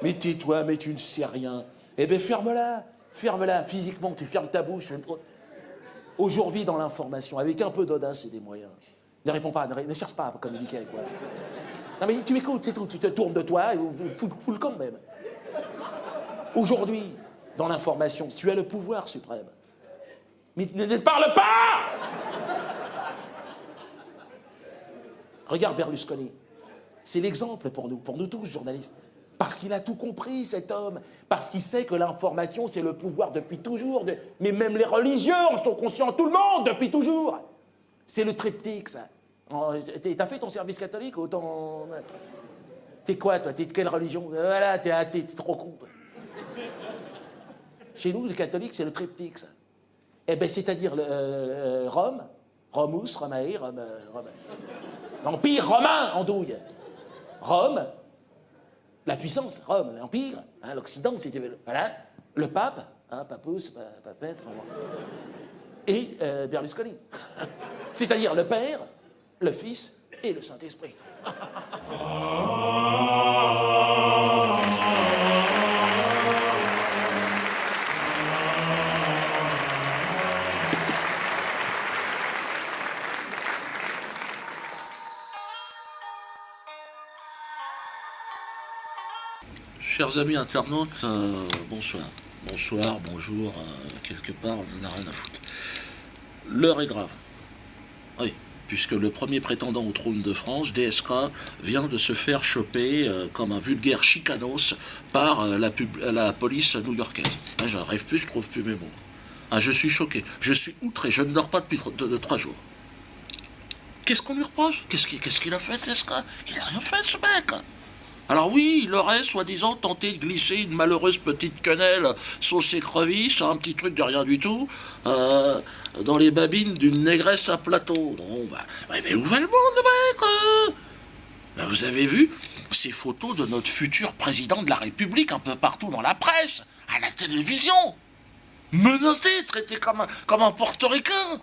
Mais tais-toi, mais tu ne sais rien. Eh bien, ferme-la, physiquement, tu fermes ta bouche. Aujourd'hui, dans l'information, avec un peu d'audace et des moyens, ne réponds pas, ne cherche pas à communiquer avec moi. Non mais tu m'écoutes, c'est tout, tu te tournes de toi et fous le camp même. Aujourd'hui, dans l'information, tu as le pouvoir suprême. Mais ne parle pas! Regarde Berlusconi. C'est l'exemple pour nous tous, journalistes. Parce qu'il a tout compris, cet homme. Parce qu'il sait que l'information, c'est le pouvoir depuis toujours. Mais même les religieux en sont conscients, tout le monde, depuis toujours. C'est le triptyque, ça. T'as fait ton service catholique ou ton... T'es quoi, toi? T'es de quelle religion? Voilà, t'es athée, t'es trop con. Chez nous, les catholiques, c'est le triptyque, ça. Eh bien, c'est-à-dire Rome, Romus, Romae, Rome. L'Empire romain, en douille. Rome, la puissance, Rome, l'Empire, hein, l'Occident, si tu veux. Voilà. Le pape, hein, Papus, Papette, et Berlusconi. C'est-à-dire le Père, le Fils et le Saint-Esprit. Chers amis internautes, bonsoir. Bonsoir, bonjour, quelque part, on n'en a rien à foutre. L'heure est grave. Oui, puisque le premier prétendant au trône de France, DSK, vient de se faire choper comme un vulgaire chicanos par la police new-yorkaise. Je rêve plus, je trouve plus mes mots. Ah, je suis choqué, je suis outré, je ne dors pas depuis 3 jours. Qu'est-ce qu'on lui reproche? Qu'est-ce qu'il a fait, Tesca? Il n'a rien fait, ce mec. Alors oui, il aurait, soi-disant, tenté de glisser une malheureuse petite quenelle sauce écrevisse, un petit truc de rien du tout, dans les babines d'une négresse à plateau. Non, mais où va le monde, le mec? Vous avez vu ces photos de notre futur président de la République un peu partout dans la presse, à la télévision, menotté, traité comme un portoricain.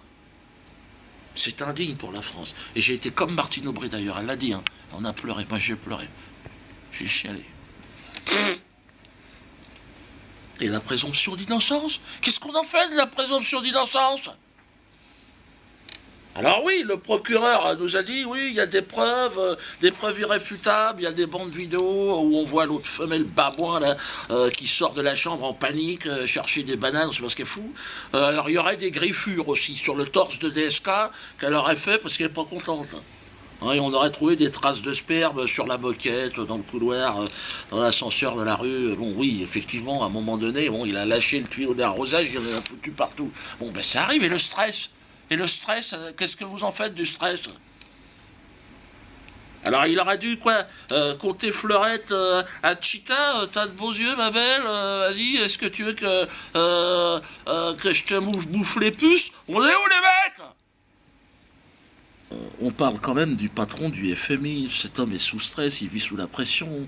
C'est indigne pour la France. Et j'ai été comme Martine Aubry d'ailleurs, elle l'a dit, hein. On a pleuré, moi j'ai pleuré. J'ai chialé. Et la présomption d'innocence? Qu'est-ce qu'on en fait de la présomption d'innocence? Alors oui, le procureur nous a dit, oui, il y a des preuves irréfutables, il y a des bandes vidéo où on voit l'autre femelle babouin là, qui sort de la chambre en panique, chercher des bananes, c'est parce qu'elle est fou. Alors il y aurait des griffures aussi sur le torse de DSK qu'elle aurait fait parce qu'elle n'est pas contente. Et on aurait trouvé des traces de sperme sur la moquette, dans le couloir, dans l'ascenseur de la rue. Bon, oui, effectivement, à un moment donné, bon, il a lâché le tuyau d'arrosage, il en a foutu partout. Bon, ben ça arrive, et le stress? Et le stress, qu'est-ce que vous en faites du stress? Alors il aurait dû, compter fleurette à Chica, t'as de beaux yeux, ma belle, vas-y, est-ce que tu veux que je te bouffe les puces? On est où, les mecs? On parle quand même du patron du FMI, cet homme est sous stress, il vit sous la pression.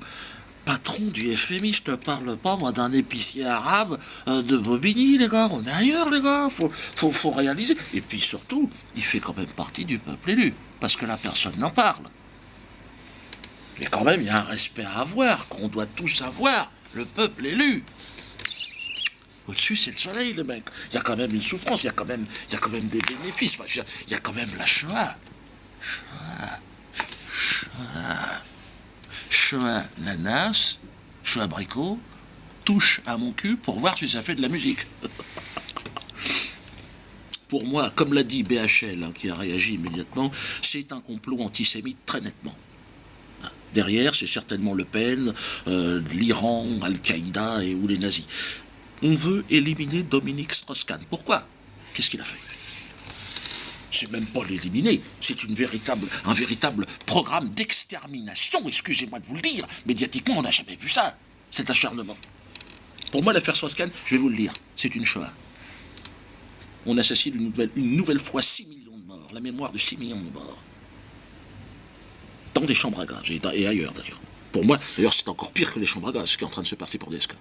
Patron du FMI, je te parle pas, moi, d'un épicier arabe de Bobigny, les gars, on est ailleurs, les gars, faut réaliser. Et puis surtout, il fait quand même partie du peuple élu, parce que la personne n'en parle. Mais quand même, il y a un respect à avoir, qu'on doit tous avoir, le peuple élu. Au-dessus, c'est le soleil, le mec. Il y a quand même une souffrance, il y a quand même des bénéfices. Enfin, il y a quand même la Shoah. Shoah nanas, Shoah abricot, touche à mon cul pour voir si ça fait de la musique. Pour moi, comme l'a dit BHL, hein, qui a réagi immédiatement, c'est un complot antisémite très nettement. Derrière, c'est certainement Le Pen, l'Iran, Al-Qaïda ou les nazis. On veut éliminer Dominique Strauss-Kahn. Pourquoi? Qu'est-ce qu'il a fait? C'est même pas l'éliminer, c'est un véritable programme d'extermination, excusez-moi de vous le dire. Médiatiquement, on n'a jamais vu ça, cet acharnement. Pour moi, l'affaire Strauss-Kahn, je vais vous le dire, c'est une Shoah. On assassine une nouvelle fois 6 millions de morts, la mémoire de 6 millions de morts. Dans des chambres à gaz, et ailleurs d'ailleurs. Pour moi, d'ailleurs, c'est encore pire que les chambres à gaz, ce qui est en train de se passer pour DSK.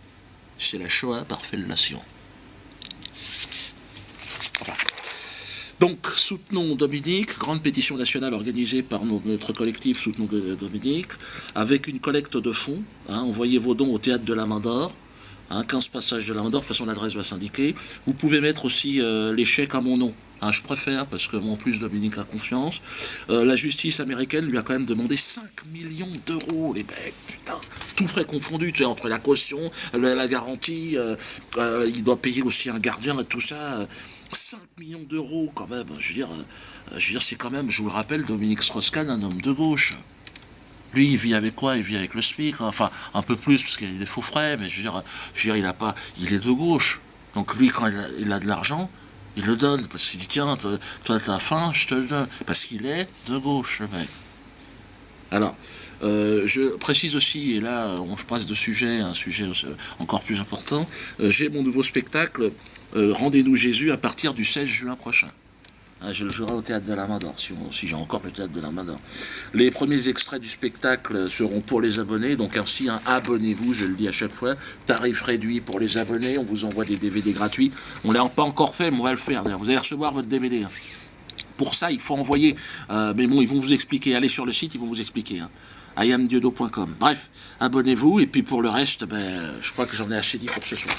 C'est la Shoah par fellation. Enfin. Donc, soutenons Dominique, grande pétition nationale organisée par notre collectif Soutenons Dominique, avec une collecte de fonds. Envoyez vos dons au Théâtre de la Main d'Or, 15 passages de la Main d'Or, de toute façon l'adresse va s'indiquer. Vous pouvez mettre aussi les chèques à mon nom. Je préfère, parce que en plus Dominique a confiance. La justice américaine lui a quand même demandé 5 millions d'euros, les mecs, putain. Tout frais confondu, tu sais, entre la caution, la garantie, il doit payer aussi un gardien et tout ça. 5 millions d'euros quand même, je veux dire, c'est quand même, je vous le rappelle, Dominique Strauss-Kahn, un homme de gauche. Lui, il vit avec quoi? Il vit avec le SMIC, enfin, un peu plus, parce qu'il y a des faux frais, mais je veux dire, il est de gauche. Donc lui, quand il a de l'argent, il le donne, parce qu'il dit, tiens, toi t'as faim, je te le donne, parce qu'il est de gauche, le mec. Alors, je précise aussi, et là, on passe de sujet à un sujet encore plus important, j'ai mon nouveau spectacle, Rendez-nous Jésus, à partir du 16 juin prochain. Je le jouerai au Théâtre de la Main d'Or, si j'ai encore le Théâtre de la Main d'Or. Les premiers extraits du spectacle seront pour les abonnés, donc ainsi, abonnez-vous, je le dis à chaque fois, tarif réduit pour les abonnés, on vous envoie des DVD gratuits. On ne l'a pas encore fait, mais on va le faire. Vous allez recevoir votre DVD. Pour ça, il faut envoyer, mais bon, ils vont vous expliquer, allez sur le site, ils vont vous expliquer. iamdiodo.com. Bref, abonnez-vous, et puis pour le reste, je crois que j'en ai assez dit pour ce soir.